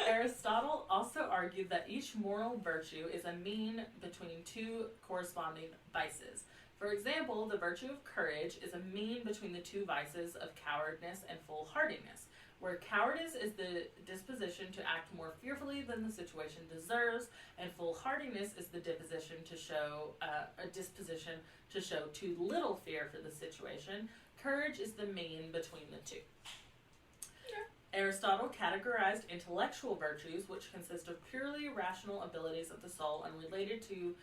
Aristotle also argued that each moral virtue is a mean between 2 corresponding vices. For example, the virtue of courage is a mean between the 2 vices of cowardness and foolhardiness, where cowardice is the disposition to act more fearfully than the situation deserves, and foolhardiness is the disposition to show too little fear for the situation. Courage is the mean between the 2. Yeah. Aristotle categorized intellectual virtues, which consist of purely rational abilities of the soul unrelated to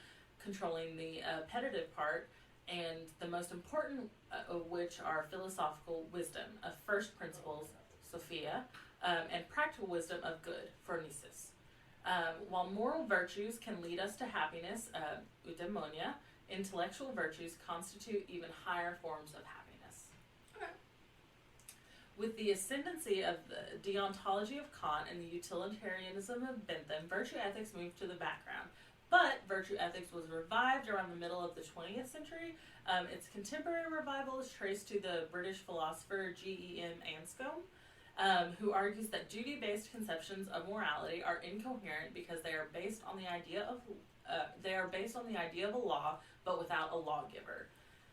controlling the appetitive part, and the most important of which are philosophical wisdom of first principles, Sophia, and practical wisdom of good, phronesis. While moral virtues can lead us to happiness, eudaimonia, intellectual virtues constitute even higher forms of happiness. Okay. With the ascendancy of the deontology of Kant and the utilitarianism of Bentham, virtue ethics moved to the background. But virtue ethics was revived around the middle of the 20th century. Its contemporary revival is traced to the British philosopher G.E.M. Anscombe, who argues that duty-based conceptions of morality are incoherent because they are based on the idea of a law, but without a lawgiver.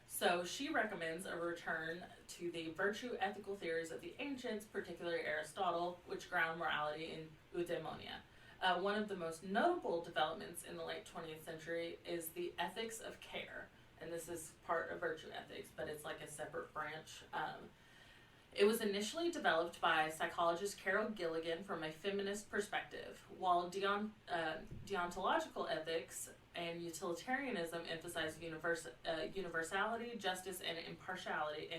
So she recommends a return to the virtue ethical theories of the ancients, particularly Aristotle, which ground morality in eudaimonia. One of the most notable developments in the late 20th century is the ethics of care, and this is part of virtue ethics, but it's like a separate branch. It was initially developed by psychologist Carol Gilligan from a feminist perspective, while deontological ethics and utilitarianism emphasize universality, justice, and impartiality.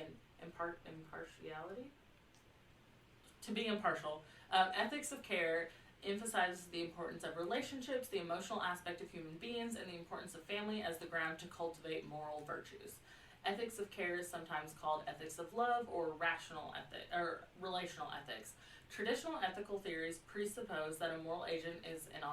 to be impartial. Ethics of care emphasizes the importance of relationships, the emotional aspect of human beings, and the importance of family as the ground to cultivate moral virtues. Ethics of care is sometimes called ethics of love or relational ethics. Traditional ethical theories presuppose that a moral agent is an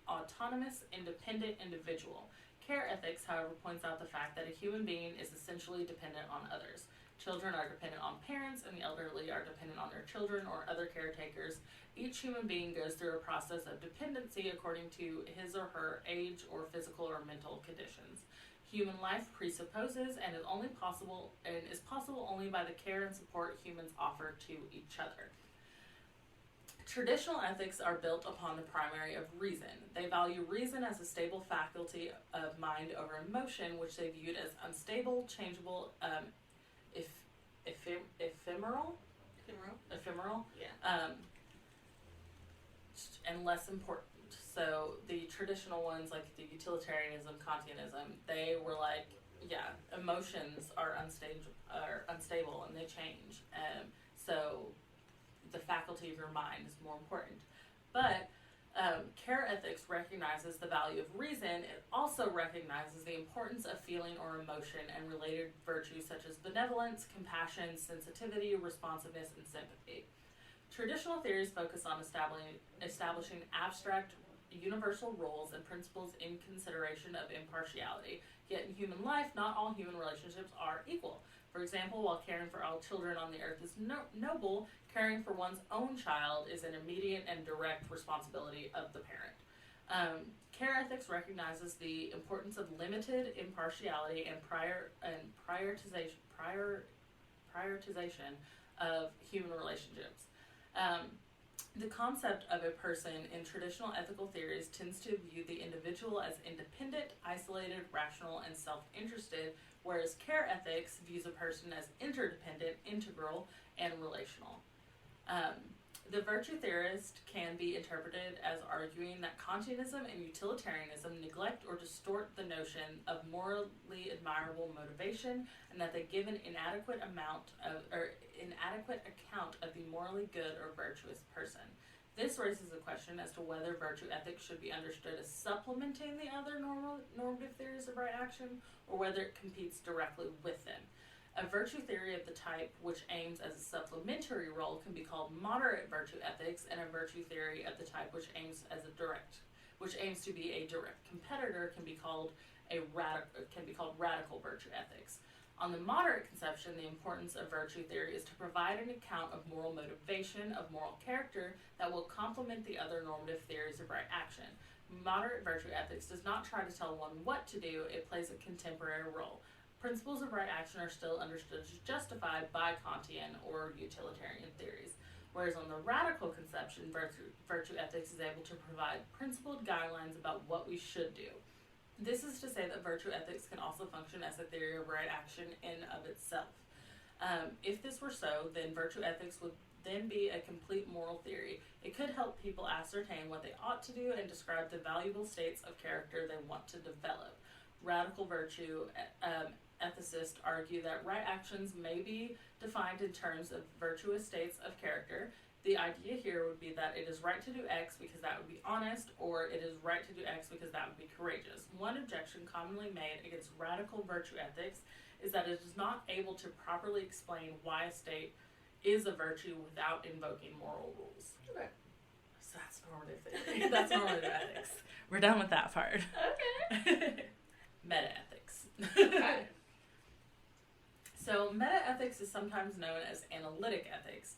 autonomous, independent individual. Care ethics, however, points out the fact that a human being is essentially dependent on others. Children are dependent on parents, and the elderly are dependent on their children or other caretakers. Each human being goes through a process of dependency according to his or her age or physical or mental conditions. Human life presupposes and is possible only by the care and support humans offer to each other. Traditional ethics are built upon the primary of reason. They value reason as a stable faculty of mind over emotion, which they viewed as unstable, changeable, ephemeral, Yeah. and less important. So the traditional ones, like the utilitarianism, Kantianism, they were like, yeah, emotions are unstable and they change. So the faculty of your mind is more important. But care ethics recognizes the value of reason. It also recognizes the importance of feeling or emotion and related virtues such as benevolence, compassion, sensitivity, responsiveness, and sympathy. Traditional theories focus on establishing abstract universal rules and principles in consideration of impartiality. Yet in human life, not all human relationships are equal. For example, while caring for all children on the earth is noble, caring for one's own child is an immediate and direct responsibility of the parent. Care ethics recognizes the importance of limited impartiality and prioritization of human relationships. The concept of a person in traditional ethical theories tends to view the individual as independent, isolated, rational, and self-interested, whereas care ethics views a person as interdependent, integral, and relational. The virtue theorist can be interpreted as arguing that Kantianism and utilitarianism neglect or distort the notion of morally admirable motivation, and that they give an inadequate account of the morally good or virtuous person. This raises a question as to whether virtue ethics should be understood as supplementing the other normative theories of right action, or whether it competes directly with them. A virtue theory of the type which aims as a supplementary role can be called moderate virtue ethics, and a virtue theory of the type which aims to be a direct competitor can be called radical virtue ethics. On the moderate conception, the importance of virtue theory is to provide an account of moral motivation, of moral character, that will complement the other normative theories of right action. Moderate virtue ethics does not try to tell one what to do, it plays a contemporary role. Principles of right action are still understood as justified by Kantian or utilitarian theories, whereas on the radical conception, virtue ethics is able to provide principled guidelines about what we should do. This is to say that virtue ethics can also function as a theory of right action in of itself. If this were so, then virtue ethics would then be a complete moral theory. It could help people ascertain what they ought to do and describe the valuable states of character they want to develop. Radical virtue ethicists argue that right actions may be defined in terms of virtuous states of character. The idea here would be that it is right to do X because that would be honest, or it is right to do X because that would be courageous. One objection commonly made against radical virtue ethics is that it is not able to properly explain why a state is a virtue without invoking moral rules. Okay. So that's normative theory. That's normative ethics. We're done with that part. Okay. Meta-ethics. Okay. So meta-ethics is sometimes known as analytic ethics.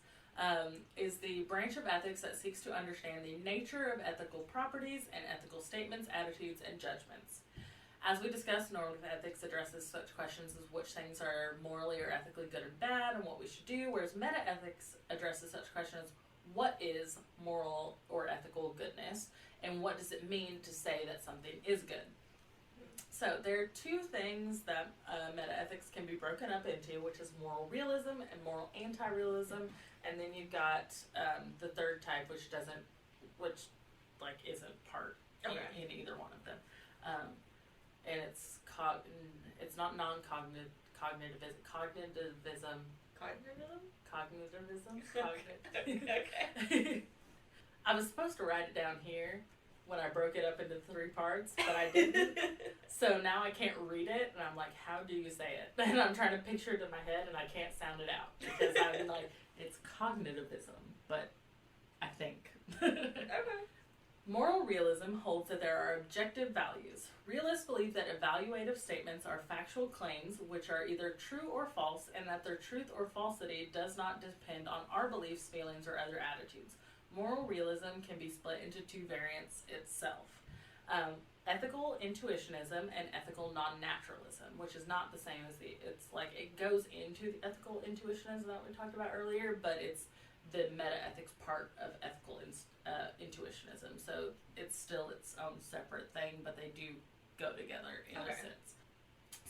Is the branch of ethics that seeks to understand the nature of ethical properties and ethical statements, attitudes, and judgments. As we discussed, normative ethics addresses such questions as which things are morally or ethically good or bad and what we should do, whereas meta-ethics addresses such questions as what is moral or ethical goodness, and what does it mean to say that something is good. So there are two things that meta-ethics can be broken up into, which is moral realism and moral anti-realism, and then you've got the third type, which isn't part in either one of them, and it's not non-cognitivism, cognitivism, Cognitivism? Okay. I was supposed to write it down here when I broke it up into 3 parts, but I didn't. So now I can't read it, and I'm like, how do you say it? And I'm trying to picture it in my head, and I can't sound it out because I'm like, it's cognitivism, but I think. Okay. Moral realism holds that there are objective values. Realists believe that evaluative statements are factual claims which are either true or false, and that their truth or falsity does not depend on our beliefs, feelings, or other attitudes. Moral realism can be split into 2 variants itself. Ethical intuitionism and ethical non-naturalism, which is not the same as it's like it goes into the ethical intuitionism that we talked about earlier, but it's the meta-ethics part of ethical intuitionism. So it's still its own separate thing, but they do go together in a sense.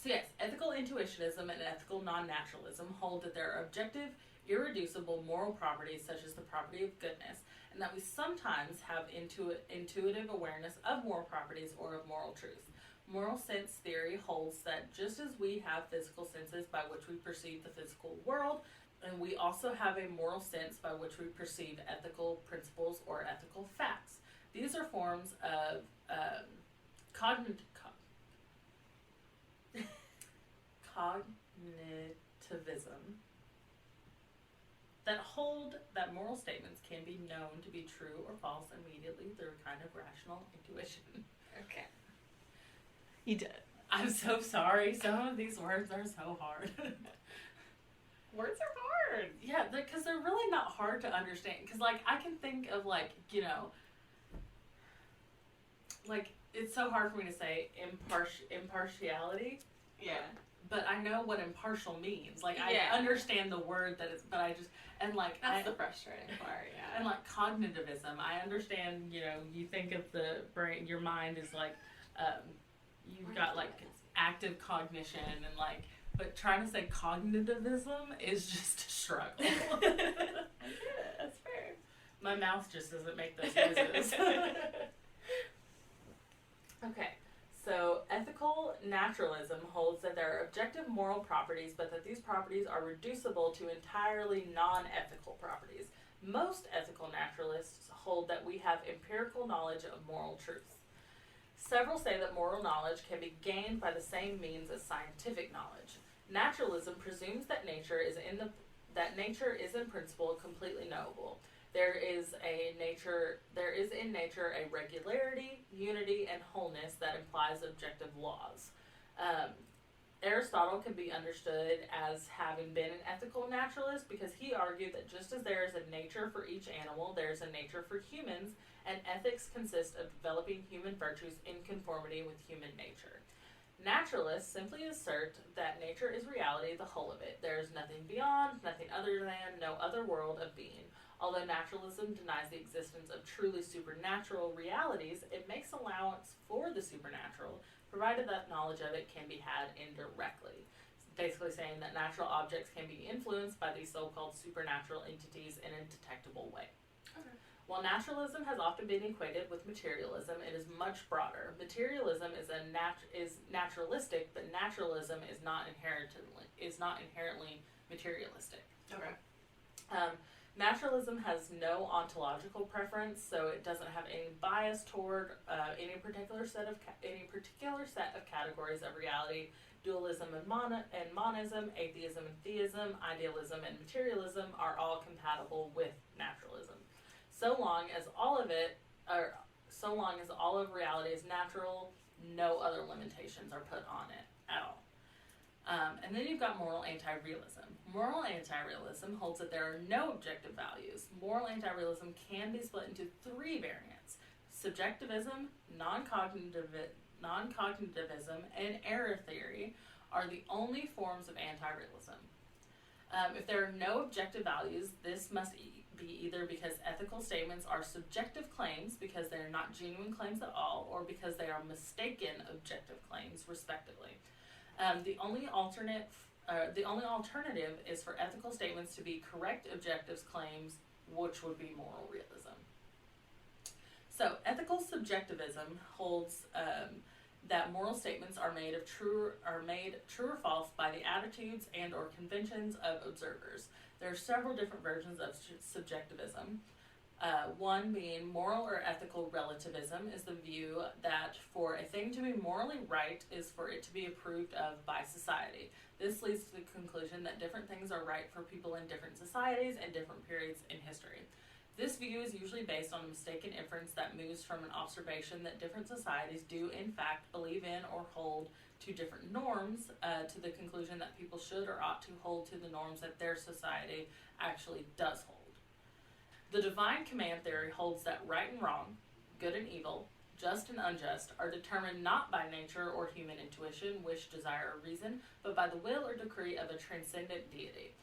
So yes, ethical intuitionism and ethical non-naturalism hold that there are objective, irreducible moral properties such as the property of goodness, and that we sometimes have intuitive awareness of moral properties or of moral truth. Moral sense theory holds that just as we have physical senses by which we perceive the physical world, and we also have a moral sense by which we perceive ethical principles or ethical facts. These are forms of cognitivism that hold that moral statements can be known to be true or false immediately through a kind of rational intuition. Okay. You did. I'm so sorry. Some of these words are so hard. Words are hard. Yeah, because they're really not hard to understand. Because, like, I can think of, like, you know, like, it's so hard for me to say impartiality. Yeah. But I know what impartial means. Like, Yeah. I understand the word that it's, but I just, and like, That's the frustrating part, yeah. And like cognitivism, I understand, you know, you think of the brain, your mind is like, you've got like active cognition and like, but trying to say cognitivism is just a struggle. I get it, that's fair. My mouth just doesn't make those noises. Okay. So, ethical naturalism holds that there are objective moral properties, but that these properties are reducible to entirely non-ethical properties. Most ethical naturalists hold that we have empirical knowledge of moral truth. Several say that moral knowledge can be gained by the same means as scientific knowledge. Naturalism presumes that nature is in principle completely knowable. There is in nature a regularity, unity, and wholeness that implies objective laws. Aristotle can be understood as having been an ethical naturalist because he argued that just as there is a nature for each animal, there is a nature for humans, and ethics consist of developing human virtues in conformity with human nature. Naturalists simply assert that nature is reality, the whole of it. There is nothing beyond, nothing other than, no other world of being. Although naturalism denies the existence of truly supernatural realities, it makes allowance for the supernatural, provided that knowledge of it can be had indirectly. It's basically saying that natural objects can be influenced by these so-called supernatural entities in a detectable way. Okay. While naturalism has often been equated with materialism, it is much broader. Materialism is naturalistic, but naturalism is not inherently materialistic. Okay. Naturalism has no ontological preference, so it doesn't have any bias toward any particular set of categories of reality. Dualism and monism, atheism and theism, idealism and materialism are all compatible with naturalism. So long as all of reality is natural, no other limitations are put on it at all. And then you've got moral anti-realism. Moral anti-realism holds that there are no objective values. Moral anti-realism can be split into 3 variants. Subjectivism, non-cognitivism, and error theory are the only forms of anti-realism. If there are no objective values, this must be either because ethical statements are subjective claims because they are not genuine claims at all, or because they are mistaken objective claims, respectively. The only alternative is for ethical statements to be correct objectives claims, which would be moral realism. So, ethical subjectivism holds that moral statements are made true or false by the attitudes and or conventions of observers. There are several different versions of subjectivism. One being moral or ethical relativism is the view that for a thing to be morally right is for it to be approved of by society. This leads to the conclusion that different things are right for people in different societies and different periods in history. This view is usually based on a mistaken inference that moves from an observation that different societies do in fact believe in or hold to different norms to the conclusion that people should or ought to hold to the norms that their society actually does hold. The divine command theory holds that right and wrong, good and evil, just and unjust are determined not by nature or human intuition, wish, desire, or reason, but by the will or decree of a transcendent deity.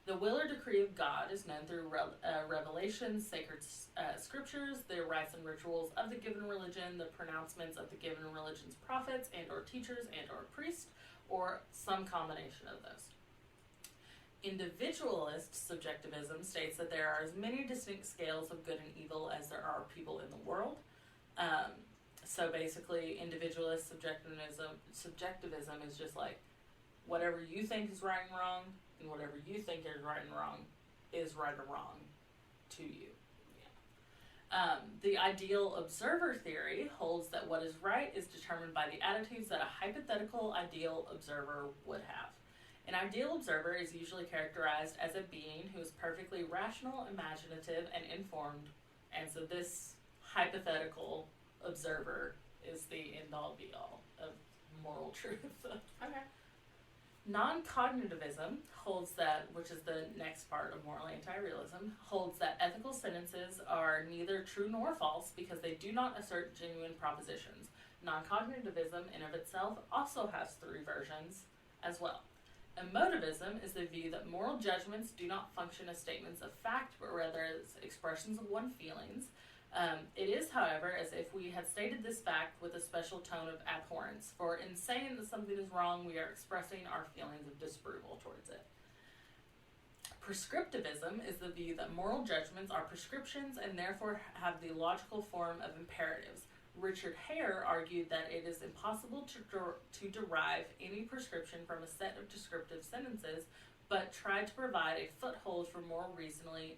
The will or decree of God is known through revelations, sacred scriptures, the rites and rituals of the given religion, the pronouncements of the given religion's prophets and or teachers and or priests, or some combination of those. Individualist subjectivism states that there are as many distinct scales of good and evil as there are people in the world. So basically, individualist subjectivism is just like whatever you think is right and wrong, and whatever you think is right and wrong is right or wrong to you. Yeah. The ideal observer theory holds that what is right is determined by the attitudes that a hypothetical ideal observer would have. An ideal observer is usually characterized as a being who is perfectly rational, imaginative, and informed, and so this hypothetical observer is the end-all be-all of moral truth. Okay. Non-cognitivism holds that, which is the next part of moral anti-realism, holds that ethical sentences are neither true nor false because they do not assert genuine propositions. Non-cognitivism in of itself also has three versions as well. Emotivism is the view that moral judgments do not function as statements of fact, but rather as expressions of one's feelings. It is, however, as if we had stated this fact with a special tone of abhorrence, for in saying that something is wrong, we are expressing our feelings of disapproval towards it. Prescriptivism is the view that moral judgments are prescriptions and therefore have the logical form of imperatives. Richard Hare argued that it is impossible to derive any prescription from a set of descriptive sentences, but tried to provide a foothold for moral reasoning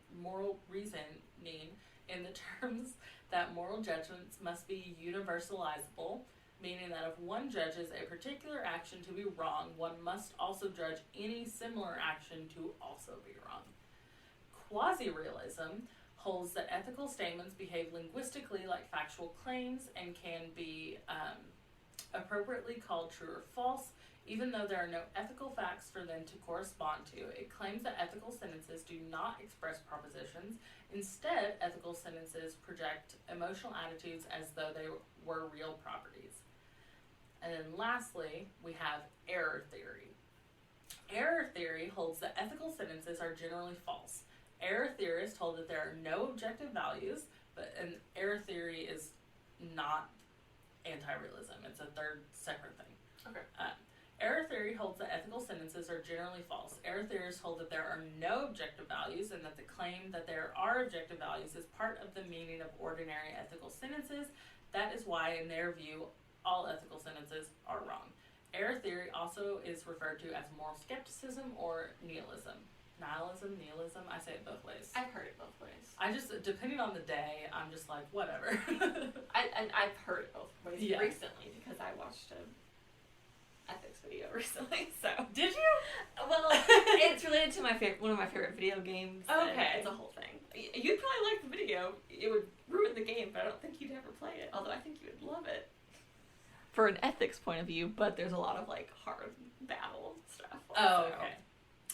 in the terms that moral judgments must be universalizable, meaning that if one judges a particular action to be wrong, one must also judge any similar action to also be wrong. Quasi-realism holds that ethical statements behave linguistically like factual claims and can be appropriately called true or false, even though there are no ethical facts for them to correspond to. It claims that ethical sentences do not express propositions. Instead, ethical sentences project emotional attitudes as though they were real properties. And then lastly, we have error theory. Error theory holds that ethical sentences are generally false. Error theorists hold that there are no objective values, but an error theory is not anti-realism. It's a third separate thing. Okay. Error theory holds that ethical sentences are generally false. Error theorists hold that there are no objective values and that the claim that there are objective values is part of the meaning of ordinary ethical sentences. That is why, in their view, all ethical sentences are wrong. Error theory also is referred to as moral skepticism or nihilism. Nihilism, I say it both ways. I've heard it both ways. I just, depending on the day, I'm just like, whatever. I've heard it both ways recently because I watched an ethics video recently. So did you? Well, it's related to one of my favorite video games. Okay, it's a whole thing. You'd probably like the video. It would ruin the game, but I don't think you'd ever play it. Although I think you would love it for an ethics point of view. But there's a lot of like hard battle stuff. Oh, okay.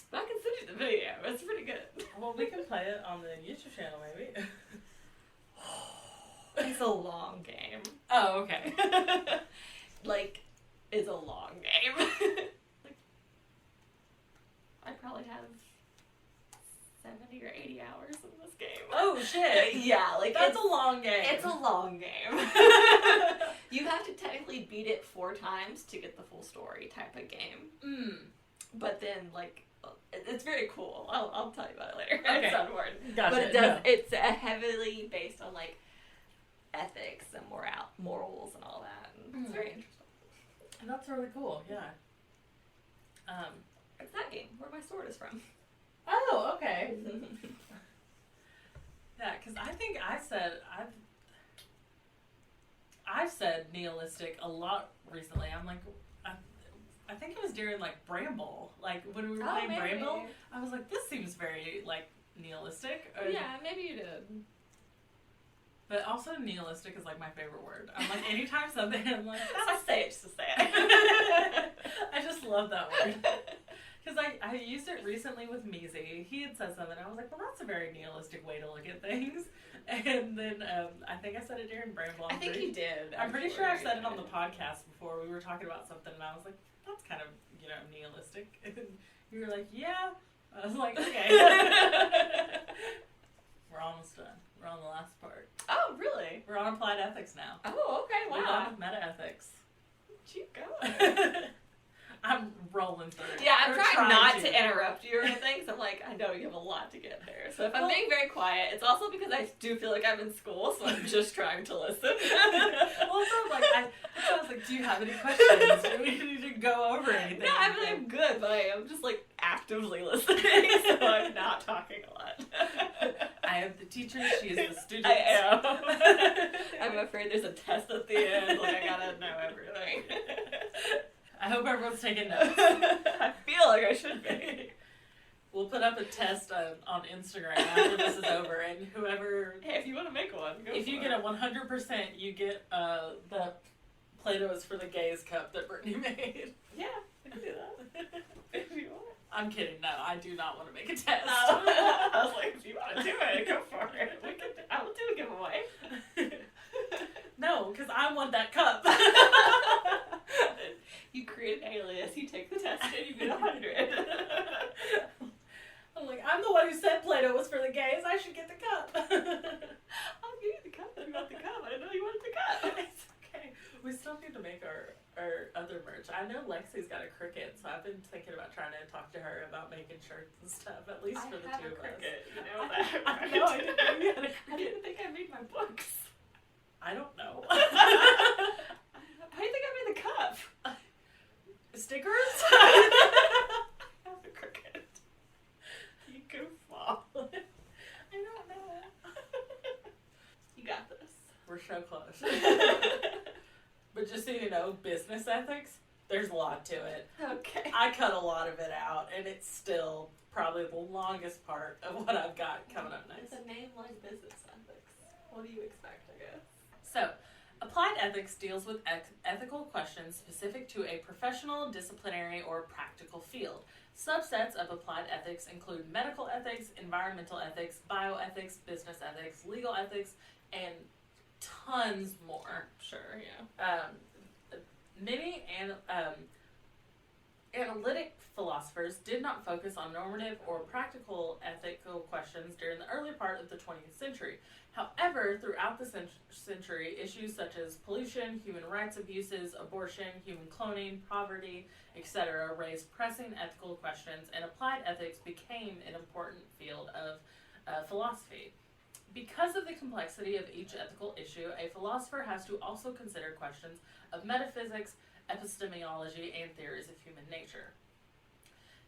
But I can send you the video. It's pretty good. Well, we can play it on the YouTube channel, maybe. It's a long game. Oh, okay. It's a long game. I probably have 70 or 80 hours in this game. Oh, shit. Yeah, that's a long game. It's a long game. You have to technically beat it 4 times to get the full story type of game. But then, it's very cool. I'll tell you about it later. Okay. It's not important. Gotcha. But it does. It's heavily based on ethics and morals and all that. And it's very interesting. And that's really cool, yeah. It's that game where my sword is from. Oh, okay. Yeah, because I think I've said nihilistic a lot recently. I'm like, I think it was during like Bramble, like when we were playing maybe. Bramble. I was like, this seems very like nihilistic. Yeah, maybe you did. But also nihilistic is like my favorite word. I'm like, anytime something, I'm like, I say it just to say it. I just love that word. Because I used it recently with Measy. He had said something. I was like, well, that's a very nihilistic way to look at things. And then I think I said it during Bramble. I think you did. I'm pretty sure I've said it on the podcast before. We were talking about something, and I was like, that's kind of, nihilistic. And you were like, yeah. I was like, okay. We're almost done. We're on the last part. Oh, really? We're on applied ethics now. Oh, okay. We're Wow. done with meta ethics. Keep going. I'm rolling through it. Yeah, I'm We're trying not to interrupt you or anything, so I'm like, I know you have a lot to get there. So if I'm being very quiet, it's also because I do feel like I'm in school, so I'm just trying to listen. Also, like, I was like, do you have any questions? Do we need to go over anything? No, I mean, I'm good, but I am just, like, actively listening, so I'm not talking a lot. I am the teacher, she is the student. I am. I'm afraid there's a test at the end, like, I gotta know everything. I hope everyone's taking notes. I feel like I should be. We'll put up a test on Instagram after this is over, and whoever... Hey, if you want to make one, go If you get a 100%, you get the Play-Doh is for the gays cup that Brittany made. Yeah, I can do that. If you want. I'm kidding. No, I do not want to make a test. No. I was like, if you want to do it, go for it. I will do a giveaway. No, because I want that cup. You create an alias, you take the test, and you get 100. I'm like, I'm the one who said Play-Doh was for the gays. I should get the cup. I'll give you the cup if you want the cup. I didn't know you wanted the cup. It's okay. We still need to make our other merch. I know Lexi's got a cricket, so I've been thinking about trying to talk to her about making shirts and stuff, at least for the two of us. You know that. I know, I didn't know you had a I cricket. didn't think I made my books. I don't know. How do you think I made the cup? Stickers? I have a cricket. You goofball. I don't know. You got this. We're so close. But just so you know, business ethics, there's a lot to it. Okay. I cut a lot of it out, and it's still probably the longest part of what I've got coming up next. It's a name like business ethics. What do you expect, I guess? So, applied ethics deals with ethical questions specific to a professional, disciplinary, or practical field. Subsets of applied ethics include medical ethics, environmental ethics, bioethics, business ethics, legal ethics, and tons more. Sure, yeah. Many analytic philosophers did not focus on normative or practical ethical questions during the early part of the 20th century. However, throughout the century, issues such as pollution, human rights abuses, abortion, human cloning, poverty, etc. raised pressing ethical questions, and applied ethics became an important field of philosophy. Because of the complexity of each ethical issue, a philosopher has to also consider questions of metaphysics, epistemology, and theories of human nature.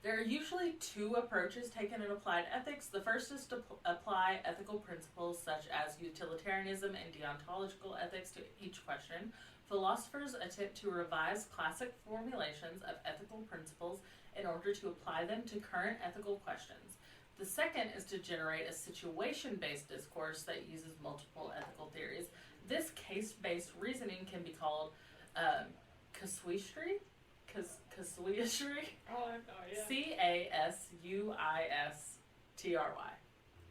There are usually two approaches taken in applied ethics. The first is to apply ethical principles such as utilitarianism and deontological ethics to each question. Philosophers attempt to revise classic formulations of ethical principles in order to apply them to current ethical questions. The second is to generate a situation-based discourse that uses multiple ethical theories. This case-based reasoning can be called casuistry. Casuistry. Oh, I know, yeah. Casuistry.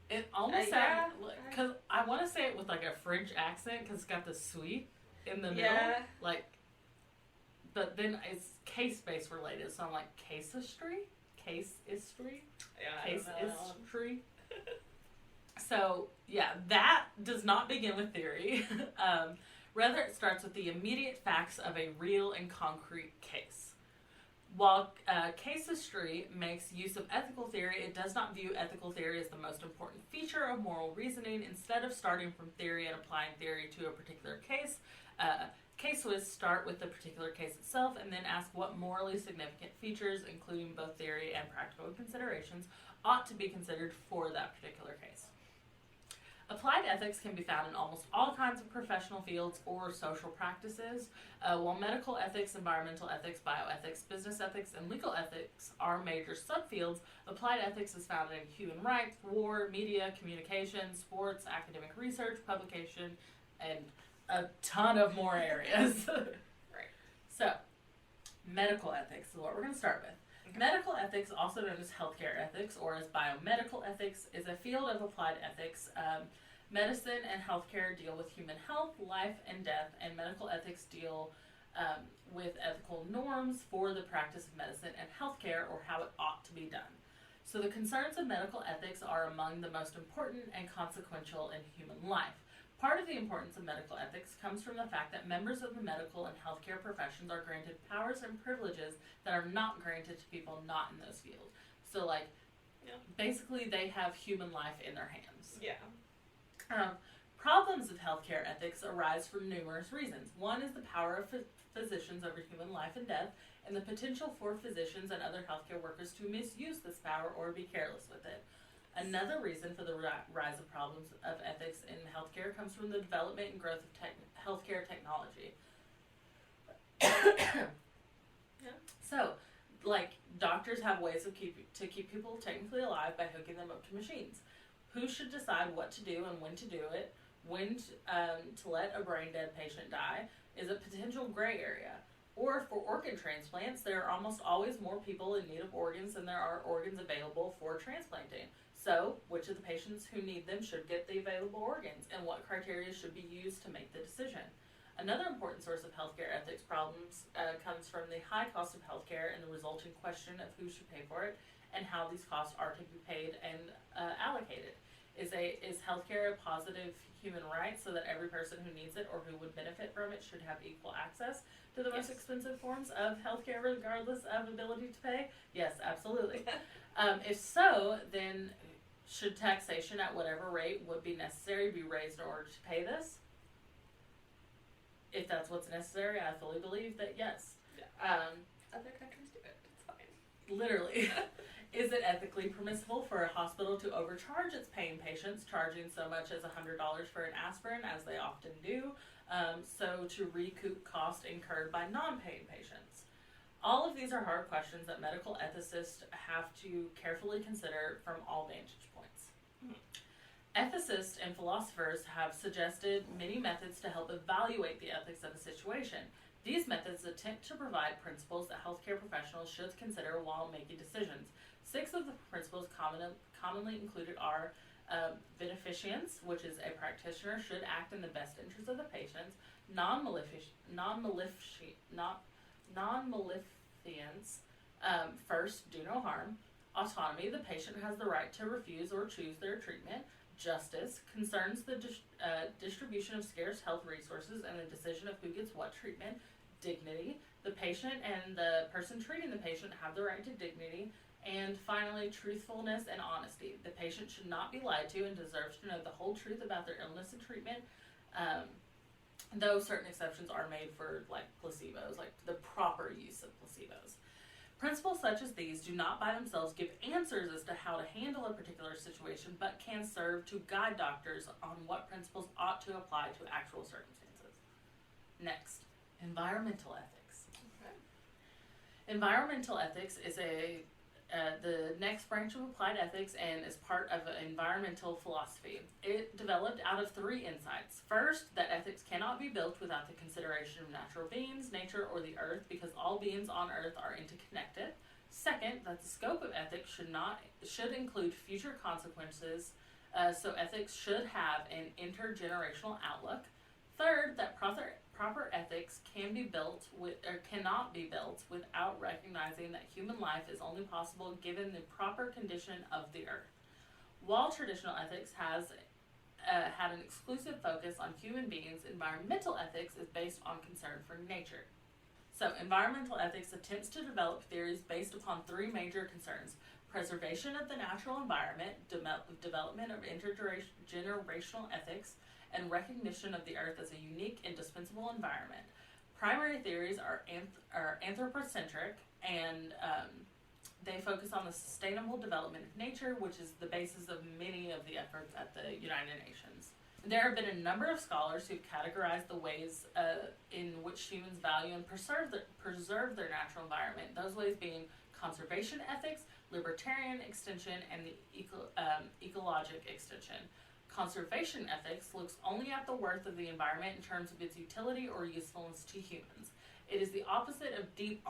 It almost sounds because I want to say it with like a French accent because it's got the "sweet" in the middle, like. But then it's case-based related, so I'm like casuistry. Case-istry. So, yeah, that does not begin with theory. Rather, it starts with the immediate facts of a real and concrete case. While casuistry makes use of ethical theory, it does not view ethical theory as the most important feature of moral reasoning. Instead of starting from theory and applying theory to a particular case, Case Swiss start with the particular case itself and then ask what morally significant features, including both theory and practical considerations, ought to be considered for that particular case. Applied ethics can be found in almost all kinds of professional fields or social practices. While medical ethics, environmental ethics, bioethics, business ethics, and legal ethics are major subfields, applied ethics is found in human rights, war, media, communication, sports, academic research, publication, and a ton of more areas. Right. So, medical ethics is what we're going to start with. Okay. Medical ethics, also known as healthcare ethics or as biomedical ethics, is a field of applied ethics. Medicine and healthcare deal with human health, life, and death, and medical ethics deal with ethical norms for the practice of medicine and healthcare, or how it ought to be done. So the concerns of medical ethics are among the most important and consequential in human life. Part of the importance of medical ethics comes from the fact that members of the medical and healthcare professions are granted powers and privileges that are not granted to people not in those fields. So, like, basically they have human life in their hands. Yeah. Problems of healthcare ethics arise for numerous reasons. One is the power of physicians over human life and death, and the potential for physicians and other healthcare workers to misuse this power or be careless with it. Another reason for the rise of problems of ethics in healthcare comes from the development and growth of healthcare technology. So, like, doctors have ways of to keep people technically alive by hooking them up to machines. Who should decide what to do and when to do it, when to let a brain-dead patient die, is a potential gray area. Or for organ transplants, there are almost always more people in need of organs than there are organs available for transplanting. So, which of the patients who need them should get the available organs, and what criteria should be used to make the decision? Another important source of healthcare ethics problems comes from the high cost of healthcare and the resulting question of who should pay for it and how these costs are to be paid and allocated. Is healthcare a positive human right so that every person who needs it or who would benefit from it should have equal access to the most expensive forms of healthcare regardless of ability to pay? Yes, absolutely. If so, then should taxation at whatever rate would be necessary be raised in order to pay this? If that's what's necessary, I fully believe that yes. Yeah. Other countries do it. It's fine. Literally. Is it ethically permissible for a hospital to overcharge its paying patients, charging so much as $100 for an aspirin, as they often do, so to recoup cost incurred by non-paying patients? All of these are hard questions that medical ethicists have to carefully consider from all vantage points. Ethicists and philosophers have suggested many methods to help evaluate the ethics of a situation. These methods attempt to provide principles that healthcare professionals should consider while making decisions. 6 of the principles commonly included are beneficence, which is a practitioner should act in the best interest of the patients; non-maleficence, first, do no harm; autonomy, the patient has the right to refuse or choose their treatment; justice, concerns the distribution of scarce health resources and the decision of who gets what treatment; dignity, the patient and the person treating the patient have the right to dignity; and finally, truthfulness and honesty. The patient should not be lied to and deserves to know the whole truth about their illness and treatment, though certain exceptions are made for, like, placebos, like the proper use of placebos. Principles such as these do not by themselves give answers as to how to handle a particular situation, but can serve to guide doctors on what principles ought to apply to actual circumstances. Next, environmental ethics. Okay. Environmental ethics is the next branch of applied ethics and is part of environmental philosophy. It developed out of 3 insights. First, that ethics cannot be built without the consideration of natural beings, nature, or the earth, because all beings on earth are interconnected. Second, that the scope of ethics should include future consequences, so ethics should have an intergenerational outlook. Third, that proper ethics cannot be built without recognizing that human life is only possible given the proper condition of the earth. While traditional ethics has had an exclusive focus on human beings, environmental ethics is based on concern for nature. So, environmental ethics attempts to develop theories based upon 3 major concerns: preservation of the natural environment, development of intergenerational ethics, and recognition of the earth as a unique, indispensable environment. Primary theories are anthropocentric, and they focus on the sustainable development of nature, which is the basis of many of the efforts at the United Nations. There have been a number of scholars who've categorized the ways in which humans value and preserve their natural environment, those ways being conservation ethics, libertarian extension, and the ecologic extension. Conservation ethics looks only at the worth of the environment in terms of its utility or usefulness to humans. It is the opposite of deep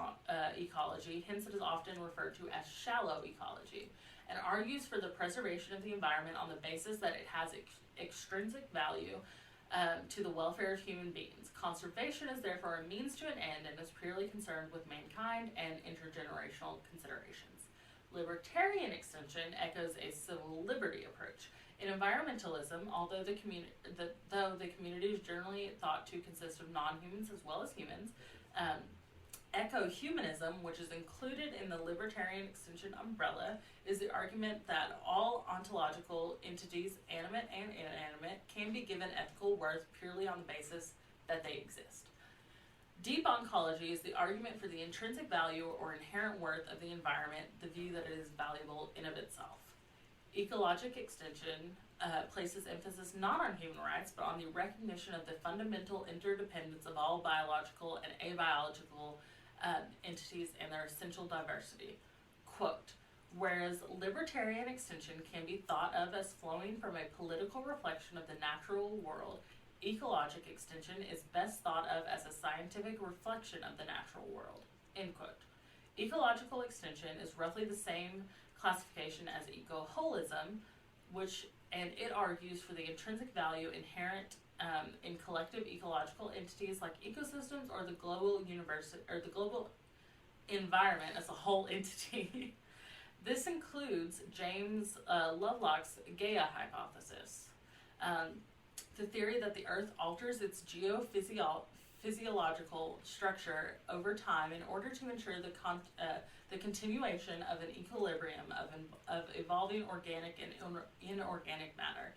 ecology, hence it is often referred to as shallow ecology, and argues for the preservation of the environment on the basis that it has extrinsic value to the welfare of human beings. Conservation is therefore a means to an end and is purely concerned with mankind and intergenerational considerations. Libertarian extension echoes a civil liberty approach. In environmentalism, although the community is generally thought to consist of non-humans as well as humans, eco-humanism, which is included in the libertarian extension umbrella, is the argument that all ontological entities, animate and inanimate, can be given ethical worth purely on the basis that they exist. Deep oncology is the argument for the intrinsic value or inherent worth of the environment, the view that it is valuable in of itself. Ecologic extension places emphasis not on human rights, but on the recognition of the fundamental interdependence of all biological and abiological entities and their essential diversity. Quote, whereas libertarian extension can be thought of as flowing from a political reflection of the natural world, ecologic extension is best thought of as a scientific reflection of the natural world. End quote. Ecological extension is roughly the same classification as eco-holism, and it argues for the intrinsic value inherent in collective ecological entities like ecosystems or the global universe or the global environment as a whole entity. This includes James Lovelock's Gaia hypothesis, the theory that the Earth alters its geophysiological structure over time in order to ensure the continuation of an equilibrium of evolving organic and inorganic matter.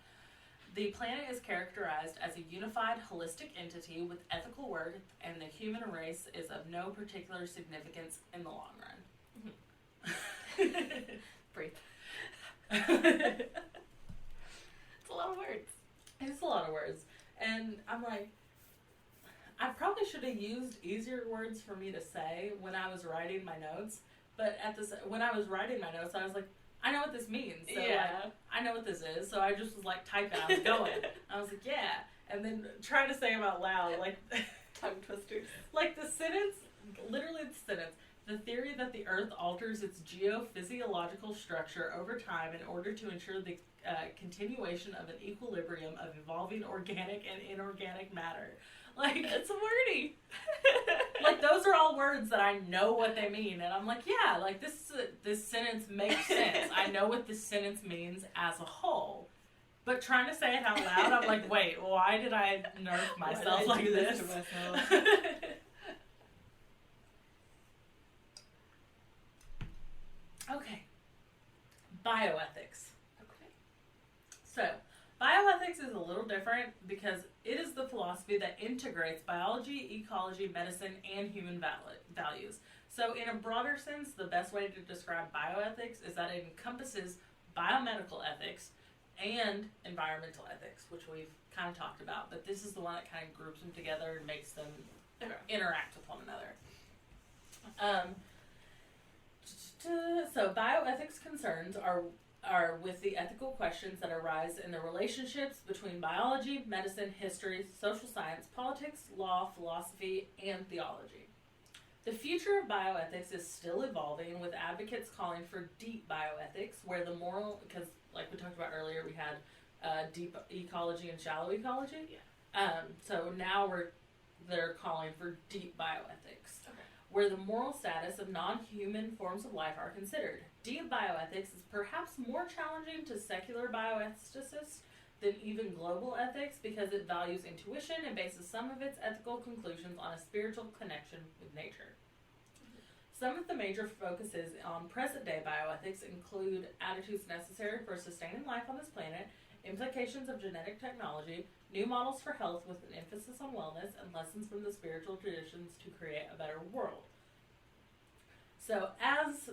The planet is characterized as a unified, holistic entity with ethical worth, and the human race is of no particular significance in the long run. Breathe. It's a lot of words. It's a lot of words. And I'm like, I probably should have used easier words for me to say when I was writing my notes. But when I was writing my notes, I was like, I know what this means. So I know what this is. So I just was like typing. I was going. I was like, yeah. And then trying to say them out loud, like tongue twisters. Like the sentence, literally the sentence. The theory that the Earth alters its geophysiological structure over time in order to ensure the continuation of an equilibrium of evolving organic and inorganic matter. Like, it's wordy. Like, those are all words that I know what they mean. And I'm like, yeah, like, this sentence makes sense. I know what this sentence means as a whole. But trying to say it out loud, I'm like, wait, why did I nerf myself like this? To myself? Okay. Bioethics. Okay. So, bioethics is a little different because it is the philosophy that integrates biology, ecology, medicine, and human values. So, in a broader sense, the best way to describe bioethics is that it encompasses biomedical ethics and environmental ethics, which we've kind of talked about. But this is the one that kind of groups them together and makes them interact with one another. So bioethics concerns are with the ethical questions that arise in the relationships between biology, medicine, history, social science, politics, law, philosophy, and theology. The future of bioethics is still evolving, with advocates calling for deep bioethics, where the moral, because like we talked about earlier, we had deep ecology and shallow ecology. Yeah. So now they're calling for deep bioethics. Okay. Where the moral status of non-human forms of life are considered. Deep bioethics is perhaps more challenging to secular bioethicists than even global ethics because it values intuition and bases some of its ethical conclusions on a spiritual connection with nature. Some of the major focuses on present-day bioethics include attitudes necessary for sustaining life on this planet implications of genetic technology, new models for health with an emphasis on wellness, and lessons from the spiritual traditions to create a better world. So as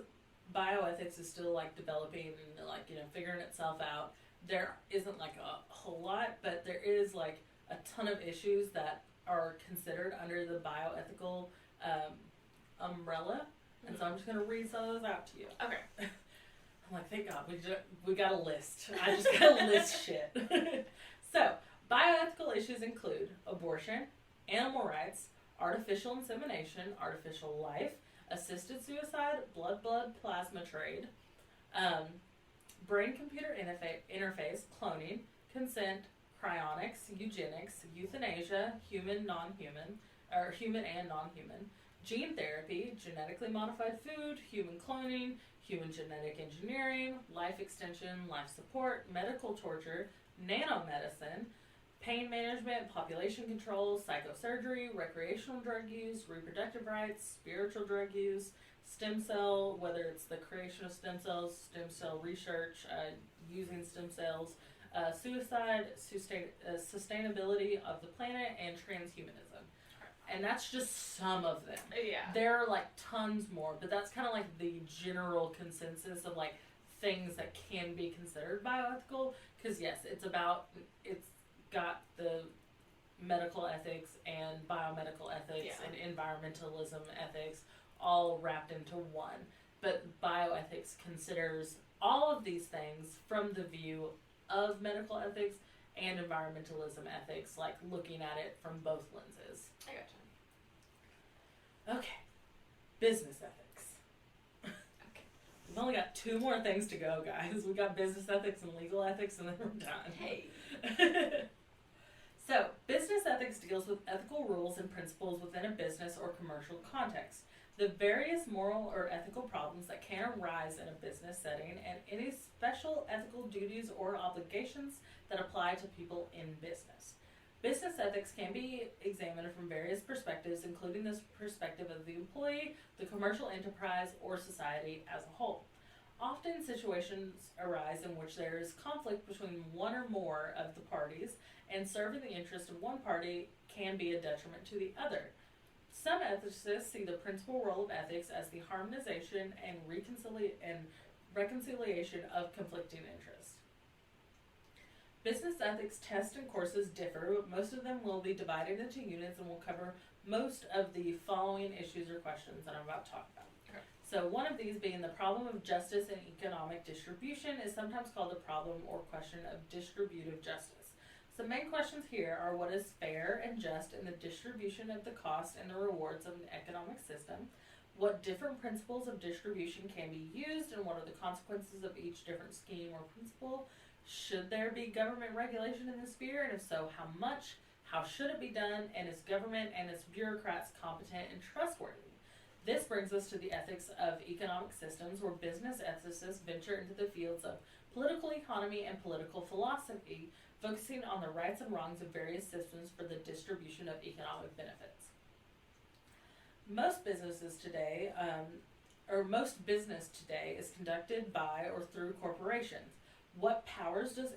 bioethics is still like developing and like, you know, figuring itself out, there isn't like a whole lot, but there is like a ton of issues that are considered under the bioethical umbrella. And so I'm just going to read some of those out to you. Okay. I'm like, thank God, we got a list. I just got to list shit. So, bioethical issues include abortion, animal rights, artificial insemination, artificial life, assisted suicide, blood plasma trade, brain-computer interface, cloning, consent, cryonics, eugenics, euthanasia, human and non-human, gene therapy, genetically modified food, human cloning, human genetic engineering, life extension, life support, medical torture, nanomedicine, pain management, population control, psychosurgery, recreational drug use, reproductive rights, spiritual drug use, stem cell, whether it's the creation of stem cells, stem cell research, using stem cells, suicide, sustainability of the planet, and transhumanism. And that's just some of them. Yeah. There are like tons more, but that's kind of like the general consensus of like things that can be considered bioethical. Because yes, it's got the medical ethics and biomedical ethics and environmentalism ethics all wrapped into one. But bioethics considers all of these things from the view of medical ethics and environmentalism ethics, like looking at it from both lenses. I gotcha. Okay, business ethics. Okay. We've only got 2 more things to go, guys. We got business ethics and legal ethics, and then we're done. Hey. So, business ethics deals with ethical rules and principles within a business or commercial context. The various moral or ethical problems that can arise in a business setting, and any special ethical duties or obligations that apply to people in business. Business ethics can be examined from various perspectives, including the perspective of the employee, the commercial enterprise, or society as a whole. Often situations arise in which there is conflict between one or more of the parties, and serving the interest of one party can be a detriment to the other. Some ethicists see the principal role of ethics as the harmonization and reconciliation of conflicting interests. Business ethics tests and courses differ, but most of them will be divided into units and will cover most of the following issues or questions that I'm about to talk about. Okay. So one of these being the problem of justice and economic distribution is sometimes called the problem or question of distributive justice. Some main questions here are what is fair and just in the distribution of the cost and the rewards of an economic system, what different principles of distribution can be used, and what are the consequences of each different scheme or principle. Should there be government regulation in this sphere, and if so, how much? How should it be done? And is government and its bureaucrats competent and trustworthy? This brings us to the ethics of economic systems, where business ethicists venture into the fields of political economy and political philosophy, focusing on the rights and wrongs of various systems for the distribution of economic benefits. Most business today is conducted by or through corporations. What powers does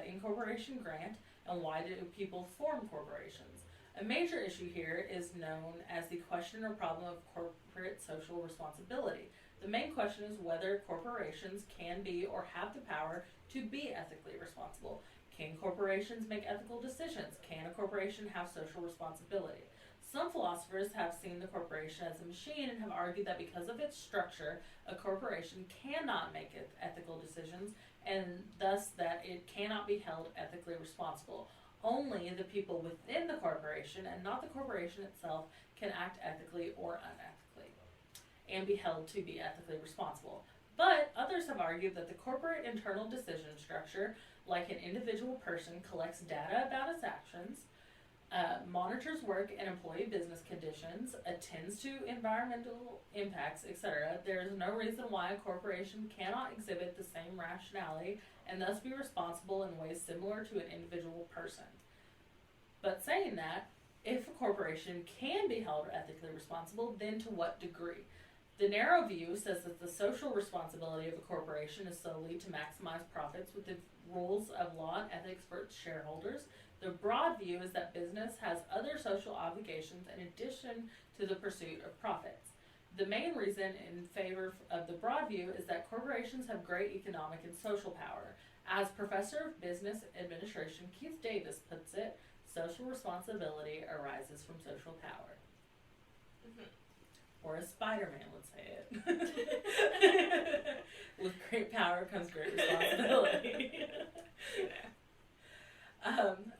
incorporation grant, and why do people form corporations? A major issue here is known as the question or problem of corporate social responsibility. The main question is whether corporations can be or have the power to be ethically responsible. Can corporations make ethical decisions? Can a corporation have social responsibility? Some philosophers have seen the corporation as a machine and have argued that because of its structure, a corporation cannot make ethical decisions, and thus that it cannot be held ethically responsible. Only the people within the corporation, and not the corporation itself, can act ethically or unethically and be held to be ethically responsible. But others have argued that the corporate internal decision structure, like an individual person, collects data about its actions, monitors work and employee business conditions, attends to environmental impacts, etc. There is no reason why a corporation cannot exhibit the same rationality and thus be responsible in ways similar to an individual person. But saying that, if a corporation can be held ethically responsible, then to what degree? The narrow view says that the social responsibility of a corporation is solely to maximize profits with the rules of law and ethics for its shareholders. The broad view is that business has other social obligations in addition to the pursuit of profits. The main reason in favor of the broad view is that corporations have great economic and social power. As Professor of Business Administration Keith Davis puts it, social responsibility arises from social power. Or as Spider-Man would say it. With great power comes great responsibility.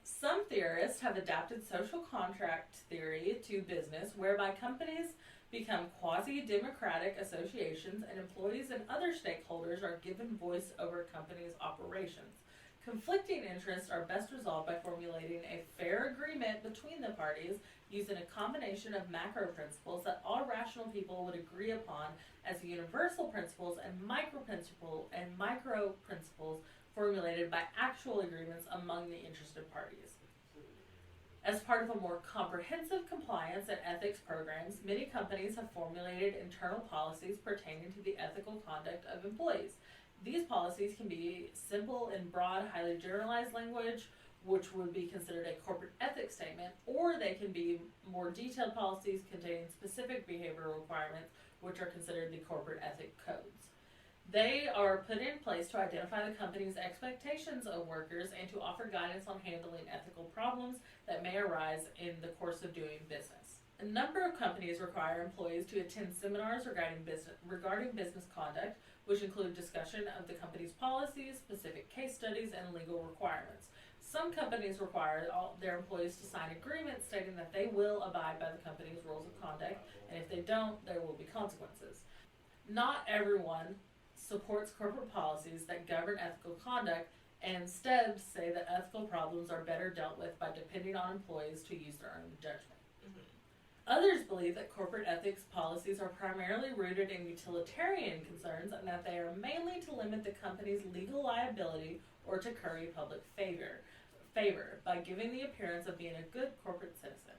Some theorists have adapted social contract theory to business, whereby companies become quasi-democratic associations and employees and other stakeholders are given voice over companies' operations. Conflicting interests are best resolved by formulating a fair agreement between the parties using a combination of macro principles that all rational people would agree upon as universal principles and micro principles formulated by actual agreements among the interested parties. As part of a more comprehensive compliance and ethics programs, many companies have formulated internal policies pertaining to the ethical conduct of employees. These policies can be simple and broad, highly generalized language, which would be considered a corporate ethics statement, or they can be more detailed policies containing specific behavioral requirements, which are considered the corporate ethic codes. They are put in place to identify the company's expectations of workers and to offer guidance on handling ethical problems that may arise in the course of doing business. A number of companies require employees to attend seminars regarding business conduct, which include discussion of the company's policies, specific case studies, and legal requirements. Some companies require all their employees to sign agreements stating that they will abide by the company's rules of conduct, and if they don't, there will be consequences. Not everyone supports corporate policies that govern ethical conduct and instead say that ethical problems are better dealt with by depending on employees to use their own judgment. Others believe that corporate ethics policies are primarily rooted in utilitarian concerns and that they are mainly to limit the company's legal liability or to curry public favor by giving the appearance of being a good corporate citizen.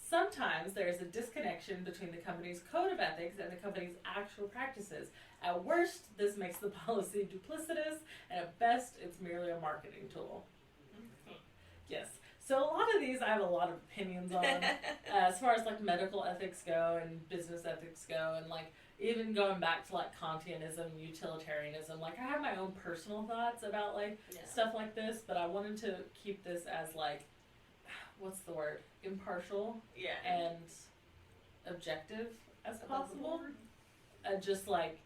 Sometimes there is a disconnection between the company's code of ethics and the company's actual practices. At worst, this makes the policy duplicitous, and at best, it's merely a marketing tool. Yes. So a lot of these I have a lot of opinions on, as far as like medical ethics go and business ethics go, and like even going back to like Kantianism, utilitarianism. Like I have my own personal thoughts about like stuff like this, but I wanted to keep this as like, what's the word? Impartial and objective as possible. Just like,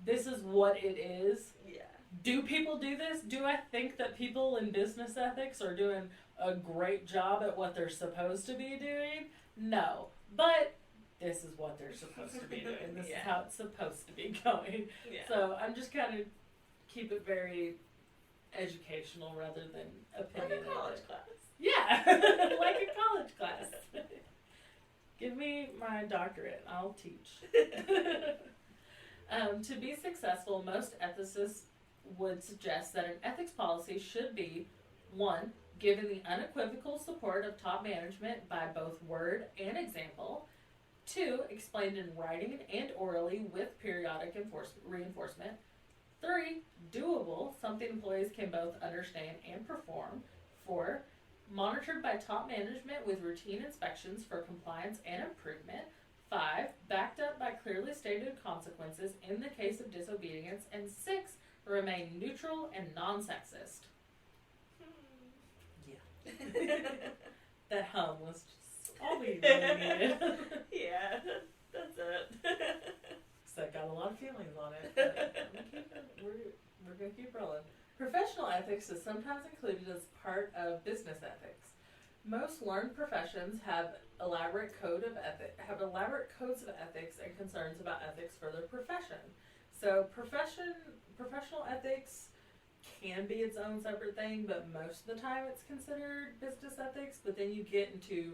this is what it is. Yeah. Do people do this? Do I think that people in business ethics are doing a great job at what they're supposed to be doing? No. But this is what they're supposed to be doing. This is how it's supposed to be going. Yeah. So I'm just kind of keep it very educational rather than opinionated. Like a college class. Yeah, like a college class. Give me my doctorate. I'll teach. To be successful, most ethicists would suggest that an ethics policy should be 1. Given the unequivocal support of top management by both word and example. 2. Explained in writing and orally with periodic reinforcement. 3. Doable, something employees can both understand and perform. 4. Monitored by top management with routine inspections for compliance and improvement. 5. Backed up by clearly stated consequences in the case of disobedience. And 6. Remain neutral and non-sexist. That hum was just all we really needed. Yeah, that's it. So I got a lot of feelings on it. We're going to keep rolling. Professional ethics is sometimes included as part of business ethics. Most learned professions have elaborate codes of ethics and concerns about ethics for their profession. So professional ethics can be its own separate thing, but most of the time it's considered business ethics. But then you get into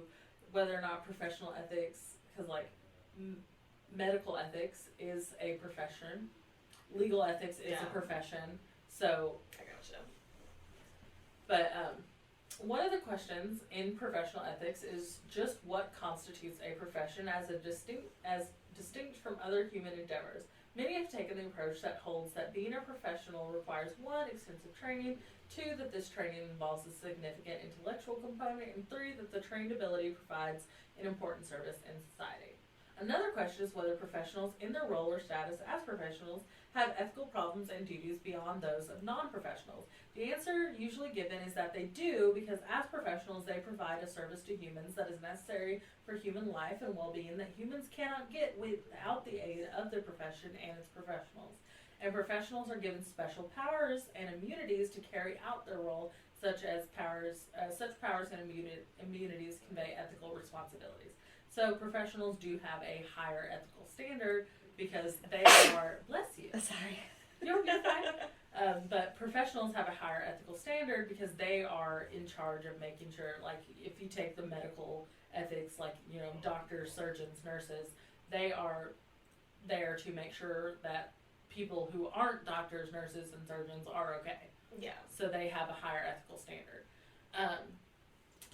whether or not professional ethics, because like medical ethics is a profession, legal ethics is a profession. So I gotcha. But one of the questions in professional ethics is just what constitutes a profession as distinct from other human endeavors. Many have taken the approach that holds that being a professional requires 1, extensive training, 2, that this training involves a significant intellectual component, and 3, that the trained ability provides an important service in society. Another question is whether professionals in their role or status as professionals have ethical problems and duties beyond those of non-professionals. The answer usually given is that they do, because as professionals they provide a service to humans that is necessary for human life and well-being that humans cannot get without the aid of the profession and its professionals. And professionals are given special powers and immunities to carry out their role, such powers and immunities convey ethical responsibilities. So professionals do have a higher ethical standard because they are, bless you. Sorry. You're fine. But professionals have a higher ethical standard because they are in charge of making sure, like, if you take the medical ethics, like, you know, doctors, surgeons, nurses, they are there to make sure that people who aren't doctors, nurses, and surgeons are okay. Yeah. So they have a higher ethical standard.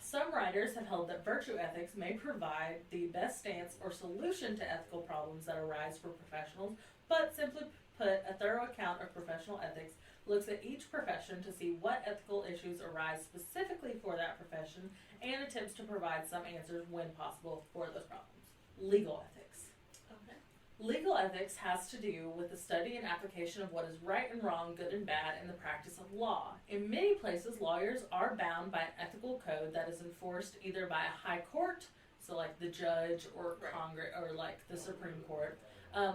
Some writers have held that virtue ethics may provide the best stance or solution to ethical problems that arise for professionals, but simply put, a thorough account of professional ethics looks at each profession to see what ethical issues arise specifically for that profession and attempts to provide some answers when possible for those problems. Legal ethics. Legal ethics has to do with the study and application of what is right and wrong, good and bad, in the practice of law. In many places, lawyers are bound by an ethical code that is enforced either by a high court, so like the judge or Congress, or like the Supreme Court,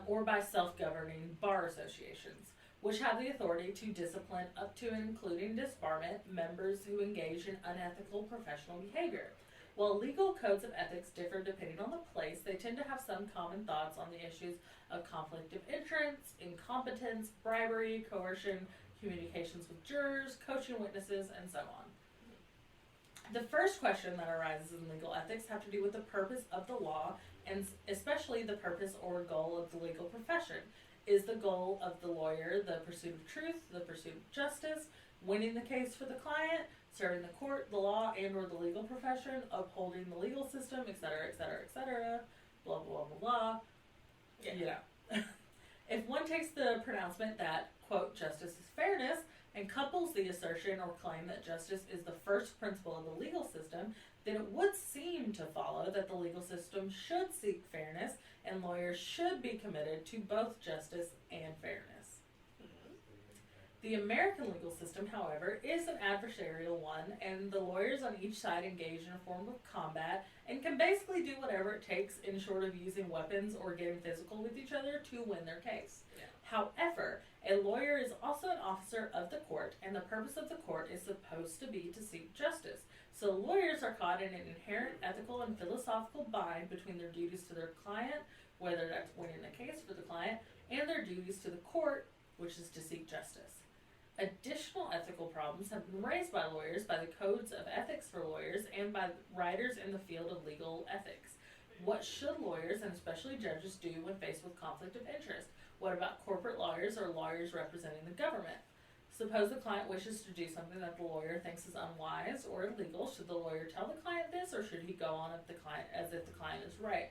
or by self-governing bar associations, which have the authority to discipline up to and including disbarment members who engage in unethical professional behavior. While legal codes of ethics differ depending on the place, they tend to have some common thoughts on the issues of conflict of interest, incompetence, bribery, coercion, communications with jurors, coaching witnesses, and so on. The first question that arises in legal ethics have to do with the purpose of the law, and especially the purpose or goal of the legal profession. Is the goal of the lawyer the pursuit of truth, the pursuit of justice, winning the case for the client, serving the court, the law, and or the legal profession, upholding the legal system, etc., etc., etc., blah, blah, blah, blah. Yeah. You know. If one takes the pronouncement that, quote, justice is fairness, and couples the assertion or claim that justice is the first principle of the legal system, then it would seem to follow that the legal system should seek fairness, and lawyers should be committed to both justice and fairness. The American legal system, however, is an adversarial one, and the lawyers on each side engage in a form of combat and can basically do whatever it takes in short of using weapons or getting physical with each other to win their case. Yeah. However, a lawyer is also an officer of the court, and the purpose of the court is supposed to be to seek justice. So lawyers are caught in an inherent ethical and philosophical bind between their duties to their client, whether that's winning the case for the client, and their duties to the court, which is to seek justice. Additional ethical problems have been raised by lawyers, by the codes of ethics for lawyers, and by writers in the field of legal ethics. What should lawyers, and especially judges, do when faced with conflict of interest? What about corporate lawyers or lawyers representing the government? Suppose the client wishes to do something that the lawyer thinks is unwise or illegal. Should the lawyer tell the client this, or should he go on as if the client is right?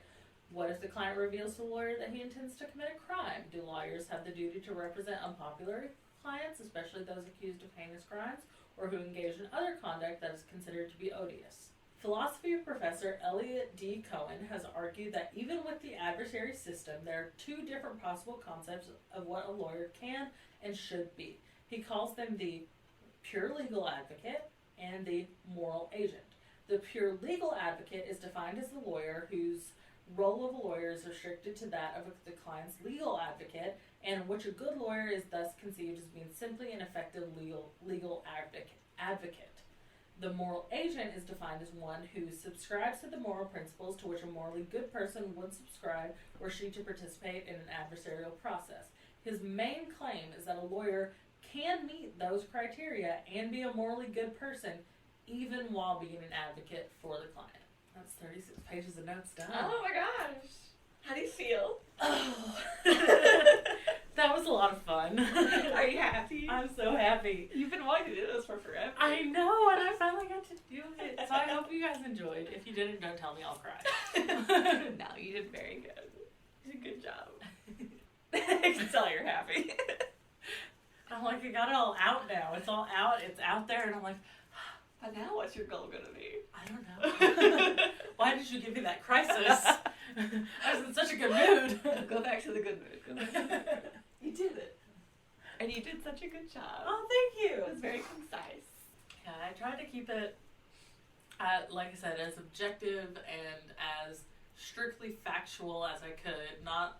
What if the client reveals to the lawyer that he intends to commit a crime? Do lawyers have the duty to represent unpopular clients, especially those accused of heinous crimes, or who engage in other conduct that is considered to be odious? Philosophy professor Elliot D. Cohen has argued that even with the adversary system, there are two different possible concepts of what a lawyer can and should be. He calls them the pure legal advocate and the moral agent. The pure legal advocate is defined as the lawyer whose role of a lawyer is restricted to that of the client's legal advocate, and in which a good lawyer is thus conceived as being simply an effective legal advocate. The moral agent is defined as one who subscribes to the moral principles to which a morally good person would subscribe were she to participate in an adversarial process. His main claim is that a lawyer can meet those criteria and be a morally good person even while being an advocate for the client. That's 36 pages of notes done. Oh my gosh. How do you feel? Oh. That was a lot of fun. Are you happy? I'm so happy. You've been wanting to do this for forever. I know, and I finally got to do it. So I hope you guys enjoyed. If you didn't, don't tell me, I'll cry. No, you did very good. You did a good job. I can tell you're happy. I'm like, I got it all out now. It's all out. It's out there. And I'm like, but now what's your goal going to be? I don't know. Why did you give me that crisis? I was in such a good mood. Go back to the good mood. Go back to the good mood. You did it. And you did such a good job. Oh, thank you. It was very concise. Yeah, I tried to keep it, like I said, as objective and as strictly factual as I could. Not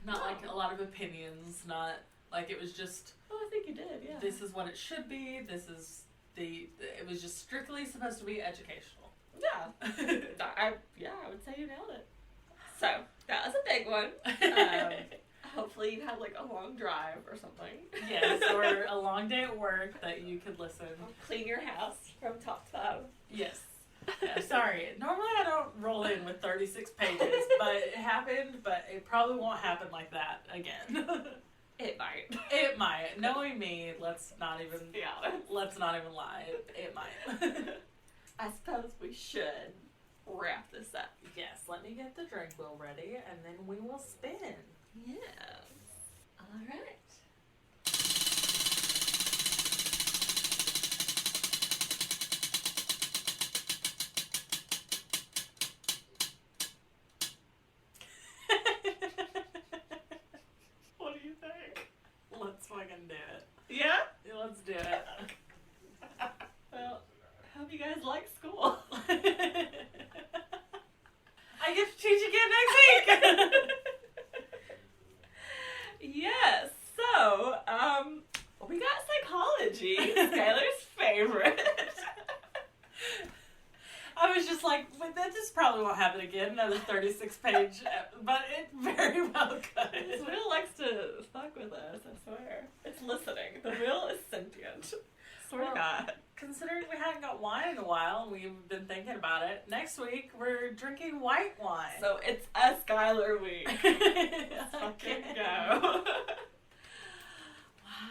like a lot of opinions. Not like it was just. Oh, I think you did. Yeah. This is what it should be. This is it was just strictly supposed to be educational. Yeah. I would say you nailed it. So, that was a big one. Hopefully you had like a long drive or something. Yes, or a long day at work that you could listen. Clean your house from top to bottom. Yes. Yeah, sorry. Normally I don't roll in with 36 pages, but it happened, but it probably won't happen like that again. It might. It might. Knowing me, let's not even lie. It might. I suppose we should wrap this up. Yes, let me get the drink wheel ready and then we will spin. Yes. All right. What do you think? Let's fucking do it. Yeah? Yeah, let's do it. Well, hope you guys like school. I get to teach again next week. Yes. So, we got psychology, Skylar's favorite. I was just like, well, that just probably won't happen again, another 36-page, but it very well could. This wheel likes to fuck with us, I swear. It's listening. The wheel is sentient. Swear to God. Considering we hadn't got wine in a while, and we've been thinking about it, next week we're drinking white wine. So it's a Skylar week. Let's fucking go.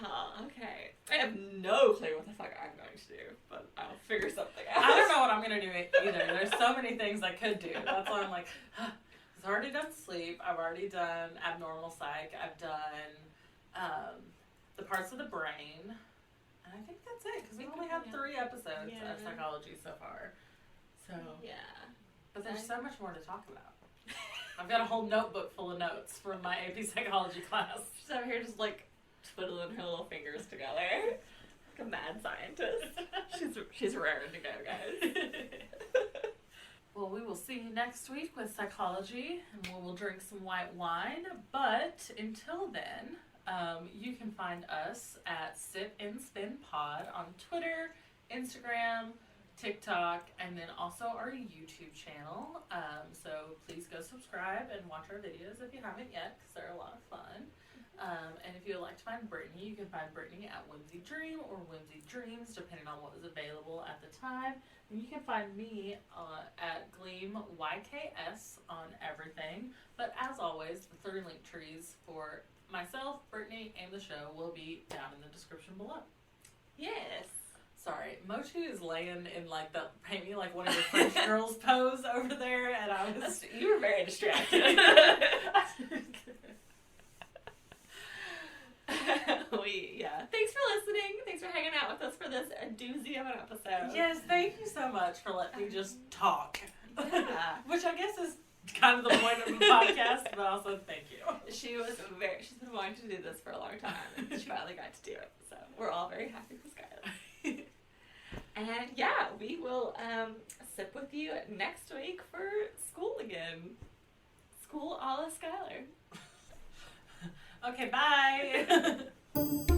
Wow, okay. I have no clue what the fuck I'm going to do, but I'll figure something out. I don't know what I'm going to do either. There's so many things I could do. That's why I'm like, I've already done sleep. I've already done abnormal psych. I've done the parts of the brain. And I think that's it, because we've only had 3 episodes of psychology so far. So yeah. But there's so much more to talk about. I've got a whole notebook full of notes from my AP psychology class. She's out here just like twiddling her little fingers together. Like a mad scientist. She's raring to go, guys. Well, we will see you next week with psychology, and we will drink some white wine. But until then, you can find us at Sip and Spin Pod on Twitter, Instagram, TikTok, and then also our YouTube channel. So please go subscribe and watch our videos if you haven't yet, because they're a lot of fun. And if you would like to find Brittany, you can find Brittany at Whimsy Dream or Whimsy Dreams, depending on what was available at the time. And you can find me at Gleam YKS on everything. But as always, the 3 link trees for myself, Brittany, and the show will be down in the description below. Yes. Sorry, Motu is laying in like the paint me like one of your French girls pose over there, and I was. You were very distracted. Thanks for listening. Thanks for hanging out with us for this doozy of an episode. Yes, thank you so much for letting me just talk. Yeah. Which I guess is kind of the point of the podcast, but also thank you. She's been wanting to do this for a long time, and she finally got to do it. So we're all very happy for Skylar. And yeah, we will sip with you next week for school again. School a la Skylar. Okay, bye.